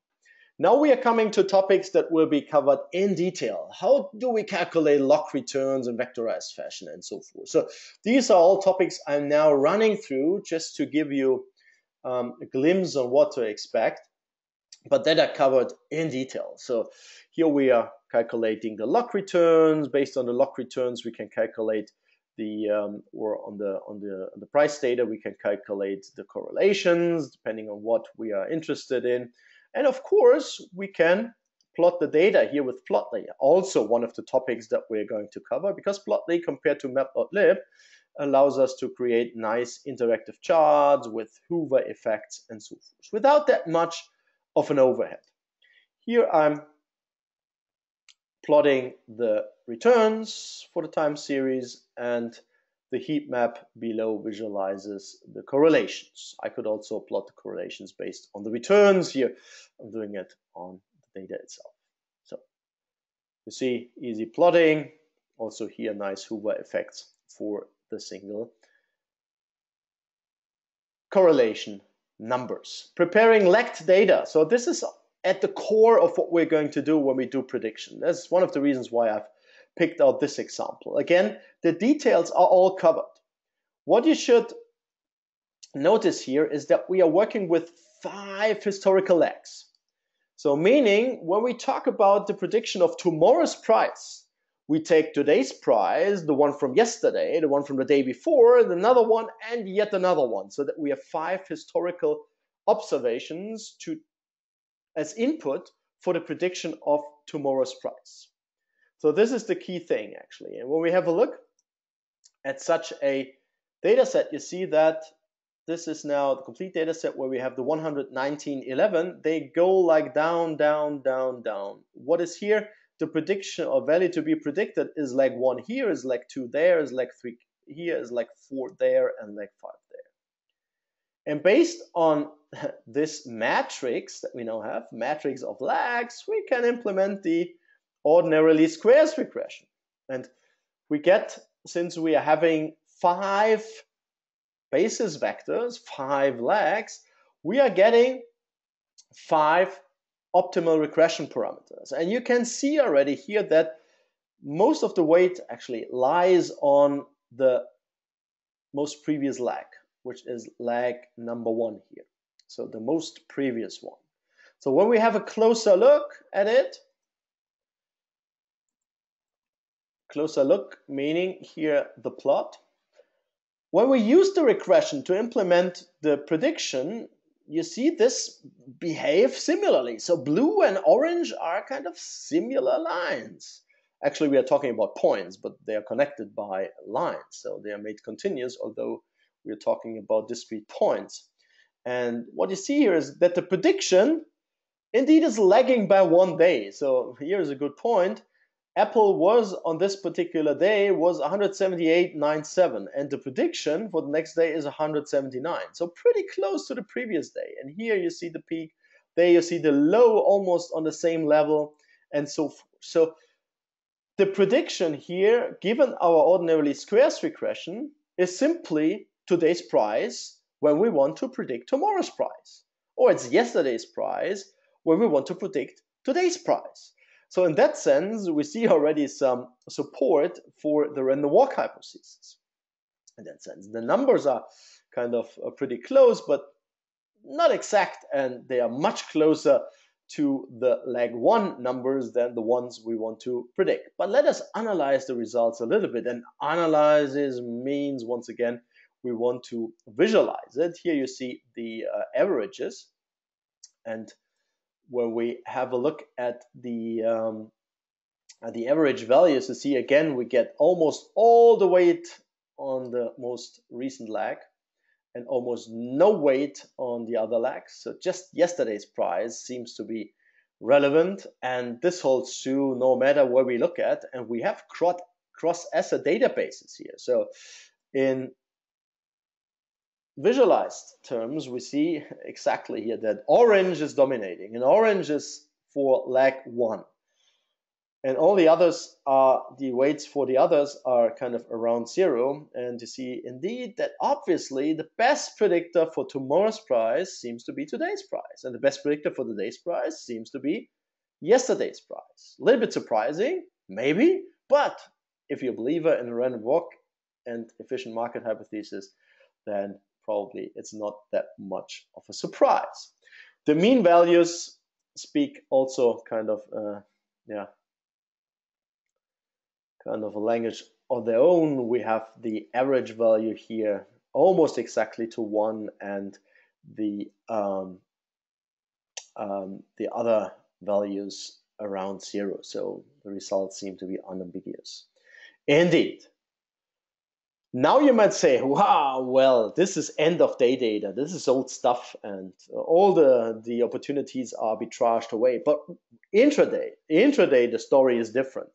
Now we are coming to topics that will be covered in detail. How do we calculate log returns in vectorized fashion and so forth? So these are all topics I'm now running through just to give you a glimpse on what to expect, but that are covered in detail. So here we are calculating the log returns. Based on the log returns, we can calculate the or on the price data, we can calculate the correlations depending on what we are interested in. And of course, we can plot the data here with Plotly, also one of the topics that we're going to cover, because Plotly compared to Matplotlib allows us to create nice interactive charts with Hoover effects and so forth without that much of an overhead. Here I'm plotting the returns for the time series, and the heat map below visualizes the correlations. I could also plot the correlations based on the returns. Here I'm doing it on the data itself. So you see easy plotting. Also here nice Hoover effects for the single correlation numbers. Preparing lagged data. So this is at the core of what we're going to do when we do prediction. That's one of the reasons why I've picked out this example. Again, the details are all covered. What you should notice here is that we are working with 5 historical lags. So meaning when we talk about the prediction of tomorrow's price, we take today's price, the one from yesterday, the one from the day before, another one, and yet another one, so that we have 5 historical observations as input for the prediction of tomorrow's price. So this is the key thing, actually. And when we have a look at such a data set, you see that this is now the complete data set where we have the 119.11. They go like down, down, down, down. What is here? The prediction or value to be predicted is leg 1 here, is leg 2 there, is leg 3 here, is leg 4 there, and leg 5 there. And based on this matrix that we now have, matrix of lags, we can implement the ordinary least squares regression. And we get, since we are having 5 basis vectors, 5 lags, we are getting 5 optimal regression parameters. And you can see already here that most of the weight actually lies on the most previous lag, which is lag number 1 here. So the most previous one. So when we have a closer look at it, closer look meaning here the plot, when we use the regression to implement the prediction, you see this behave similarly. So blue and orange are kind of similar lines. Actually, we are talking about points, but they are connected by lines. So they are made continuous, although we are talking about discrete points. And what you see here is that the prediction indeed is lagging by 1 day. So here is a good point. Apple was on this particular day was 178.97, and the prediction for the next day is 179. So pretty close to the previous day. And here you see the peak, there you see the low almost on the same level, and so forth. So the prediction here, given our ordinary least squares regression, is simply today's price when we want to predict tomorrow's price, or it's yesterday's price when we want to predict today's price. So in that sense, we see already some support for the random walk hypothesis. In that sense, the numbers are kind of pretty close, but not exact, and they are much closer to the lag 1 numbers than the ones we want to predict. But let us analyze the results a little bit. And analysis means, once again, we want to visualize it. Here you see the averages, and when we have a look at the average values, you see again we get almost all the weight on the most recent lag and almost no weight on the other lags. So just yesterday's price seems to be relevant, and this holds true no matter where we look at. And we have cross-asset databases here. So in visualized terms, we see exactly here that orange is dominating, and orange is for lag 1. And all the others are, the weights for the others are kind of around 0. And you see indeed that obviously the best predictor for tomorrow's price seems to be today's price. And the best predictor for today's price seems to be yesterday's price. A little bit surprising, maybe, but if you're a believer in a random walk and efficient market hypothesis, then probably it's not that much of a surprise. The mean values speak also kind of kind of a language of their own. We have the average value here almost exactly to 1, and the other values around 0. So the results seem to be unambiguous. Indeed. Now you might say, wow, well, this is end of day data. This is old stuff, and all the opportunities are arbitraged away. But intraday, the story is different.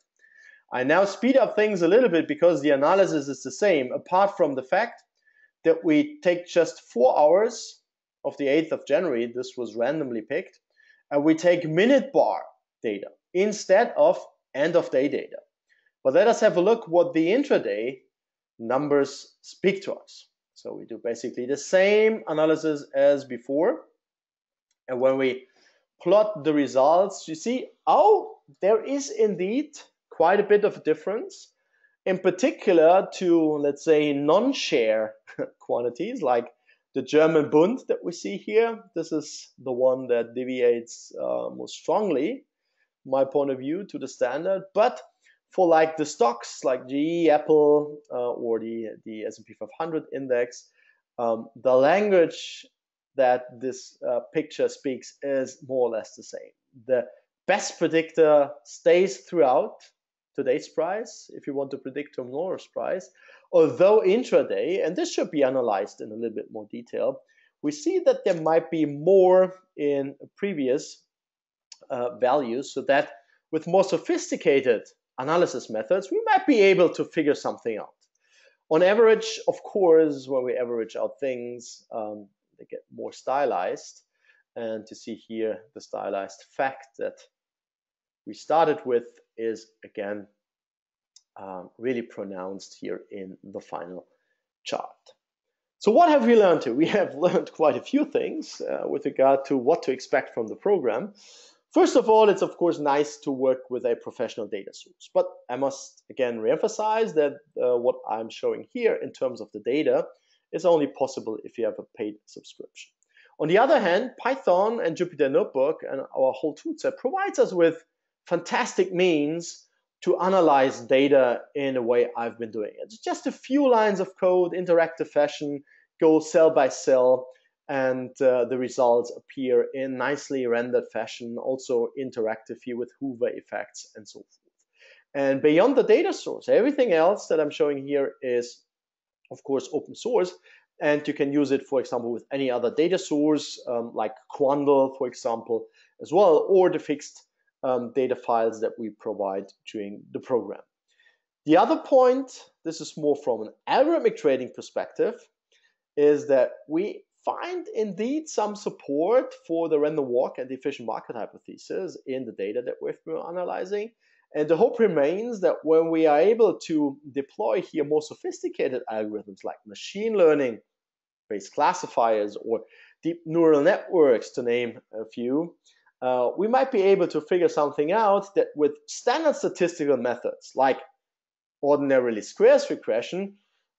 I now speed up things a little bit because the analysis is the same, apart from the fact that we take just 4 hours of the 8th of January, this was randomly picked, and we take minute bar data instead of end of day data. But let us have a look what the intraday numbers speak to us. So we do basically the same analysis as before. And when we plot the results, you see, oh, there is indeed quite a bit of a difference, in particular to, let's say, non-share quantities like the German Bund that we see here. This is the one that deviates most strongly, my point of view, to the standard. But for like the stocks like GE, Apple, or the S&P 500 index, the language that this picture speaks is more or less the same. The best predictor stays throughout today's price if you want to predict tomorrow's price, although intraday, and this should be analyzed in a little bit more detail, we see that there might be more in previous values, so that with more sophisticated analysis methods, we might be able to figure something out. On average, of course, when we average out things, they get more stylized. And you see here the stylized fact that we started with is again really pronounced here in the final chart. So what have we learned here? We have learned quite a few things with regard to what to expect from the program. First of all, it's of course nice to work with a professional data source, but I must again reemphasize that what I'm showing here in terms of the data is only possible if you have a paid subscription. On the other hand, Python and Jupyter Notebook and our whole toolset provides us with fantastic means to analyze data in a way I've been doing it. It's just a few lines of code, interactive fashion, go cell by cell, and the results appear in nicely rendered fashion, also interactive here with Hoover effects and so forth. And beyond the data source, everything else that I'm showing here is, of course, open source, and you can use it, for example, with any other data source, like Quandl, for example, as well, or the fixed data files that we provide during the program. The other point, this is more from an algorithmic trading perspective, is that we find indeed some support for the random walk and the efficient market hypothesis in the data that we've been analyzing. And the hope remains that when we are able to deploy here more sophisticated algorithms like machine learning based classifiers or deep neural networks, to name a few, we might be able to figure something out that with standard statistical methods like ordinarily squares regression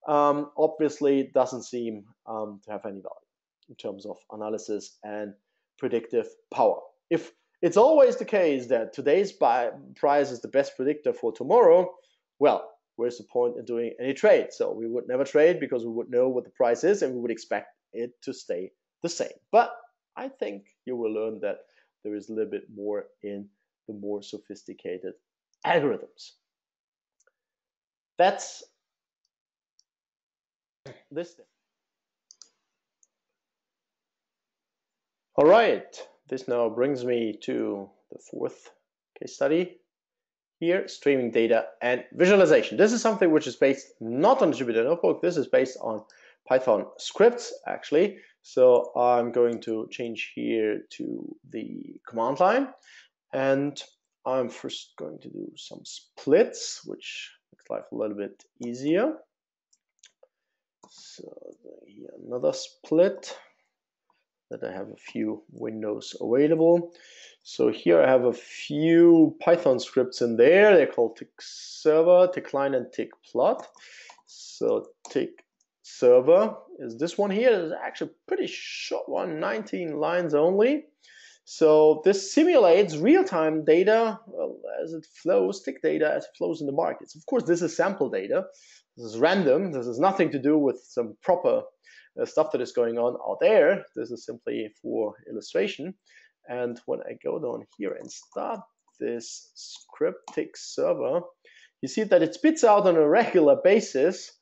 obviously doesn't seem to have any value in terms of analysis and predictive power. If it's always the case that today's price is the best predictor for tomorrow, well, where's the point in doing any trade? So we would never trade because we would know what the price is and we would expect it to stay the same. But I think you will learn that there is a little bit more in the more sophisticated algorithms. That's this thing. All right, this now brings me to the fourth case study here, streaming data and visualization. This is something which is based not on Jupyter Notebook. This is based on Python scripts, actually. So I'm going to change here to the command line. And I'm first going to do some splits, which makes life a little bit easier. So here another split, that I have a few windows available. So here I have a few Python scripts in there. They're called tick server, tickline, and tick plot. So tick server is this one here. It's actually a pretty short one, 19 lines only. So this simulates real-time data as it flows, tick data as it flows in the markets. Of course, this is sample data. This is random. This has nothing to do with some proper stuff that is going on out there. This is simply for illustration. And when I go down here and start this script tick server, you see that it spits out on a regular basis,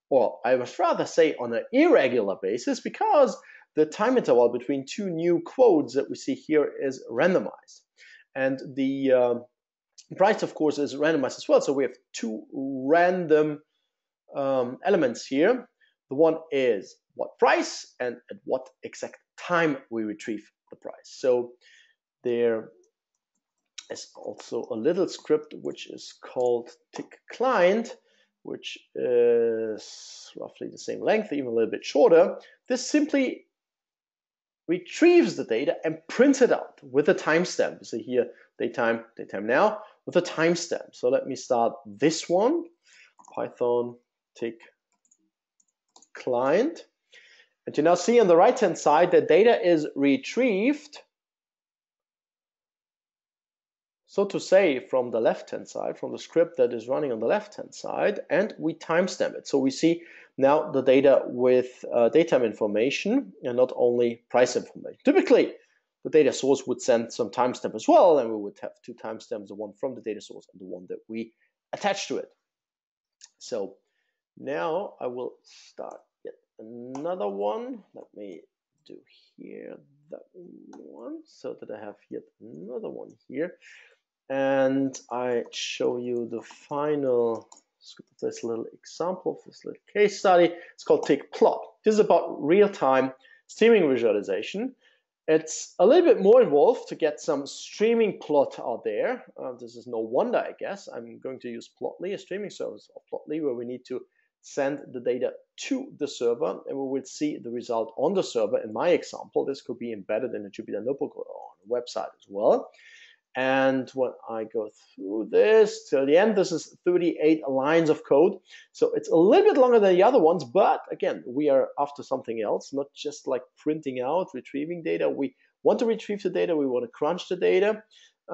or I must rather say on an irregular basis, because the time interval between two new quotes that we see here is randomized. And the price, of course, is randomized as well. So we have two random elements here. The one is what price and at what exact time we retrieve the price. So there is also a little script which is called tick client, which is roughly the same length, even a little bit shorter. This simply retrieves the data and prints it out with a timestamp. You see here daytime now with a timestamp. So let me start this one, Python tick client. And you now see on the right hand side that data is retrieved. so to say, from the left-hand side, from the script that is running on the left-hand side, and we timestamp it. So we see now the data with datetime information and not only price information. Typically, the data source would send some timestamp as well, and we would have two timestamps, the one from the data source and the one that we attach to it. So now I will start yet another one. Let me do here that one so that I have yet another one here. And I show you the final, this little example, this little case study. It's called Tick Plot. This is about real-time streaming visualization. It's a little bit more involved to get some streaming plot out there. This is no wonder, I guess. I'm going to use Plotly, a streaming service of Plotly, where we need to send the data to the server, and we will see the result on the server. In my example, this could be embedded in a Jupyter Notebook or on a website as well. And when I go through this till the end, this is 38 lines of code. So it's a little bit longer than the other ones, but again, we are after something else, not just like printing out, retrieving data. We want to retrieve the data, we want to crunch the data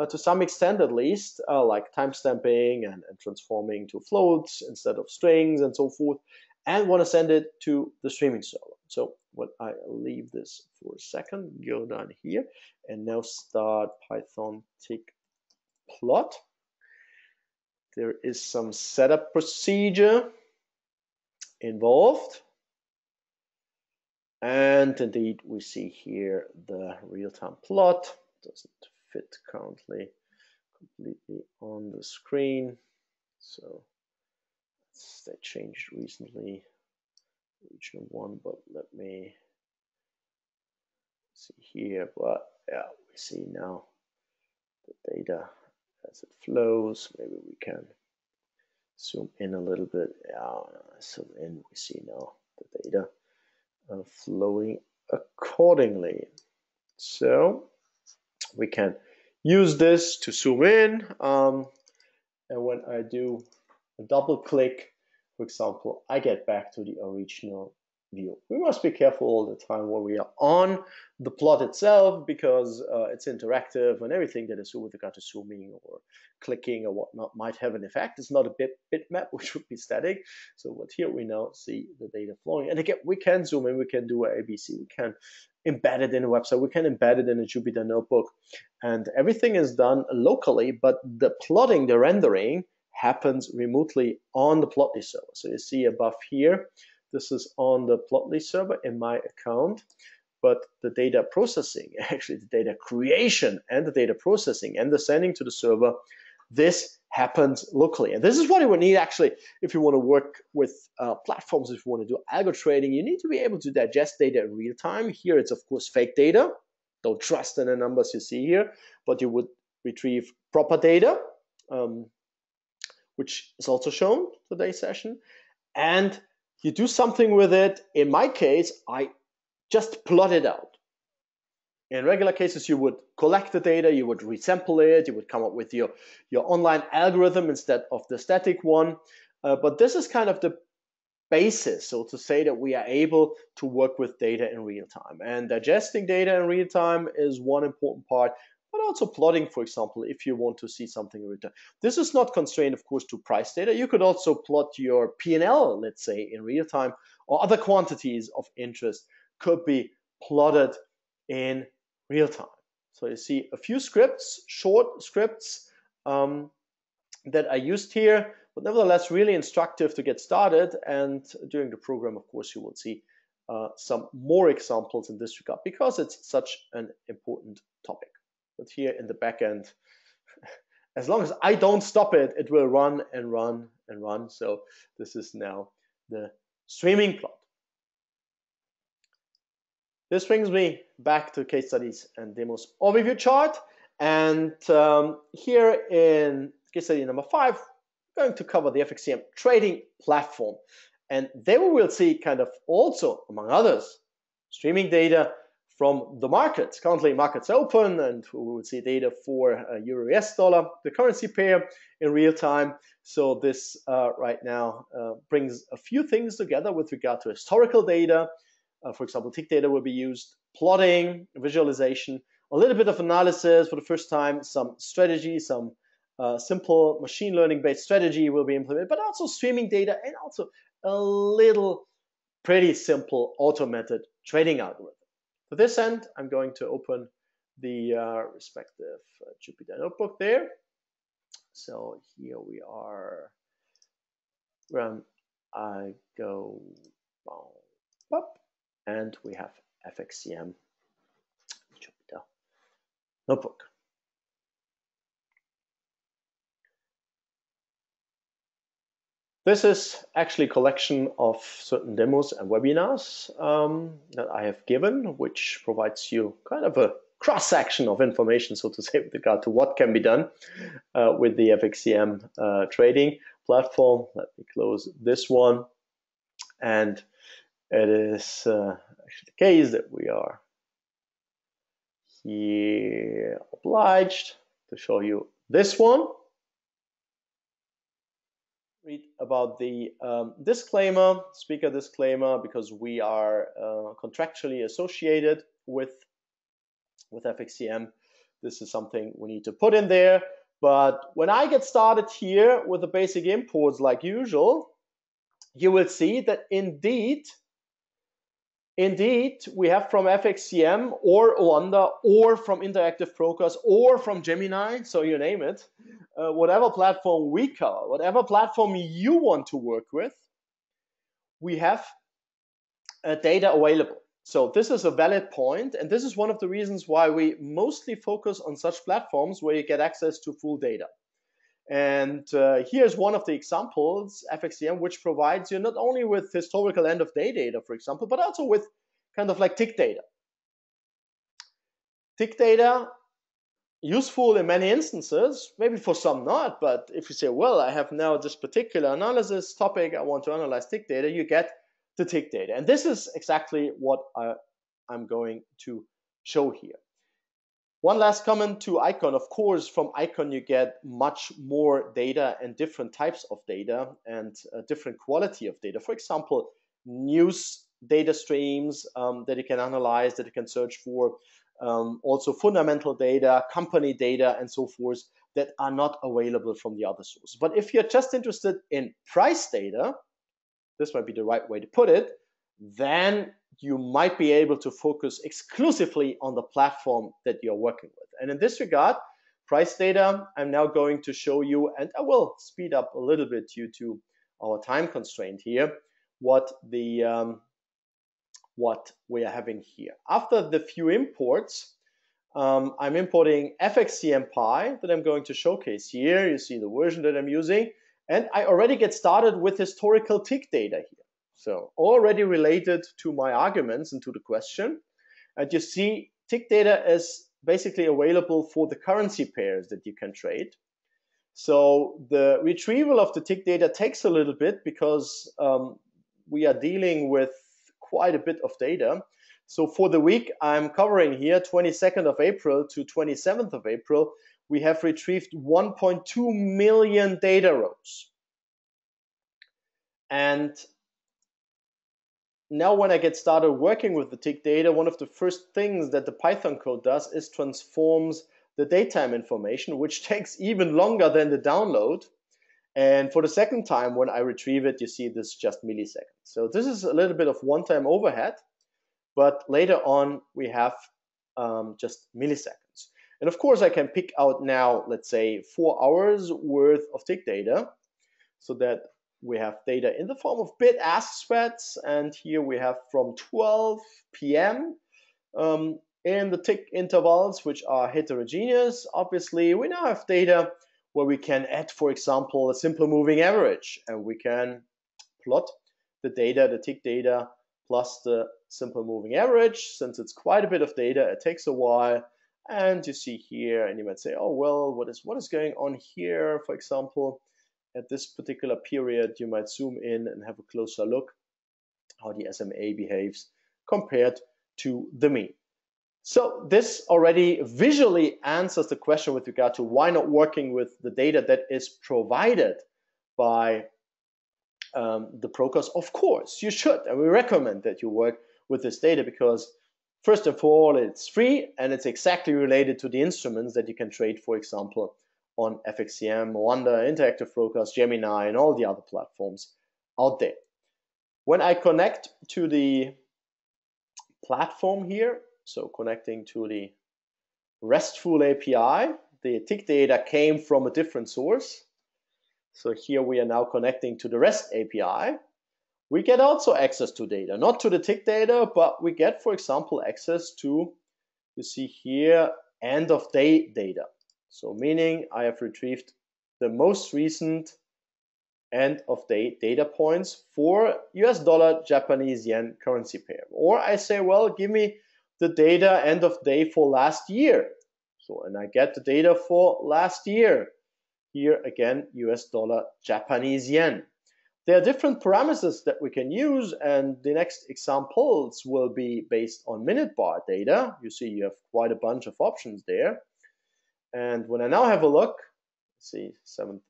to some extent at least, like timestamping and transforming to floats instead of strings and so forth, and want to send it to the streaming server. So when I leave this for a second, go down here, and now start Python tick plot. There is some setup procedure involved. And indeed, we see here the real-time plot. Doesn't fit currently completely on the screen. So they changed recently, region 1, but let me see here. But yeah, we see now the data as it flows. Maybe we can zoom in a little bit. Yeah, zoom in, we see now the data flowing accordingly. So we can use this to zoom in, and when I do a double click, for example, I get back to the original view. We must be careful all the time when we are on the plot itself, because it's interactive, and everything that is with regard to zooming or clicking or whatnot might have an effect. It's not a bitmap, which would be static. So what here we now see the data flowing. And again, we can zoom in, we can do an ABC, we can embed it in a website, we can embed it in a Jupyter Notebook, and everything is done locally, but the plotting, the rendering happens remotely on the Plotly server. So you see above here, this is on the Plotly server in my account, but the data processing, actually the data creation and the data processing and the sending to the server, this happens locally. And this is what you would need actually if you want to work with platforms, if you want to do algo trading. You need to be able to digest data in real time. Here it's of course fake data. Don't trust in the numbers you see here, but you would retrieve proper data, which is also shown today's session. And you do something with it. In my case, I just plot it out. In regular cases, you would collect the data, you would resample it, you would come up with your online algorithm instead of the static one. But this is kind of the basis, so to say, that we are able to work with data in real time. And digesting data in real time is one important part, but also plotting, for example, if you want to see something in real time. This is not constrained, of course, to price data. You could also plot your P&L, let's say, in real time, or other quantities of interest could be plotted in real time. So you see a few scripts, short scripts that are used here, but nevertheless really instructive to get started. And during the program, of course, you will see some more examples in this regard because it's such an important topic. But here in the back end, as long as I don't stop it, it will run and run and run. So this is now the streaming plot. This brings me back to case studies and demos overview chart. And here in case study number 5, we're going to cover the FXCM trading platform. And there we will see kind of also, among others, streaming data from the markets. Currently markets open, and we will see data for Euro US dollar, the currency pair in real time. So this right now brings a few things together with regard to historical data. For example, tick data will be used, plotting, visualization. a little bit of analysis for the first time, some strategy, some simple machine learning based strategy will be implemented, but also streaming data and also a little pretty simple automated trading algorithm. To this end, I'm going to open the respective Jupyter notebook there. So here we are. When I go up, and we have FXCM Jupyter notebook. This is actually a collection of certain demos and webinars that I have given, which provides you kind of a cross-section of information, so to say, with regard to what can be done with the FXCM trading platform. Let me close this one. And it is actually the case that we are here obliged to show you this one. Read about the disclaimer, speaker disclaimer, because we are contractually associated with FXCM. This is something we need to put in there. But when I get started here with the basic imports like usual, you will see that indeed we have from FXCM or Oanda or from Interactive Brokers or from Gemini, so you name it, whatever platform we cover, whatever platform you want to work with, we have data available. So this is a valid point, and this is one of the reasons why we mostly focus on such platforms where you get access to full data. And here's one of the examples, FXCM, which provides you not only with historical end of day data, for example, but also with kind of like tick data. Tick data, useful in many instances, maybe for some not, but if you say, well, I have now this particular analysis topic, I want to analyze tick data, you get the tick data. And this is exactly what I'm going to show here. One last comment to Icon. Of course, from Icon, you get much more data and different types of data and different quality of data. For example, news data streams that you can analyze, that you can search for. Also fundamental data, company data, and so forth that are not available from the other sources. But if you're just interested in price data, this might be the right way to put it, then you might be able to focus exclusively on the platform that you're working with. And in this regard, price data, I'm now going to show you, and I will speed up a little bit due to our time constraint here, what we are having here. After the few imports, I'm importing FXCMPy that I'm going to showcase here. You see the version that I'm using. And I already get started with historical tick data here. So already related to my arguments and to the question. And you see tick data is basically available for the currency pairs that you can trade. So the retrieval of the tick data takes a little bit because we are dealing with quite a bit of data. So for the week I'm covering here, 22nd of April to 27th of April, we have retrieved 1.2 million data rows. And now when I get started working with the tick data, one of the first things that the Python code does is transforms the datetime information, which takes even longer than the download. And for the second time, when I retrieve it, you see this just milliseconds. So this is a little bit of one-time overhead, but later on we have just milliseconds. And of course, I can pick out now, let's say, 4 hours worth of tick data, so that we have data in the form of bid-ask spreads. And here we have from 12 p.m. In the tick intervals, which are heterogeneous. Obviously, we now have data where we can add, for example, a simple moving average, and we can plot the data, the tick data, plus the simple moving average. Since it's quite a bit of data, it takes a while. And you see here, and you might say, oh, well, what is going on here? For example, at this particular period, you might zoom in and have a closer look how the SMA behaves compared to the mean. So this already visually answers the question with regard to why not working with the data that is provided by the brokers. Of course, you should, and we recommend that you work with this data because First of all, it's free and it's exactly related to the instruments that you can trade, for example, on FXCM, Wanda, Interactive Brokers, Gemini, and all the other platforms out there. When I connect to the platform here, so connecting to the RESTful API, the tick data came from a different source. So here we are now connecting to the REST API. We get also access to data, not to the tick data, but we get, for example, access to, you see here, end of day data. So meaning I have retrieved the most recent end of day data points for US dollar Japanese yen currency pair. Or I say, well, give me the data end of day for last year. So, and I get the data for last year. Here again, US dollar Japanese yen. There are different parameters that we can use, and the next examples will be based on minute bar data. You see you have quite a bunch of options there. And when I now have a look, let's see, 7th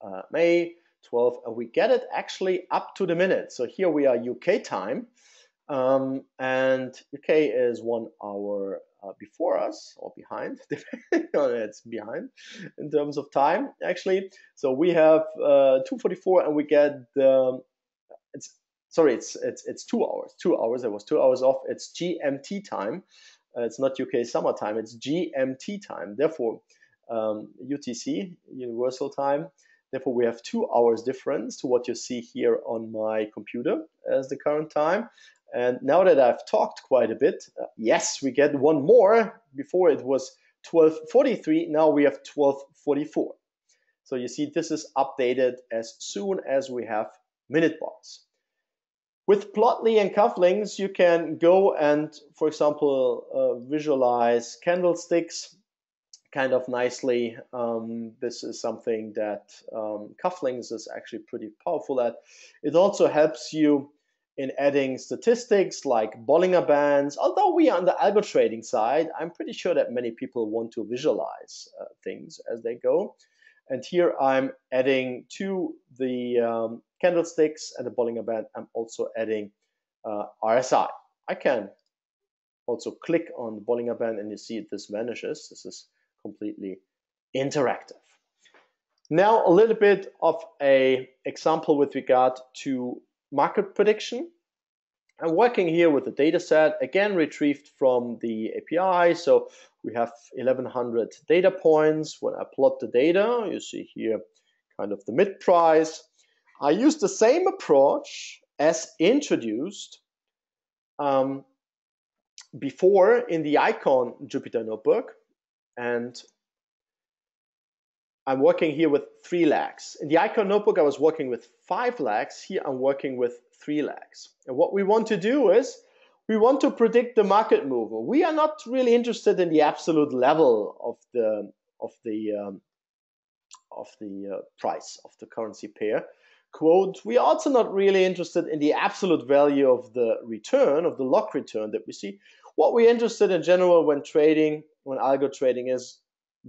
of May, 12, and we get it actually up to the minute. So here we are UK time, and UK is 1 hour before us or behind, depending on it's behind in terms of time actually. So we have 2:44, and we get it's 2 hours. 2 hours. It was 2 hours off. It's GMT time. It's not UK summertime. It's GMT time. Therefore, UTC, Universal Time. Therefore, we have 2 hours difference to what you see here on my computer as the current time. And now that I've talked quite a bit, yes, we get one more. Before it was 12:43, now we have 12:44. So you see this is updated as soon as we have minute bars. With Plotly and cufflinks, you can go and, for example, visualize candlesticks kind of nicely. This is something that cufflinks is actually pretty powerful at. It also helps you in adding statistics like Bollinger Bands. Although we are on the algo trading side, I'm pretty sure that many people want to visualize things as they go. And here I'm adding to the candlesticks and the Bollinger Band, I'm also adding RSI. I can also click on the Bollinger Band and you see this vanishes. This is completely interactive. Now a little bit of an example with regard to market prediction. I'm working here with a data set, again retrieved from the API. So we have 1100 data points. When I plot the data, you see here kind of the mid price. I use the same approach as introduced before in the Icon Jupyter Notebook. And I'm working here with 3 lags. In the Icon Notebook, I was working with 5 lags. Here I'm working with 3 lags. And what we want to do is we want to predict the market movement. We are not really interested in the absolute level of the price of the currency pair. Quote, we are also not really interested in the absolute value of the return, of the log return that we see. What we're interested in general when trading, when algo trading is,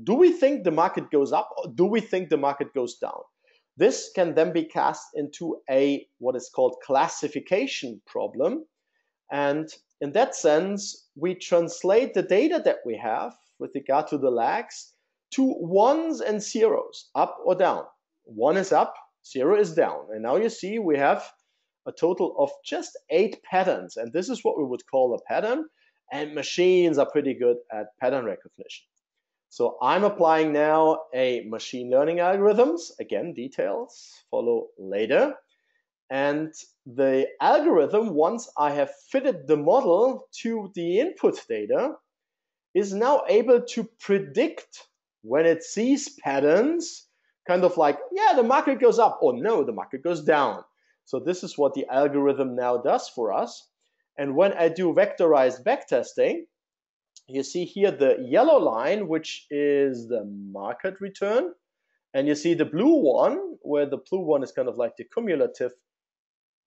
do we think the market goes up or do we think the market goes down? This can then be cast into a what is called classification problem. And in that sense, we translate the data that we have with regard to the lags to ones and zeros, up or down. 1 is up, 0 is down. And now you see we have a total of just 8 patterns. And this is what we would call a pattern. And machines are pretty good at pattern recognition. So I'm applying now a machine learning algorithms. Again, details follow later. And the algorithm, once I have fitted the model to the input data, is now able to predict when it sees patterns, kind of like, yeah, the market goes up, or no, the market goes down. So this is what the algorithm now does for us. And when I do vectorized backtesting, you see here the yellow line, which is the market return. And you see the blue one, where the blue one is kind of like the cumulative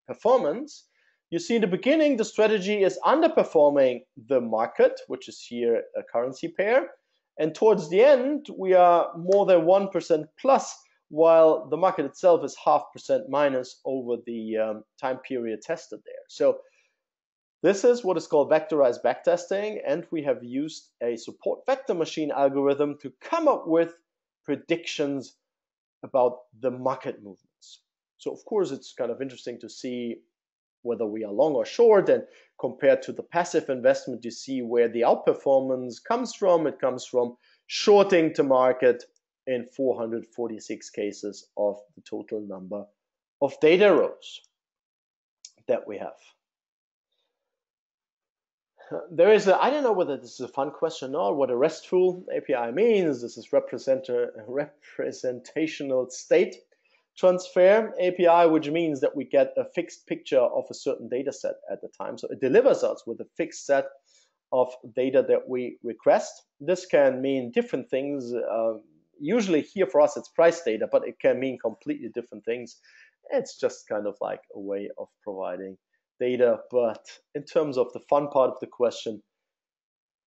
performance. You see in the beginning, the strategy is underperforming the market, which is here a currency pair. And towards the end, we are more than 1% plus, while the market itself is 0.5% minus over the time period tested there. So This is what is called vectorized backtesting, and we have used a support vector machine algorithm to come up with predictions about the market movements. So of course it's kind of interesting to see whether we are long or short, and compared to the passive investment, you see where the outperformance comes from. It comes from shorting the market in 446 cases of the total number of data rows that we have. There is I don't know whether this is a fun question or what a RESTful API means. This is representational state transfer API, which means that we get a fixed picture of a certain data set at the time. So it delivers us with a fixed set of data that we request. This can mean different things. Usually here for us, it's price data, but it can mean completely different things. It's just kind of like a way of providing data. But in terms of the fun part of the question,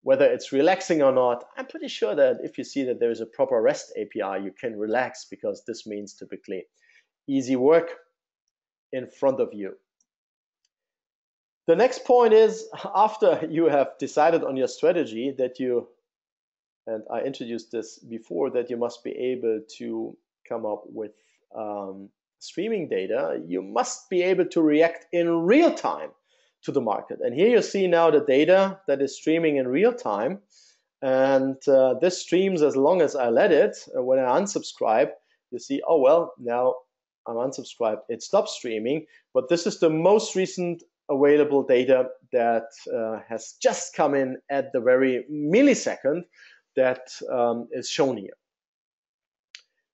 whether it's relaxing or not, I'm pretty sure that if you see that there is a proper REST API, you can relax, because this means typically easy work in front of you. The next point is, after you have decided on your strategy that you, and I introduced this before, that you must be able to come up with streaming data, you must be able to react in real time to the market. And here you see now the data that is streaming in real time. And this streams as long as I let it. When I unsubscribe, you see, oh, well, now I'm unsubscribed. It stops streaming. But this is the most recent available data that has just come in at the very millisecond that is shown here.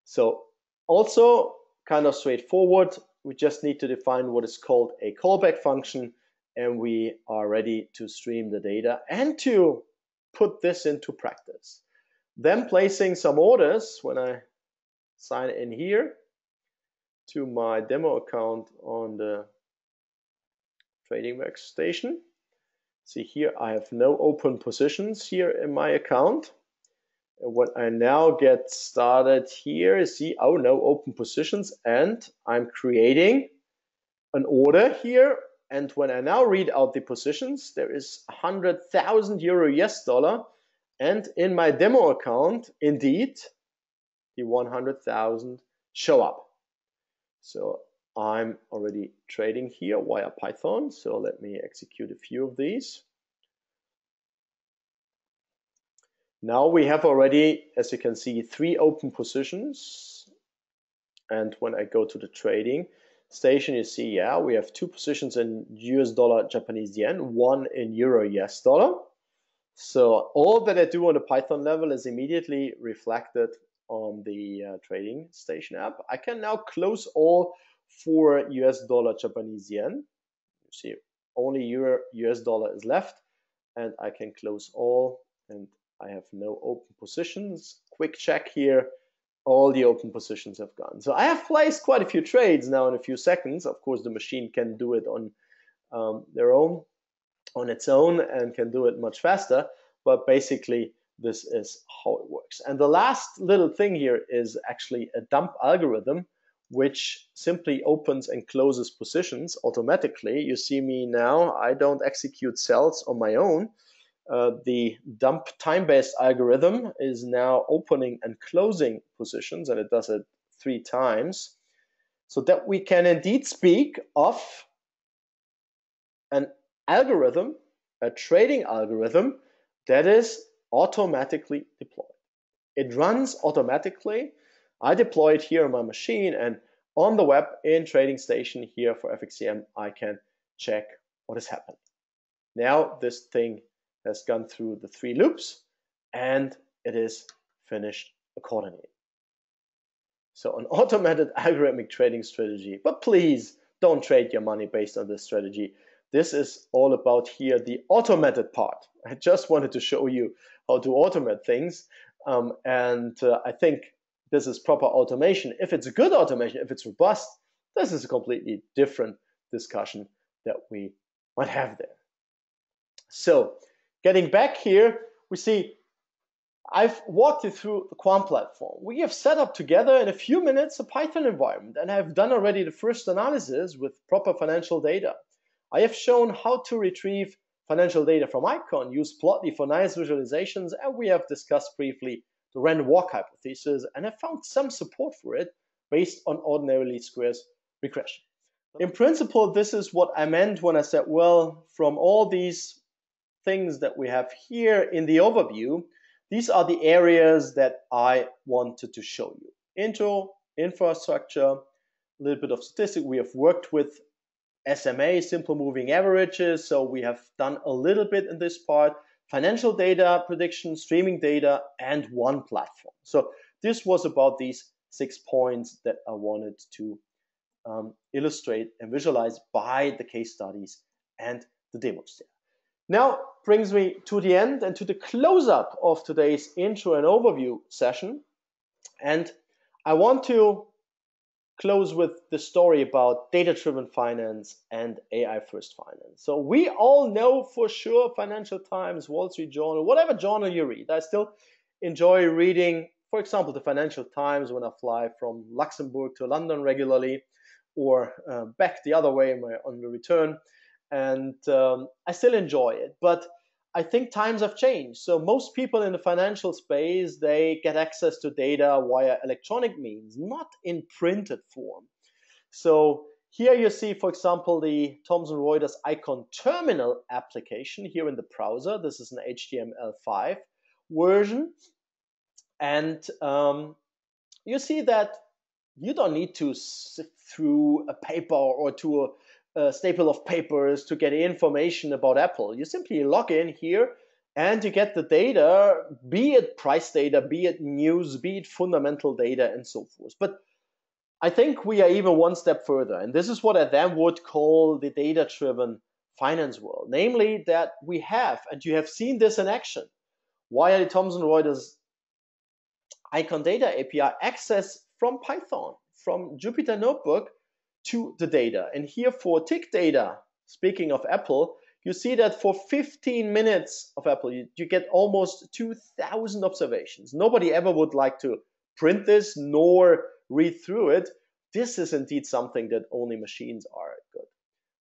So also kind of straightforward. We just need to define what is called a callback function, and we are ready to stream the data and to put this into practice. Then placing some orders when I sign in here to my demo account on the trading workstation. See here, I have no open positions here in my account. When I now get started here, see, oh, no open positions, and I'm creating an order here. And when I now read out the positions, there is 100,000 euro US dollar. And in my demo account, indeed, the 100,000 show up. So I'm already trading here via Python. So let me execute a few of these. Now we have already, as you can see, 3 open positions. And when I go to the trading station, you see, yeah, we have 2 positions in US dollar, Japanese yen, 1 in euro, US dollar. So all that I do on the Python level is immediately reflected on the trading station app. I can now close all 4 US dollar, Japanese yen. You see, only euro, US dollar is left, and I can close all, and I have no open positions. Quick check here. All the open positions have gone. So I have placed quite a few trades now in a few seconds. Of course, the machine can do it on its own, and can do it much faster. But basically, this is how it works. And the last little thing here is actually a dump algorithm, which simply opens and closes positions automatically. You see me now, I don't execute cells on my own. The dump time-based algorithm is now opening and closing positions, and it does it 3 times, so that we can indeed speak of an algorithm, a trading algorithm, that is automatically deployed. It runs automatically. I deploy it here on my machine, and on the web in Trading Station here for FXCM, I can check what is happening. Now this thing has gone through the 3 loops, and it is finished accordingly. So an automated algorithmic trading strategy. But please don't trade your money based on this strategy. This is all about here the automated part. I just wanted to show you how to automate things. I think this is proper automation. If it's a good automation, if it's robust, this is a completely different discussion that we might have there. So getting back here, we see I've walked you through the Quant Platform. We have set up together in a few minutes a Python environment, and I've done already the first analysis with proper financial data. I have shown how to retrieve financial data from Icon, use Plotly for nice visualizations, and we have discussed briefly the random walk hypothesis, and I found some support for it based on ordinary least squares regression. In principle, this is what I meant when I said, well, from all these things that we have here in the overview, these are the areas that I wanted to show you. Intro, infrastructure, a little bit of statistics. We have worked with SMA, simple moving averages, so we have done a little bit in this part. Financial data prediction, streaming data, and one platform. So this was about these 6 points that I wanted to illustrate and visualize by the case studies and the demos there. Now brings me to the end and to the close-up of today's intro and overview session. And I want to close with the story about data-driven finance and AI-first finance. So we all know for sure Financial Times, Wall Street Journal, whatever journal you read. I still enjoy reading, for example, the Financial Times when I fly from Luxembourg to London regularly, or back the other way on the return. And I still enjoy it. But I think times have changed. So most people in the financial space, they get access to data via electronic means, not in printed form. So here you see, for example, the Thomson Reuters Icon Terminal application here in the browser. This is an HTML5 version. And you see that you don't need to sift through a paper or to a staple of papers to get information about Apple. You simply log in here and you get the data, be it price data, be it news, be it fundamental data, and so forth. But I think we are even one step further, and this is what I then would call the data-driven finance world. Namely that we have, and you have seen this in action, via the Thomson Reuters Icon Data API, access from Python, from Jupyter Notebook to the data. And here for tick data, speaking of Apple, you see that for 15 minutes of Apple, you get almost 2,000 observations. Nobody ever would like to print this nor read through it. This is indeed something that only machines are good.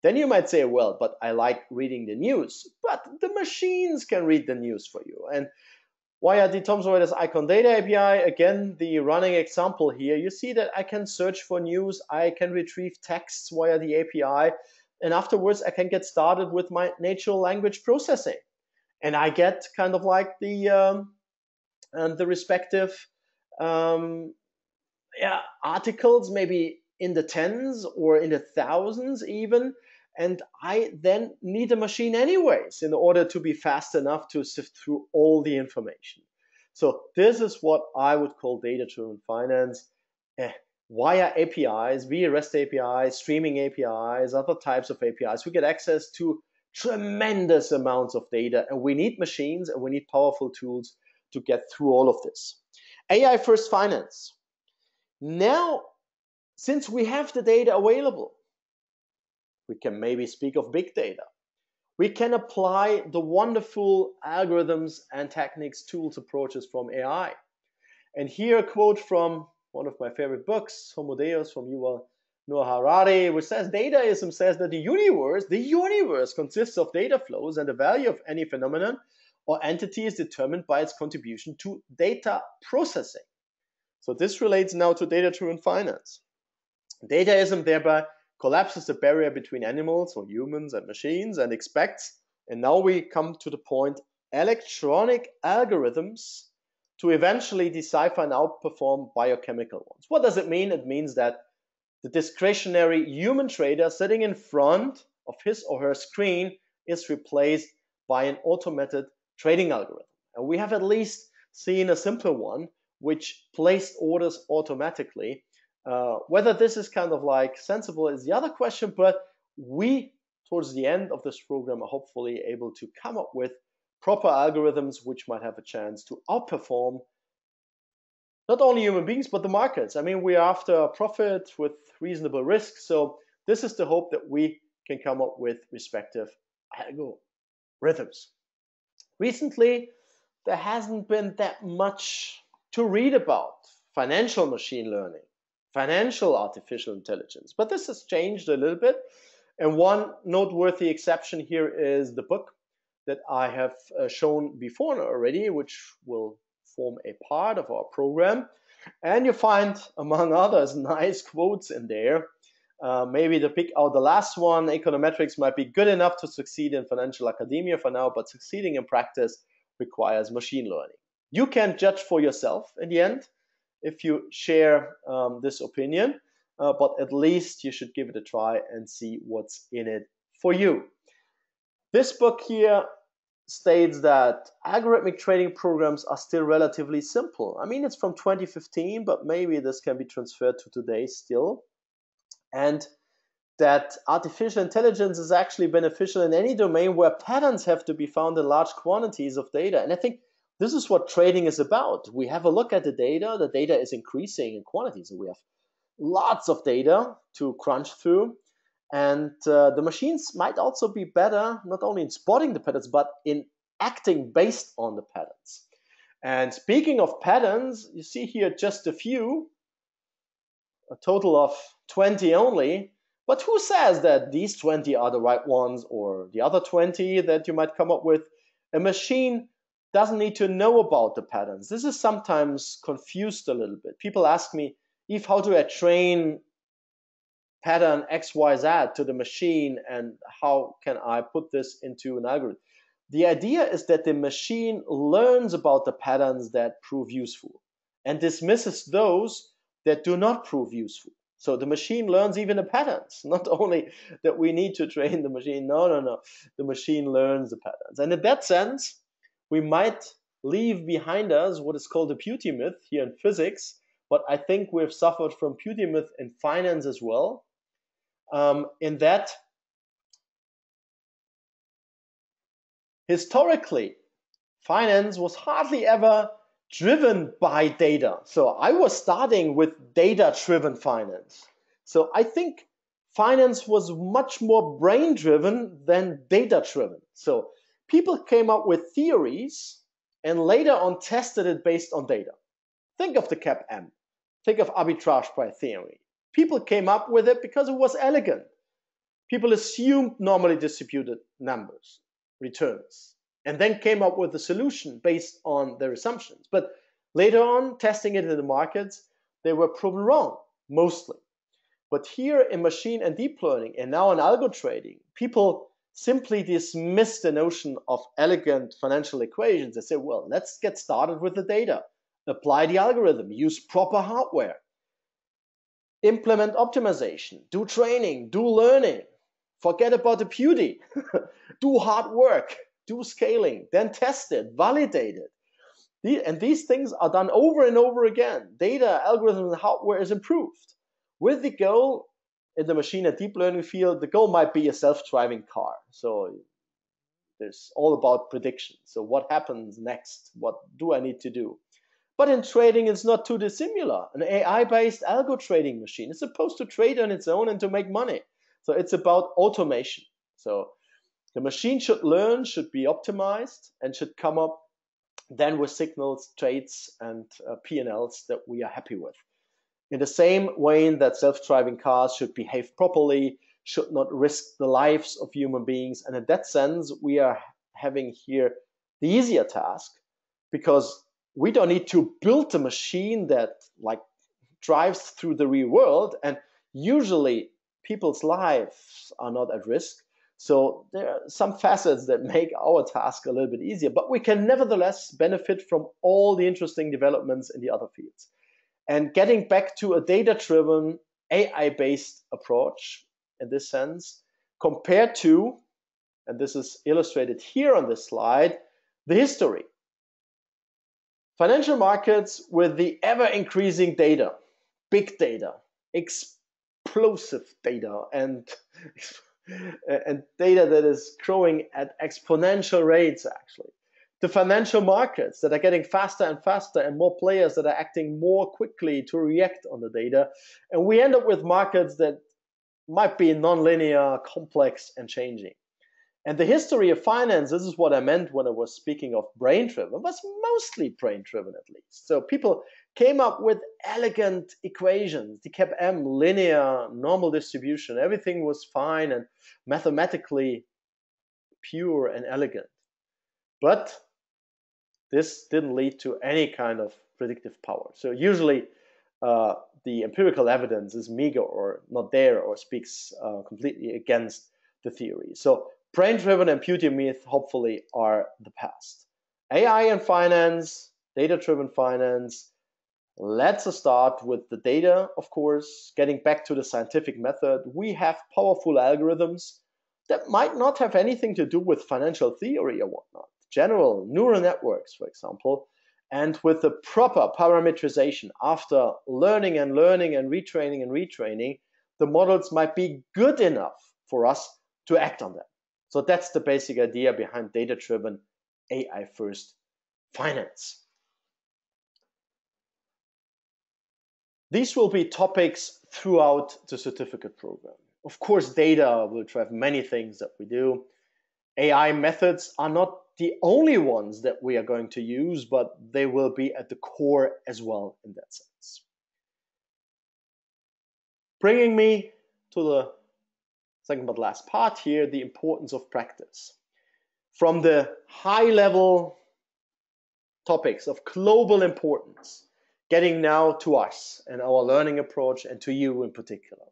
Then you might say, well, but I like reading the news. But the machines can read the news for you. And via the Thomson Reuters Icon Data API, again, the running example here, you see that I can search for news, I can retrieve texts via the API, and afterwards I can get started with my natural language processing. And I get kind of like the respective articles, maybe in the tens or in the thousands even, and I then need a machine anyways in order to be fast enough to sift through all the information. So this is what I would call data-driven finance via APIs, via REST APIs, streaming APIs, other types of APIs. We get access to tremendous amounts of data, and we need machines and we need powerful tools to get through all of this. AI-first finance. Now, since we have the data available, we can maybe speak of big data. We can apply the wonderful algorithms and techniques, tools, approaches from AI. And here a quote from one of my favorite books, Homo Deus, from Yuval Noah Harari, which says, dataism says that the universe consists of data flows, and the value of any phenomenon or entity is determined by its contribution to data processing. So this relates now to data-driven finance. Dataism thereby collapses the barrier between animals or humans and machines and expects, and now we come to the point, electronic algorithms to eventually decipher and outperform biochemical ones. What does it mean? It means that the discretionary human trader sitting in front of his or her screen is replaced by an automated trading algorithm. And we have at least seen a simpler one which placed orders automatically. Whether this is kind of like sensible is the other question, but we, towards the end of this program, are hopefully able to come up with proper algorithms which might have a chance to outperform not only human beings, but the markets. I mean, we're after a profit with reasonable risk. So this is the hope that we can come up with respective algorithms. Recently, there hasn't been that much to read about financial machine learning, financial artificial intelligence. But this has changed a little bit. And one noteworthy exception here is the book that I have shown before already, which will form a part of our program. And you find, among others, nice quotes in there. Maybe to pick out the last one, econometrics might be good enough to succeed in financial academia for now, but succeeding in practice requires machine learning. You can judge for yourself in the end if you share this opinion, but at least you should give it a try and see what's in it for you. This book here states that algorithmic trading programs are still relatively simple. I mean, it's from 2015, but maybe this can be transferred to today still. And that artificial intelligence is actually beneficial in any domain where patterns have to be found in large quantities of data. And I think this is what trading is about. We have a look at the data is increasing in quantity, so we have lots of data to crunch through. And the machines might also be better, not only in spotting the patterns, but in acting based on the patterns. And speaking of patterns, you see here just a few, a total of 20 only. But who says that these 20 are the right ones or the other 20 that you might come up with? A machine doesn't need to know about the patterns. This is sometimes confused a little bit. People ask me, Eve, how do I train pattern XYZ to the machine and how can I put this into an algorithm? The idea is that the machine learns about the patterns that prove useful and dismisses those that do not prove useful. So the machine learns even the patterns, not only that we need to train the machine. No. The machine learns the patterns. And in that sense, we might leave behind us what is called the beauty myth here in physics, but I think we've suffered from beauty myth in finance as well. In that, historically, finance was hardly ever driven by data. So I was starting with data-driven finance. So I think finance was much more brain-driven than data-driven. So people came up with theories and later on tested it based on data. Think of the CAP-M. Think of arbitrage price theory. People came up with it because it was elegant. People assumed normally distributed numbers, returns, and then came up with a solution based on their assumptions. But later on, testing it in the markets, they were proven wrong, mostly. But here in machine and deep learning, and now in algo trading, people simply dismiss the notion of elegant financial equations. They say, well, let's get started with the data, apply the algorithm, use proper hardware, implement optimization, do training, do learning, forget about the beauty, do hard work, do scaling, then test it, validate it. And these things are done over and over again. Data, algorithms, and hardware is improved. With the goal, in the machine and deep learning field, the goal might be a self-driving car. So there's all about prediction. So what happens next? What do I need to do? But in trading, it's not too dissimilar. An AI-based algo trading machine is supposed to trade on its own and to make money. So it's about automation. So the machine should learn, should be optimized, and should come up then with signals, traits, and P&Ls that we are happy with. In the same way that self-driving cars should behave properly, should not risk the lives of human beings. And in that sense, we are having here the easier task because we don't need to build a machine that drives through the real world. And usually people's lives are not at risk. So there are some facets that make our task a little bit easier, but we can nevertheless benefit from all the interesting developments in the other fields. And getting back to a data-driven, AI-based approach in this sense, compared to, and this is illustrated here on this slide, the history. Financial markets with the ever-increasing data, big data, explosive data, and data that is growing at exponential rates, actually. The financial markets that are getting faster and faster and more players that are acting more quickly to react on the data. And we end up with markets that might be nonlinear, complex, and changing. And the history of finance, this is what I meant when I was speaking of brain-driven, was mostly brain-driven at least. So people came up with elegant equations, DKM, linear, normal distribution. Everything was fine and mathematically pure and elegant. But this didn't lead to any kind of predictive power. So usually the empirical evidence is meager or not there or speaks completely against the theory. So brain-driven and beauty myth hopefully are the past. AI and finance, data-driven finance. Let's start with the data, of course. Getting back to the scientific method, we have powerful algorithms that might not have anything to do with financial theory or whatnot. General neural networks, for example, and with the proper parameterization after learning and retraining, the models might be good enough for us to act on them. So that's the basic idea behind data-driven AI-first finance. These will be topics throughout the certificate program. Of course, data will drive many things that we do. AI methods are not the only ones that we are going to use, but they will be at the core as well in that sense. Bringing me to the second but last part here, the importance of practice. From the high-level topics of global importance, getting now to us and our learning approach and to you in particular.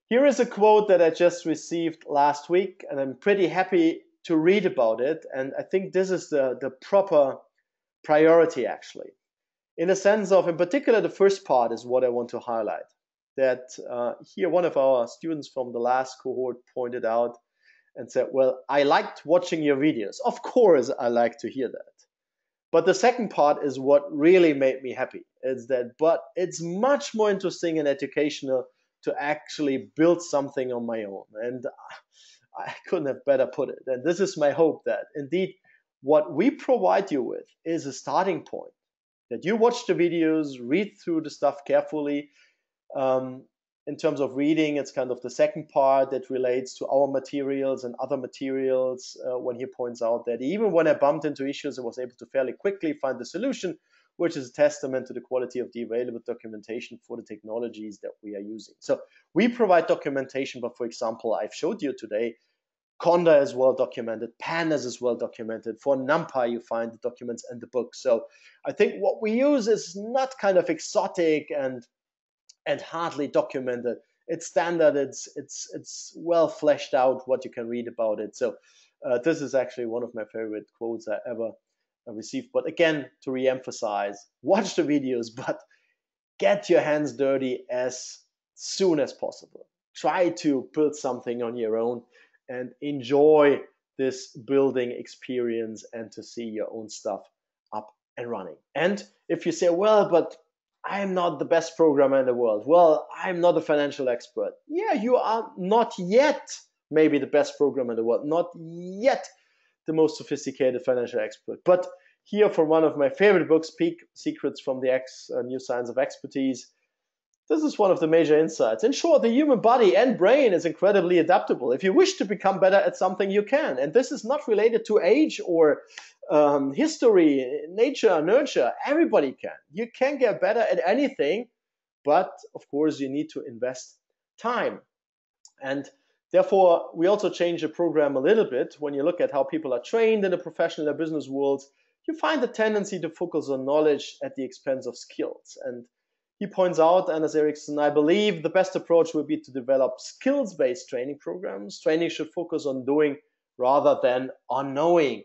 Here is a quote that I just received last week, and I'm pretty happy to read about it. And I think this is the proper priority, actually. In the sense of, in particular, the first part is what I want to highlight. That here one of our students from the last cohort pointed out and said, well, I liked watching your videos. Of course, I like to hear that. But the second part is what really made me happy. Is that, but it's much more interesting and educational to actually build something on my own. And I couldn't have better put it. And this is my hope that indeed what we provide you with is a starting point. That you watch the videos, read through the stuff carefully. In terms of reading, it's kind of the second part that relates to our materials and other materials when he points out that even when I bumped into issues, I was able to fairly quickly find the solution, which is a testament to the quality of the available documentation for the technologies that we are using. So we provide documentation, but for example, I've showed you today, Conda is well documented, Pandas is well documented. For NumPy, you find the documents in the book. So I think what we use is not kind of exotic and hardly documented. It's standard, it's well fleshed out what you can read about it. So this is actually one of my favorite quotes I ever received. But again, to re-emphasize, watch the videos, but get your hands dirty as soon as possible. Try to build something on your own and enjoy this building experience and to see your own stuff up and running. And if you say, well, but I'm not the best programmer in the world. Well, I'm not a financial expert. Yeah, you are not yet maybe the best programmer in the world, not yet the most sophisticated financial expert. But here from one of my favorite books, Peak Secrets from the New Science of Expertise, this is one of the major insights. In short, the human body and brain is incredibly adaptable. If you wish to become better at something, you can. And this is not related to age or history, nature, nurture. Everybody can. You can get better at anything, but of course you need to invest time. And therefore, we also change the program a little bit. When you look at how people are trained in the professional and business worlds, you find a tendency to focus on knowledge at the expense of skills. And he points out, Anders Ericsson, I believe the best approach would be to develop skills-based training programs. Training should focus on doing rather than on knowing.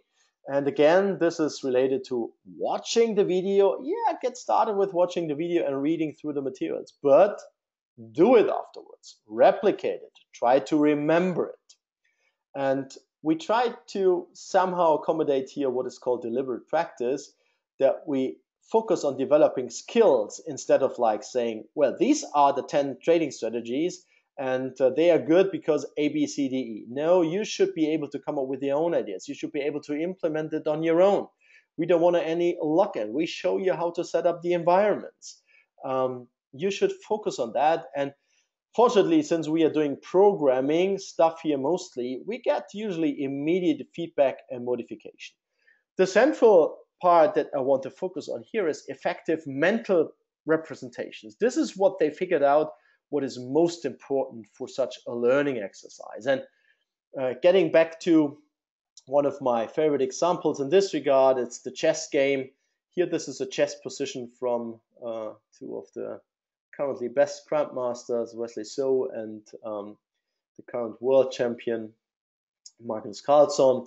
And again, this is related to watching the video. Yeah, get started with watching the video and reading through the materials, but do it afterwards. Replicate it. Try to remember it. And we try to somehow accommodate here what is called deliberate practice, that we focus on developing skills instead of like saying, well, these are the 10 trading strategies and they are good because A, B, C, D, E. No, you should be able to come up with your own ideas. You should be able to implement it on your own. We don't want any lock-in. We show you how to set up the environments. You should focus on that. And Fortunately, since we are doing programming stuff here mostly, we get usually immediate feedback and modification. The central part that I want to focus on here is effective mental representations. This is what they figured out what is most important for such a learning exercise. And getting back to one of my favorite examples in this regard, it's the chess game. Here, this is a chess position from two of the currently best grandmasters, Wesley So and the current world champion, Magnus Carlsen.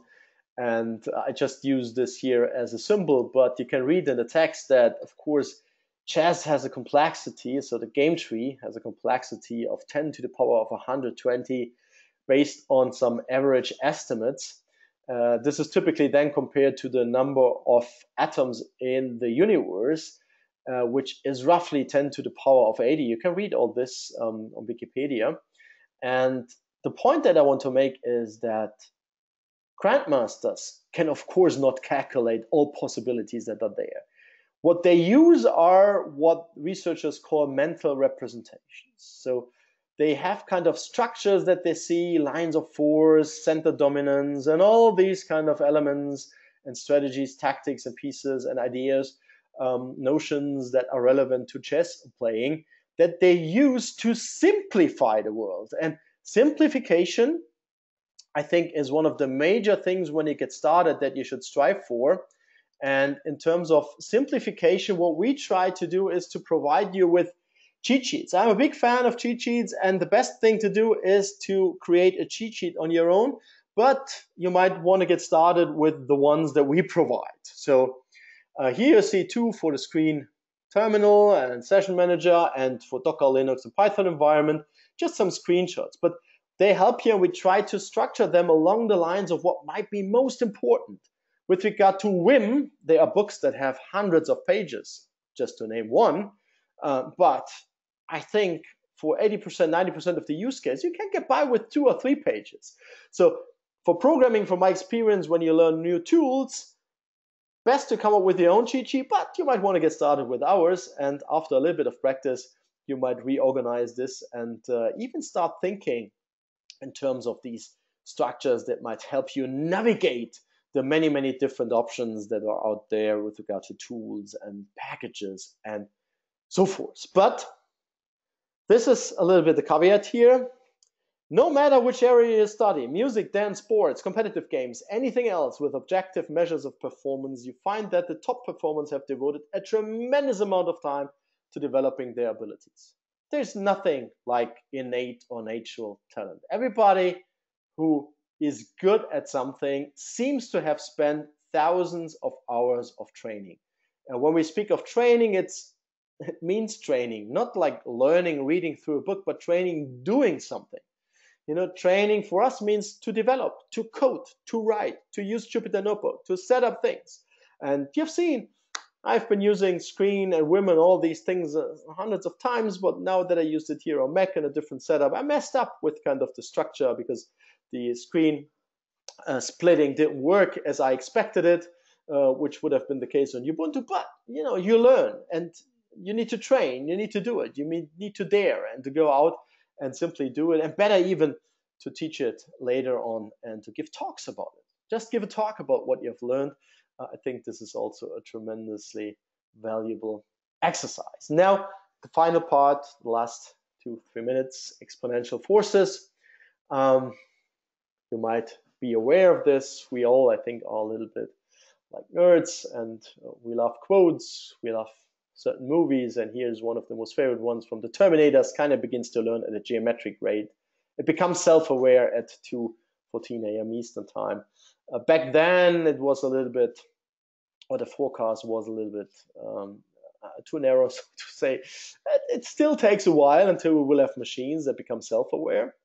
And I just use this here as a symbol, but you can read in the text that, of course, chess has a complexity, so the game tree has a complexity of 10 to the power of 120 based on some average estimates. This is typically then compared to the number of atoms in the universe, which is roughly 10 to the power of 80. You can read all this on Wikipedia. And the point that I want to make is that grandmasters can, of course, not calculate all possibilities that are there. What they use are what researchers call mental representations. So they have kind of structures that they see, lines of force, center dominance, and all these kind of elements and strategies, tactics and pieces and ideas, notions that are relevant to chess playing that they use to simplify the world. And simplification, I think, is one of the major things when you get started that you should strive for. And in terms of simplification, what we try to do is to provide you with cheat sheets. I'm a big fan of cheat sheets, and the best thing to do is to create a cheat sheet on your own, but you might want to get started with the ones that we provide. So here you see two for the screen terminal and session manager, and for Docker, Linux, and Python environment, just some screenshots. But they help you, and we try to structure them along the lines of what might be most important. With regard to Vim, there are books that have hundreds of pages, just to name one. But I think for 80%, 90% of the use case, you can get by with 2 or 3 pages. So for programming, from my experience, when you learn new tools, best to come up with your own cheat sheet, but you might want to get started with ours. And after a little bit of practice, you might reorganize this and even start thinking in terms of these structures that might help you navigate the many, many different options that are out there with regard to tools and packages and so forth. But this is a little bit the caveat here. No matter which area you study, music, dance, sports, competitive games, anything else with objective measures of performance, you find that the top performers have devoted a tremendous amount of time to developing their abilities. There's nothing like innate or natural talent. Everybody who is good at something seems to have spent thousands of hours of training. And when we speak of training, it means training, not like learning, reading through a book, but training doing something. You know, training for us means to develop, to code, to write, to use Jupyter Notebook, to set up things. And you've seen, I've been using Screen and Vim and all these things hundreds of times, but now that I used it here on Mac in a different setup, I messed up with kind of the structure because the screen splitting didn't work as I expected it, which would have been the case on Ubuntu. But, you know, you learn and you need to train, you need to do it, you need to dare and to go out and simply do it, and better even to teach it later on and to give talks about it. Just give a talk about what you've learned. I think this is also a tremendously valuable exercise. Now, the final part, the last 2-3 minutes, exponential forces. You might be aware of this. We all, I think, are a little bit like nerds, and we love quotes, we love certain movies, and here's one of the most favorite ones from the Terminators. Kind of begins to learn at a geometric rate. It becomes self-aware at 2:14 a.m. Eastern time. Back then, it was a little bit, or the forecast was a little bit too narrow, so to say. It still takes a while until we will have machines that become self-aware.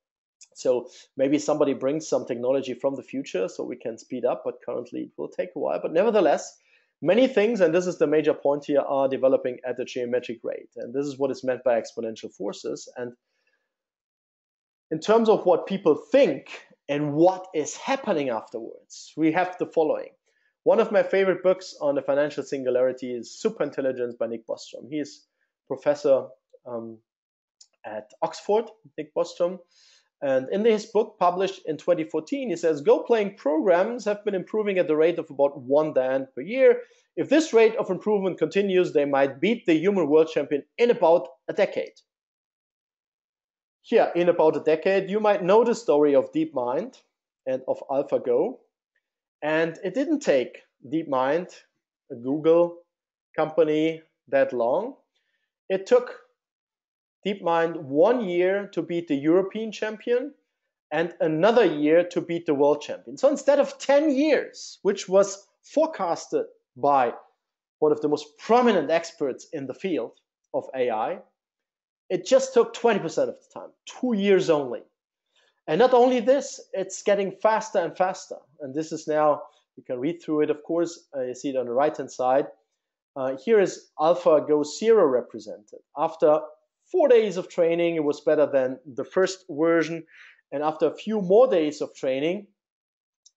So maybe somebody brings some technology from the future so we can speed up, but currently it will take a while. But nevertheless, many things, and this is the major point here, are developing at a geometric rate. And this is what is meant by exponential forces. And in terms of what people think and what is happening afterwards, we have the following. One of my favorite books on the financial singularity is Superintelligence by Nick Bostrom. He is professor at Oxford, Nick Bostrom. And in his book published in 2014, he says, Go playing programs have been improving at the rate of about 1 dan per year. If this rate of improvement continues, they might beat the human world champion in about a decade. Here, in about a decade, you might know the story of DeepMind and of AlphaGo. And it didn't take DeepMind, a Google company, that long. It took DeepMind 1 year to beat the European champion and another year to beat the world champion. So instead of 10 years, which was forecasted by one of the most prominent experts in the field of AI, it just took 20% of the time, 2 years only. And not only this, it's getting faster and faster. And this is now, you can read through it, of course. You see it on the right-hand side. Here is AlphaGo Zero represented. After 4 days of training, it was better than the first version. And after a few more days of training,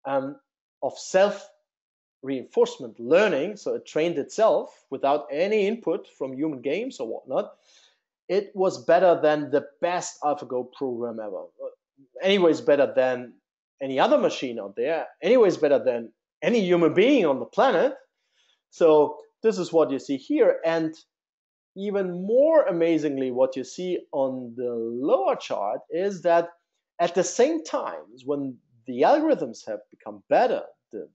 of self-reinforcement learning, so it trained itself without any input from human games or whatnot, it was better than the best AlphaGo program ever. Anyways, better than any other machine out there. Anyways, better than any human being on the planet. So this is what you see here. And even more amazingly, what you see on the lower chart is that at the same time, when the algorithms have become better, the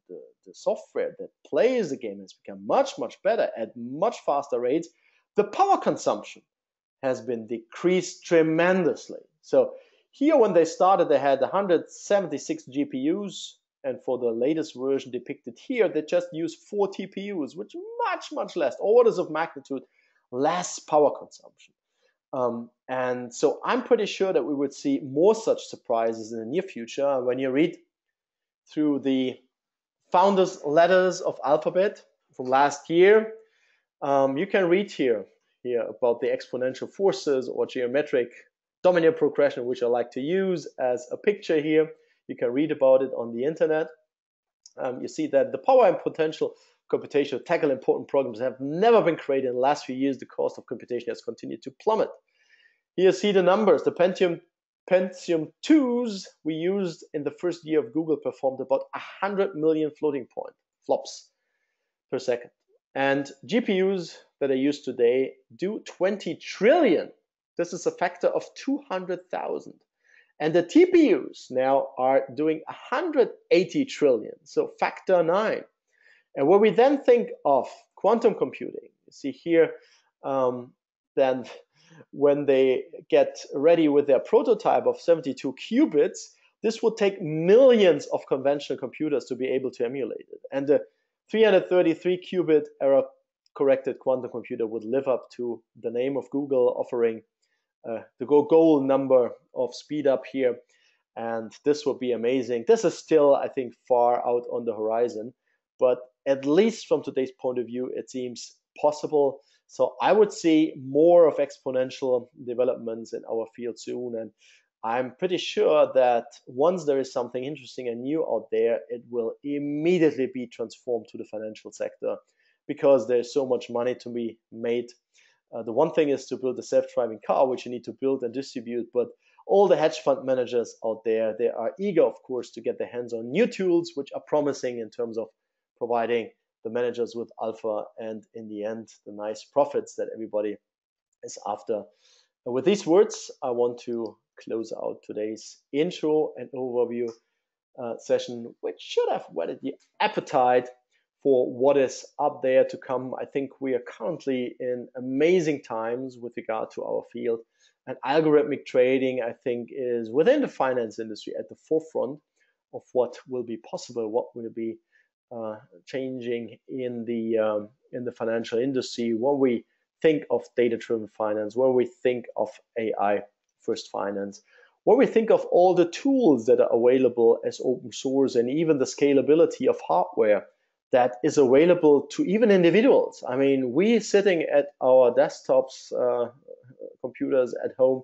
software that plays the game has become much, much better at much faster rates, the power consumption has been decreased tremendously. So here, when they started, they had 176 GPUs, and for the latest version depicted here, they just use 4 TPUs, which is much, much less, orders of magnitude less power consumption. And so I'm pretty sure that we would see more such surprises in the near future. When you read through the founders' letters of Alphabet from last year, you can read here about the exponential forces or geometric dominant progression, which I like to use as a picture here. You can read about it on the internet. You see that the power and potential computation to tackle important problems have never been created in the last few years. The cost of computation has continued to plummet. Here you see the numbers. The Pentium 2s we used in the first year of Google performed about 100 million floating point flops per second. And GPUs that are used today do 20 trillion. This is a factor of 200,000. And the TPUs now are doing 180 trillion, so factor 9. And when we then think of quantum computing, you see here, then when they get ready with their prototype of 72 qubits, this will take millions of conventional computers to be able to emulate it. And the 333 qubit error-corrected quantum computer would live up to the name of Google, offering the goal number of speed up here. And this will be amazing. This is still, I think, far out on the horizon, but at least from today's point of view, it seems possible. So I would see more of exponential developments in our field soon. And I'm pretty sure that once there is something interesting and new out there, it will immediately be transformed to the financial sector because there's so much money to be made. The one thing is to build a self-driving car, which you need to build and distribute, but all the hedge fund managers out there, they are eager, of course, to get their hands on new tools, which are promising in terms of providing the managers with alpha and, in the end, the nice profits that everybody is after. And with these words, I want to close out today's intro and overview session, which should have whetted the appetite for what is up there to come. I think we are currently in amazing times with regard to our field. And algorithmic trading, I think, is within the finance industry at the forefront of what will be possible, what will be changing in the financial industry when we think of data-driven finance, when we think of AI-first finance, when we think of all the tools that are available as open source and even the scalability of hardware that is available to even individuals. I mean, we sitting at our desktops, computers at home,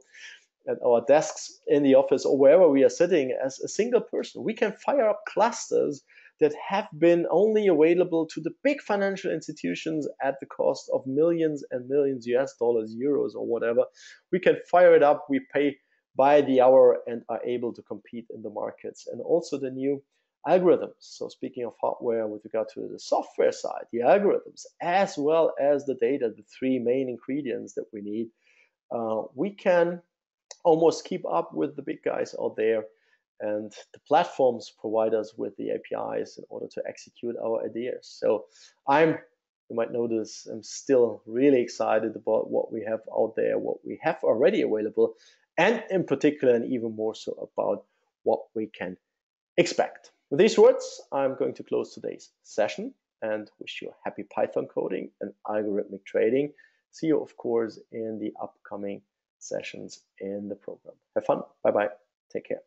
at our desks in the office, or wherever we are sitting as a single person, we can fire up clusters that have been only available to the big financial institutions at the cost of millions and millions US dollars, euros, or whatever. We can fire it up, we pay by the hour and are able to compete in the markets. And also the new algorithms. So speaking of hardware with regard to the software side, the algorithms, as well as the data, the three main ingredients that we need, we can almost keep up with the big guys out there. And the platforms provide us with the APIs in order to execute our ideas. So you might notice, I'm still really excited about what we have out there, what we have already available, and in particular, and even more so about what we can expect. With these words, I'm going to close today's session and wish you happy Python coding and algorithmic trading. See you, of course, in the upcoming sessions in the program. Have fun. Bye-bye. Take care.